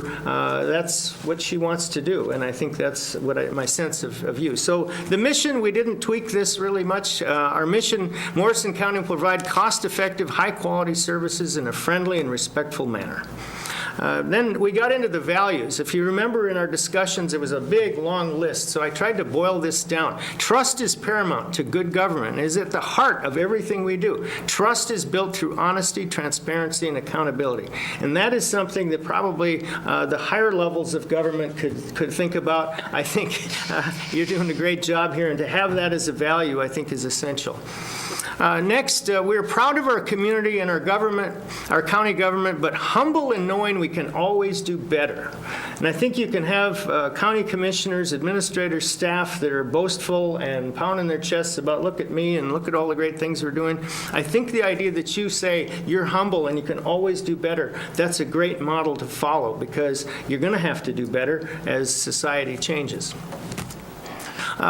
that's what she wants to do, and I think that's my sense of you. So the mission, we didn't tweak this really much. Our mission, Morrison County will provide cost-effective, high-quality services in a friendly and respectful manner. Then we got into the values. If you remember in our discussions, it was a big, long list, so I tried to boil this down. Trust is paramount to good government. It is at the heart of everything we do. Trust is built through honesty, transparency, and accountability. And that is something that probably the higher levels of government could think about. I think you're doing a great job here, and to have that as a value, I think, is essential. Next, we're proud of our community and our government, our county government, but humble in knowing we can always do better. And I think you can have county commissioners, administrators, staff that are boastful and pounding their chests about, look at me and look at all the great things we're doing. I think the idea that you say you're humble and you can always do better, that's a great model to follow, because you're going to have to do better as society changes.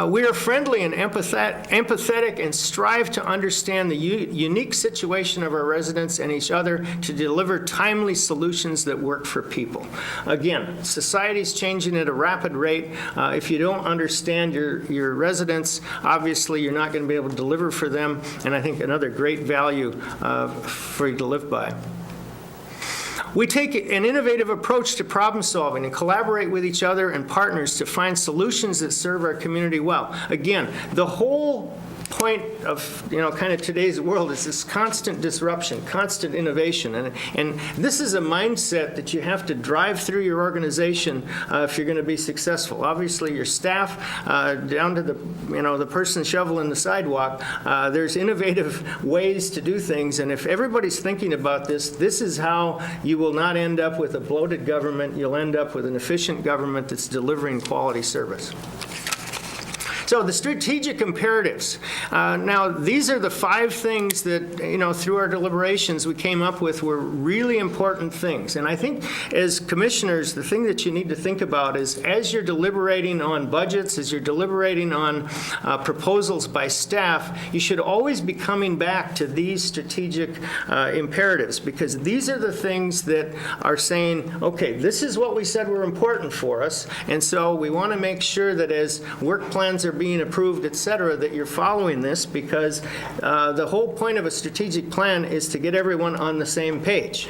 We are friendly and empathetic and strive to understand the unique situation of our residents and each other to deliver timely solutions that work for people. Again, society's changing at a rapid rate. If you don't understand your residents, obviously you're not going to be able to deliver for them, and I think another great value for you to live by. We take an innovative approach to problem solving and collaborate with each other and partners to find solutions that serve our community well. Again, the whole point of, kind of today's world is this constant disruption, constant innovation. And this is a mindset that you have to drive through your organization if you're going to be successful. Obviously, your staff, down to the person shoveling the sidewalk, there's innovative ways to do things. And if everybody's thinking about this, this is how you will not end up with a bloated government. You'll end up with an efficient government that's delivering quality service. So the strategic imperatives. Now, these are the 5 things that, through our deliberations we came up with were really important things. And I think as commissioners, the thing that you need to think about is as you're deliberating on budgets, as you're deliberating on proposals by staff, you should always be coming back to these strategic imperatives, because these are the things that are saying, okay, this is what we said were important for us, and so we want to make sure that as work plans are being approved, et cetera, that you're following this, because the whole point of a strategic plan is to get everyone on the same page.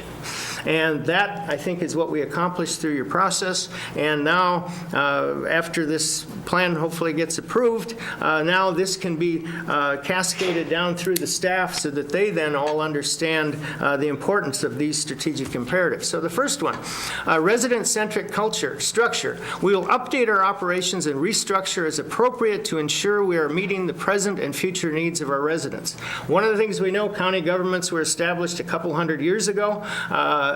And that, I think, is what we accomplished through your process. And now, after this plan hopefully gets approved, now this can be cascaded down through the staff so that they then all understand the importance of these strategic imperatives. So the first one, resident-centric culture, structure. We will update our operations and restructure as appropriate to ensure we are meeting the present and future needs of our residents. One of the things we know, county governments were established a couple hundred years ago.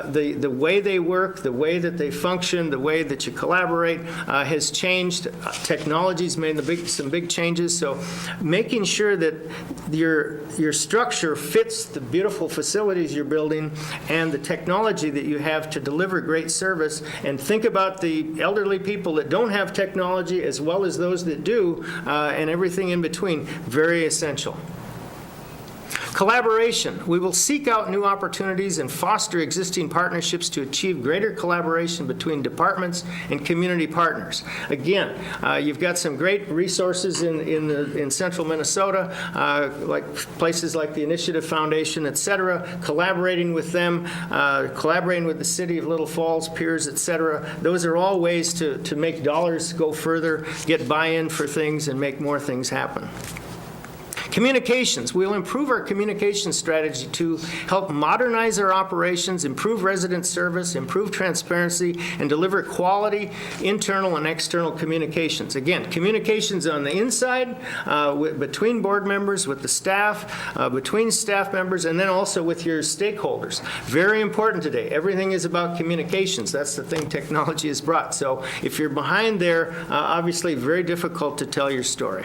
The way they work, the way that they function, the way that you collaborate has changed. Technology's made some big changes. So making sure that your structure fits the beautiful facilities you're building and the technology that you have to deliver great service, and think about the elderly people that don't have technology as well as those that do, and everything in between, very essential. Collaboration. We will seek out new opportunities and foster existing partnerships to achieve greater collaboration between departments and community partners. Again, you've got some great resources in central Minnesota, like places like the Initiative Foundation, et cetera, collaborating with them, collaborating with the city of Little Falls, peers, et cetera. Those are all ways to make dollars go further, get buy-in for things, and make more things happen. Communications. We will improve our communication strategy to help modernize our operations, improve resident service, improve transparency, and deliver quality internal and external communications. Again, communications on the inside, between board members, with the staff, between staff members, and then also with your stakeholders. Very important today. Everything is about communications. That's the thing technology has brought. So if you're behind there, obviously very difficult to tell your story.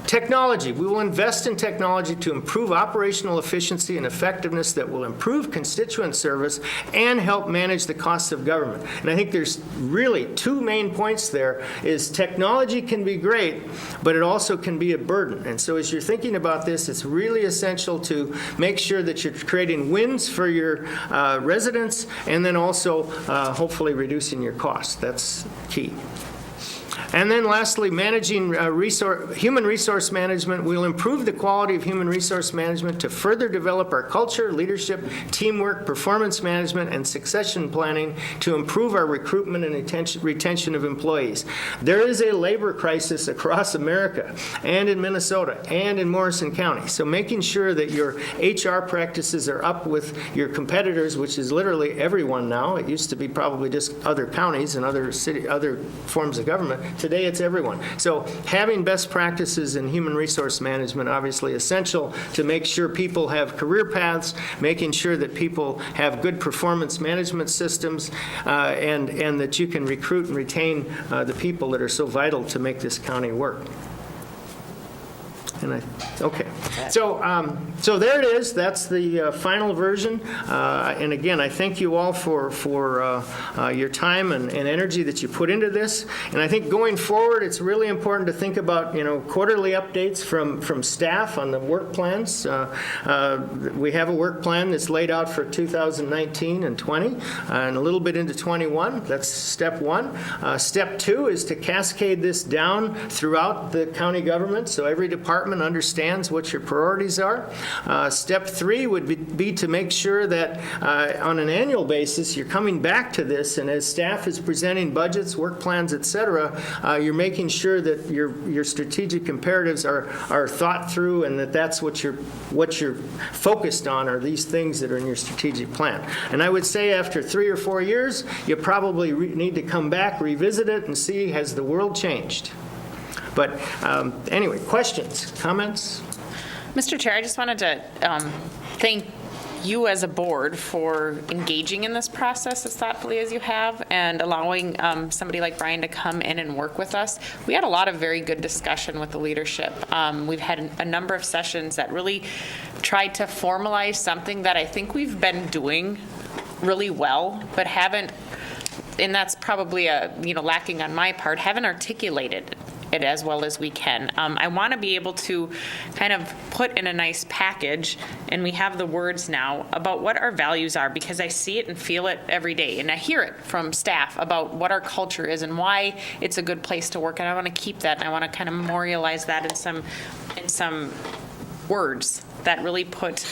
Technology. We will invest in technology to improve operational efficiency and effectiveness that will improve constituent service and help manage the costs of government. And I think there's really 2 main points there, is technology can be great, but it also can be a burden. And so as you're thinking about this, it's really essential to make sure that you're creating wins for your residents, and then also hopefully reducing your costs. That's key. And then lastly, managing human resource management. We'll improve the quality of human resource management to further develop our culture, leadership, teamwork, performance management, and succession planning to improve our recruitment and retention of employees. There is a labor crisis across America, and in Minnesota, and in Morrison County. So making sure that your HR practices are up with your competitors, which is literally everyone now. It used to be probably just other counties and other forms of government. Today, it's everyone. So having best practices in human resource management, obviously essential to make sure people have career paths, making sure that people have good performance management systems, and that you can recruit and retain the people that are so vital to make this county work. Okay. So there it is. That's the final version. And again, I thank you all for your time and energy that you put into this. And I think going forward, it's really important to think about quarterly updates from staff on the work plans. We have a work plan that's laid out for 2019 and 20, and a little bit into 21. That's step 1. Step 2 is to cascade this down throughout the county government. So every department department understands what your priorities are. Step 3 would be to make sure that on an annual basis, you're coming back to this, and as staff is presenting budgets, work plans, et cetera, you're making sure that your strategic imperatives are thought through, and that's what you're focused on are these things that are in your strategic plan. And I would say after 3 or 4 years, you probably need to come back, revisit it, and see, has the world changed? But anyway, questions, comments? Mr. Chair, I just wanted to thank you as a board for engaging in this process as thoughtfully as you have and allowing somebody like Brian to come in and work with us. We had a lot of very good discussion with the leadership. We've had a number of sessions that really tried to formalize something that I think we've been doing really well, but haven't, and that's probably lacking on my part, haven't articulated it as well as we can. I want to be able to kind of put in a nice package, and we have the words now, about what our values are, because I see it and feel it every day, and I hear it from staff about what our culture is and why it's a good place to work, and I want to keep that, and I want to kind of memorialize that in some words that really put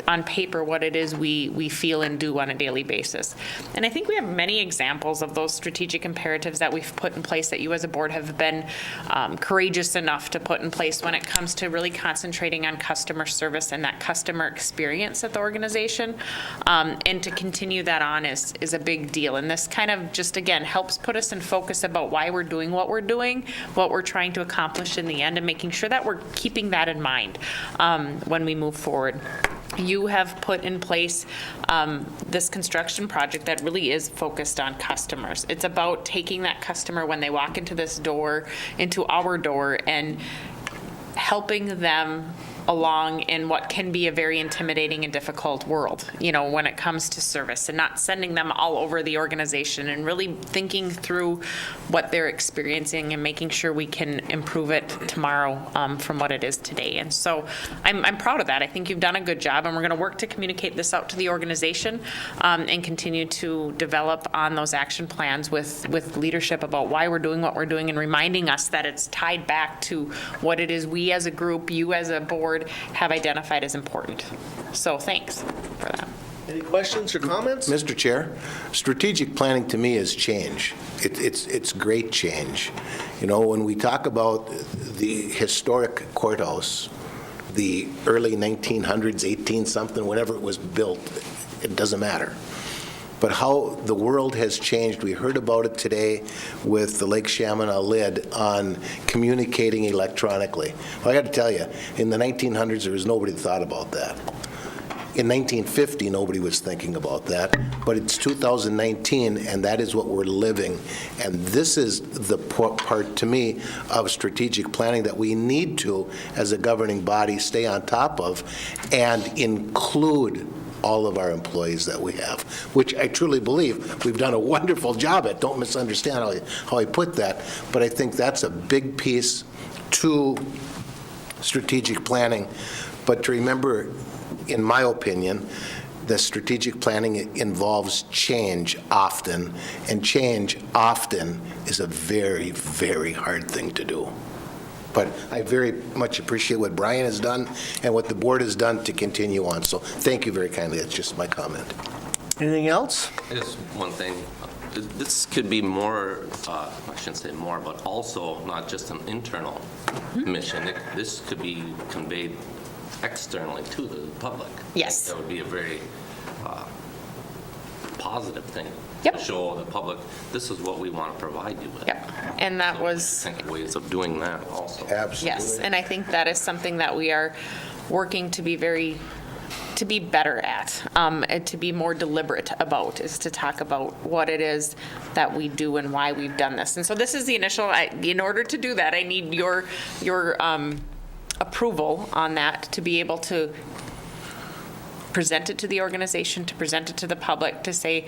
on paper what it is we feel and do on a daily basis. And I think we have many examples of those strategic imperatives that we've put in place that you as a board have been courageous enough to put in place when it comes to really concentrating on customer service and that customer experience at the organization. And to continue that on is a big deal. And this kind of just, again, helps put us in focus about why we're doing, what we're trying to accomplish in the end, and making sure that we're keeping that in mind when we move forward. You have put in place this construction project that really is focused on customers. It's about taking that customer when they walk into this door, into our door, and helping them along in what can be a very intimidating and difficult world, when it comes to service, and not sending them all over the organization, and really thinking through what they're experiencing and making sure we can improve it tomorrow from what it is today. And so I'm proud of that. I think you've done a good job, and we're going to work to communicate this out to the organization and continue to develop on those action plans with leadership about why we're doing what we're doing, and reminding us that it's tied back to what it is we as a group, you as a board, have identified as important. So thanks for that. Any questions or comments? Mr. Chair, strategic planning to me is change. It's great change. When we talk about the historic courthouse, the early 1900s, 18-something, whenever it was built, it doesn't matter. But how the world has changed, we heard about it today with the Lake Chaminade lid on communicating electronically. Well, I got to tell you, in the 1900s, there was nobody that thought about that. In 1950, nobody was thinking about that, but it's 2019, and that is what we're living. And this is the part, to me, of strategic planning that we need to, as a governing body, stay on top of and include all of our employees that we have, which I truly believe we've done a wonderful job at. Don't misunderstand how I put that, but I think that's a big piece to strategic planning. But to remember, in my opinion, the strategic planning involves change often, and change often is a very, very hard thing to do. But I very much appreciate what Brian has done and what the board has done to continue on. So thank you very kindly. That's just my comment. Anything else? Just one thing. This could be more, I shouldn't say more, but also not just an internal mission. This could be conveyed externally to the public. Yes. That would be a very positive thing. Yep. To show the public, this is what we want to provide you with. Yep. And that was... I think ways of doing that also. Absolutely. Yes, and I think that is something that we are working to be better at, and to be more deliberate about, is to talk about what it is that we do and why we've done this. And so this is the initial, in order to do that, I need your approval on that to be able to present it to the organization, to present it to the public, to say,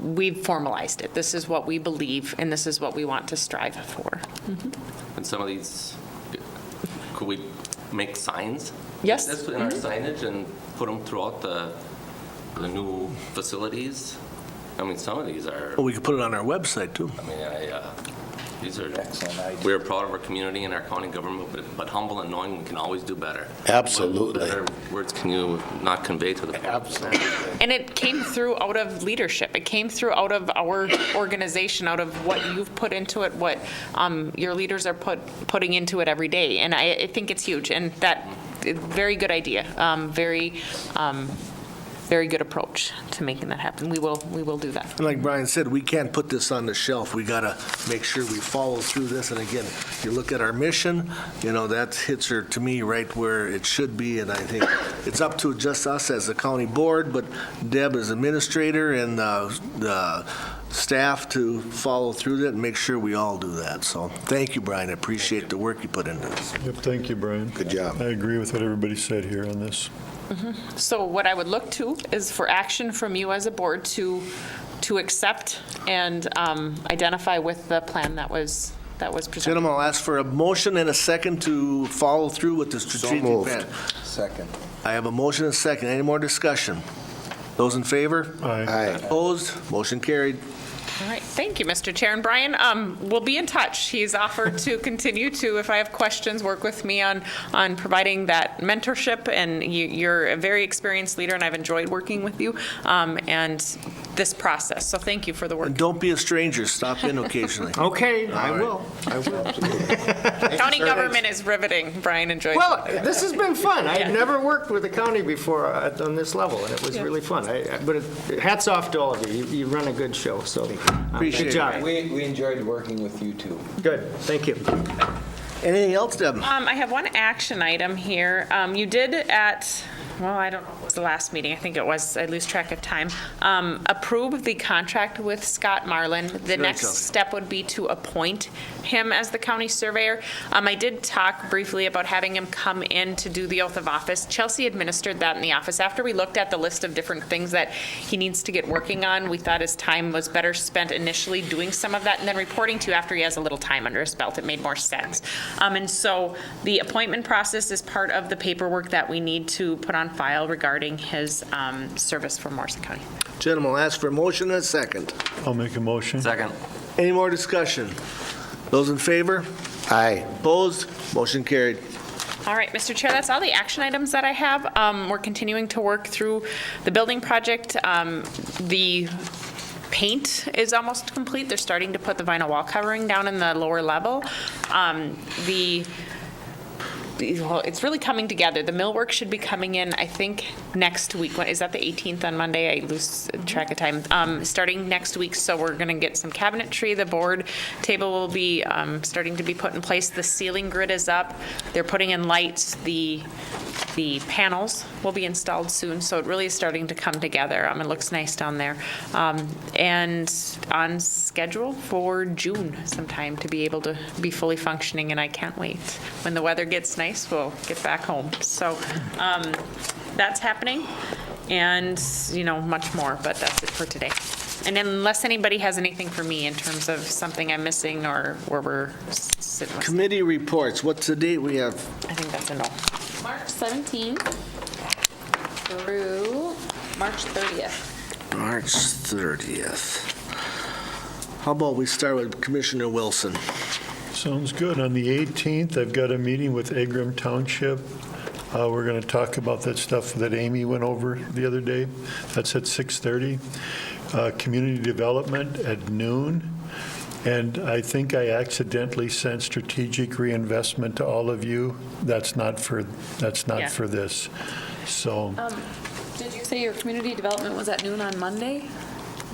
we've formalized it. This is what we believe, and this is what we want to strive for. And some of these, could we make signs? Yes. That's in our signage and put them throughout the new facilities. I mean, some of these are. Well, we could put it on our website, too. I mean, We're proud of our community and our county government, but humble and knowing we can always do better. Absolutely. What better words can you not convey to the public? Absolutely. And it came through out of leadership. It came through out of our organization, out of what you've put into it, what your leaders are putting into it every day. And I think it's huge. And that, very good idea. Very good approach to making that happen. We will do that. And like Brian said, we can't put this on the shelf. We got to make sure we follow through this. And again, you look at our mission, that hits her, to me, right where it should be. And I think it's up to just us as a county board, but Deb as administrator and the staff to follow through that and make sure we all do that. So thank you, Brian. I appreciate the work you put into this. Yep, thank you, Brian. Good job. I agree with what everybody said here on this. So what I would look to is for action from you as a board to accept and identify with the plan that was presented. Gentlemen, I'll ask for a motion and a second to follow through with the strategic plan. Second. I have a motion and a second. Any more discussion? Those in favor? Aye. Opposed? Motion carried. All right, thank you, Mr. Chair. And Brian, we'll be in touch. He's offered to continue to, if I have questions, work with me on providing that mentorship. And you're a very experienced leader, and I've enjoyed working with you and this process. So thank you for the work. And don't be a stranger. Stop in occasionally. Okay, I will. County government is riveting. Brian enjoyed Well, it. this has been fun. Yeah. I've never worked with the county before on this level, and it was really fun. But hats off to all of you. You run a good show, so Appreciate good job. it. We enjoyed working with you, too. Good, thank you. Anything else, Deb? I have one action item here. You did I don't know, it was the last meeting, I think it was, I lose track of time, approve the contract with Scott Marlin. The next step would be to appoint him as the county surveyor. I did talk briefly about having him come in to do the oath of office. Chelsea administered that in the office. After we looked at the list of different things that he needs to get working on, we thought his time was better spent initially doing some of that and then reporting to you after he has a little time under his belt. It made more sense. And so the appointment process is part of the paperwork that we need to put on file regarding his service for Morrison County. Gentlemen, I'll ask for a motion and a second. I'll make a motion. Second. Any more discussion? Those in favor? Aye. Opposed? Motion carried. All right, Mr. Chair, that's all the action items that I have. We're continuing to work through the building project. The paint is almost complete. They're starting to put the vinyl wall covering down in the lower level. It's really coming together. The millwork should be coming in, I think, next week. Is that the 18th on Monday? I lose track of time. Starting next week, so we're going to get some cabinetry. The board table will be starting to be put in place. The ceiling grid is up. They're putting in lights. The panels will be installed soon, so it really is starting to come together. It looks nice down there. And on schedule for June sometime to be able to be fully functioning, and I can't wait. When the weather gets nice, we'll get back home. So that's happening, and much more, but that's it for today. And unless anybody has anything for me in terms of something I'm missing or where we're sitting with. Committee reports. What's the date we have? I think that's a no. March 17th through March 30th. March 30th. How about we start with Commissioner Wilson? Sounds good. On the 18th, I've got a meeting with Agram Township. We're going to talk about that stuff that Amy went over the other day. That's at 6:30. Community development at noon. And I think I accidentally sent strategic reinvestment to all of you. That's not for this. So, Did you say your community development was at noon on Monday?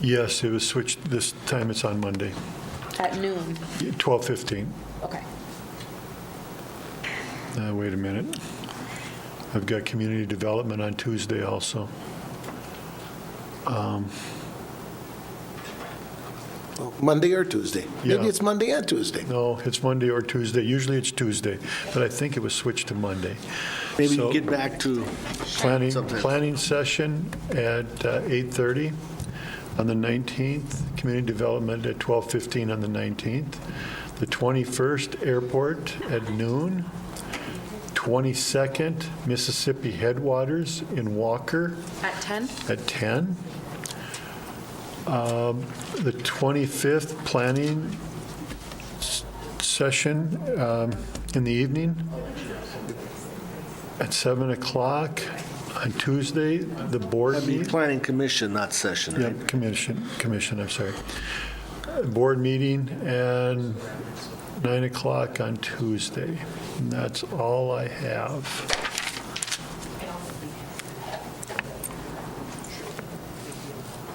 yes, it was switched. This time it's on Monday, At noon? 12:15. Okay. Wait a minute. I've got community development on Tuesday also. Monday or Tuesday? Maybe Yeah. it's Monday and Tuesday. No, it's Monday or Tuesday. Usually it's Tuesday, but I think it was switched to Monday. Maybe So- get back to Planning session at 8:30 on the 19th, community development at 12:15 on the 19th, the 21st, airport at noon, 22nd, Mississippi Headwaters in Walker At 10? at 10. The 25th, planning session in the evening at 7 o'clock on Tuesday, the board meeting. Planning commission, not session, right? Yeah, commission, I'm sorry. Board meeting and 9 o'clock on Tuesday. And that's all I have.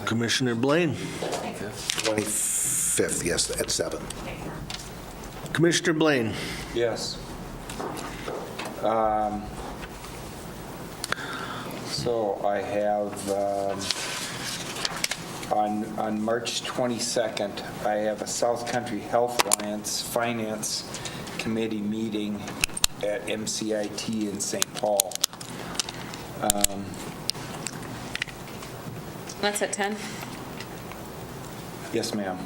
Commissioner Blaine. 25th, yes, at 7. Commissioner Blaine. Yes. So I have, on March 22nd, I have a South Country Health Alliance Finance Committee meeting at MCIT in St. Paul. That's at 10? Yes, ma'am.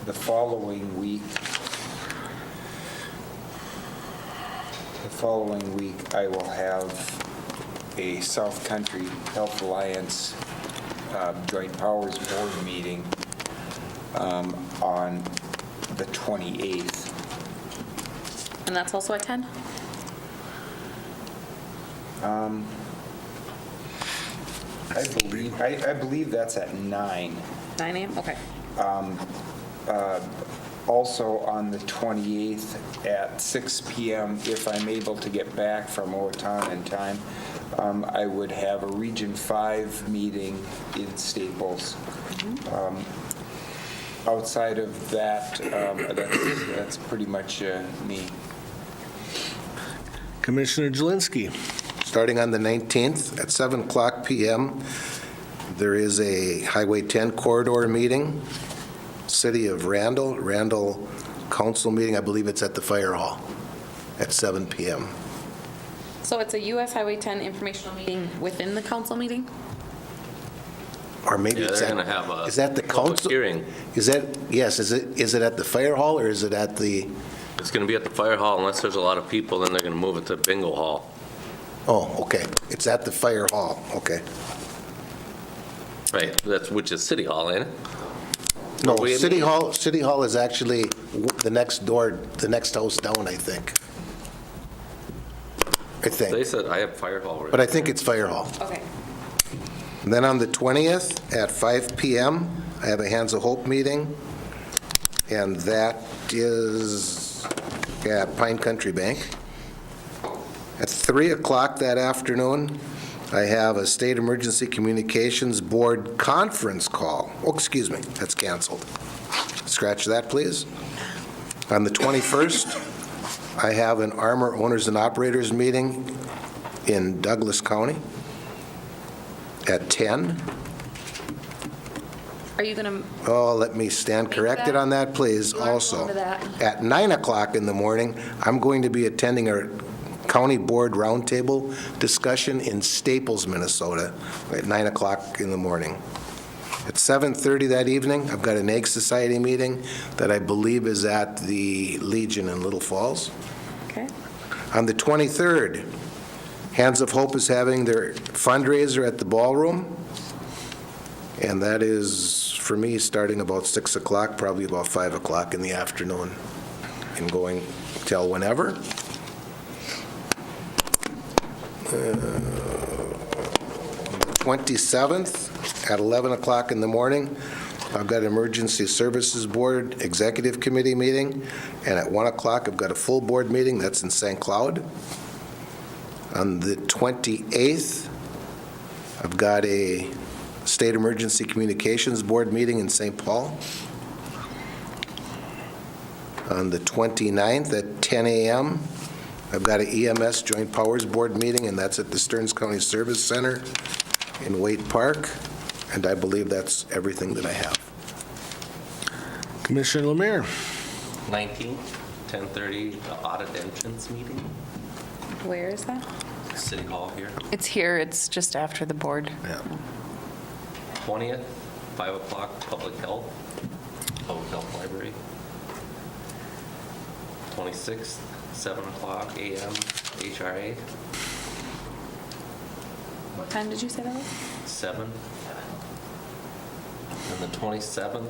The following week, I will have a South Country Health Alliance Joint Powers Board meeting on the 28th. And that's also at 10? I believe that's at 9. 9 a.m.? Okay. Also on the 28th at 6 p.m., if I'm able to get back from Owatonna in time, I would have a Region 5 meeting in Staples. Outside of that, that's pretty much me. Commissioner Jelinski. Starting on the 19th at 7 o'clock p.m., there is a Highway 10 corridor meeting, City of Randall Council meeting. I believe it's at the Fire Hall at 7 p.m. So it's a U.S. Highway 10 informational meeting within the council meeting? Or maybe Yeah, it's they're at, going to have a is that the public council? hearing. Is it at the Fire Hall or is it at the? It's going to be at the fire hall unless there's a lot of people, then they're going to move it to bingo hall. Oh, okay. It's at the Fire Hall. Okay. Right, which is City Hall, ain't it? No, Wait a City minute. Hall is actually the next door, the next house down, I think. They said I have fire hall. But I think it's Fire Hall. Okay. And then on the 20th at 5 p.m., I have a Hands of Hope meeting, and that is at Pine Country Bank. At 3 o'clock that afternoon, I have a State Emergency Communications Board conference call. Oh, excuse me, that's canceled. Scratch that, please. On the 21st, I have an Armor Owners and Operators meeting in Douglas County at 10. Are you going to? Oh, let me stand corrected on that, please, also. At 9 o'clock in the morning, I'm going to be attending a county board roundtable discussion in Staples, Minnesota, at 9 o'clock in the morning. At 7:30 that evening, I've got an Egg Society meeting that I believe is at the Legion in Little Falls. Okay. On the 23rd, Hands of Hope is having their fundraiser at the ballroom, and that is, for me, starting about 6 o'clock, probably about 5 o'clock in the afternoon, and going till whenever. 27th at 11 o'clock in the morning, I've got Emergency Services Board Executive Committee meeting, and at 1 o'clock, I've got a full board meeting. That's in St. Cloud. On the 28th, I've got a State Emergency Communications Board meeting in St. Paul. On the 29th at 10 a.m., I've got an EMS Joint Powers Board meeting, and that's at the Stearns County Service Center in Waite Park, and I believe that's everything that I have. Commissioner Lemire. 19th, 10:30, the audit entrance meeting, Where is that? City Hall here. It's here. It's just after the board. Yeah. 20th, 5 o'clock, Public Health, Public Health Library. 26th, 7 o'clock a.m., HRA. What time did you say that was? 7. And the 27th,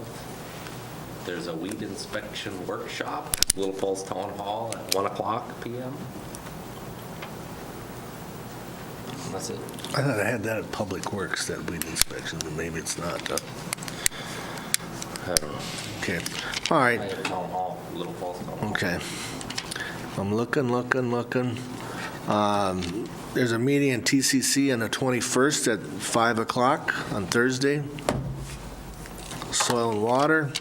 there's a weed inspection workshop, Little Falls Town Hall at 1:00 PM. That's it. I thought I had that at Public Works, that weed inspection, but maybe it's not. I don't know. Okay, all right. I have Town Hall, Little Falls Town Hall. Okay. I'm looking. There's a meeting in TCC on the 21st at 5 o'clock on Thursday. Soil and Water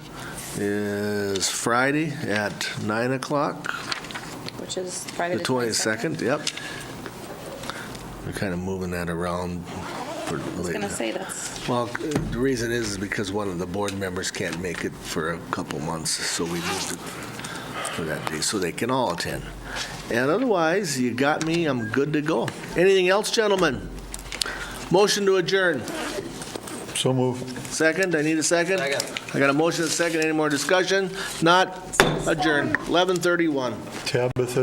is Friday at 9 o'clock, Which is Friday the 22nd. Yep. We're kind of moving that around for I was later. going to say that's, Well, the reason is because one of the board members can't make it for a couple months, so we moved it for that day, so they can all attend. And otherwise, you got me, I'm good to go. Anything else, gentlemen? Motion to adjourn. So moved. Second, I need a second? Second. I got a motion and a second, any more discussion? Not adjourned, 11:31. Tabitha.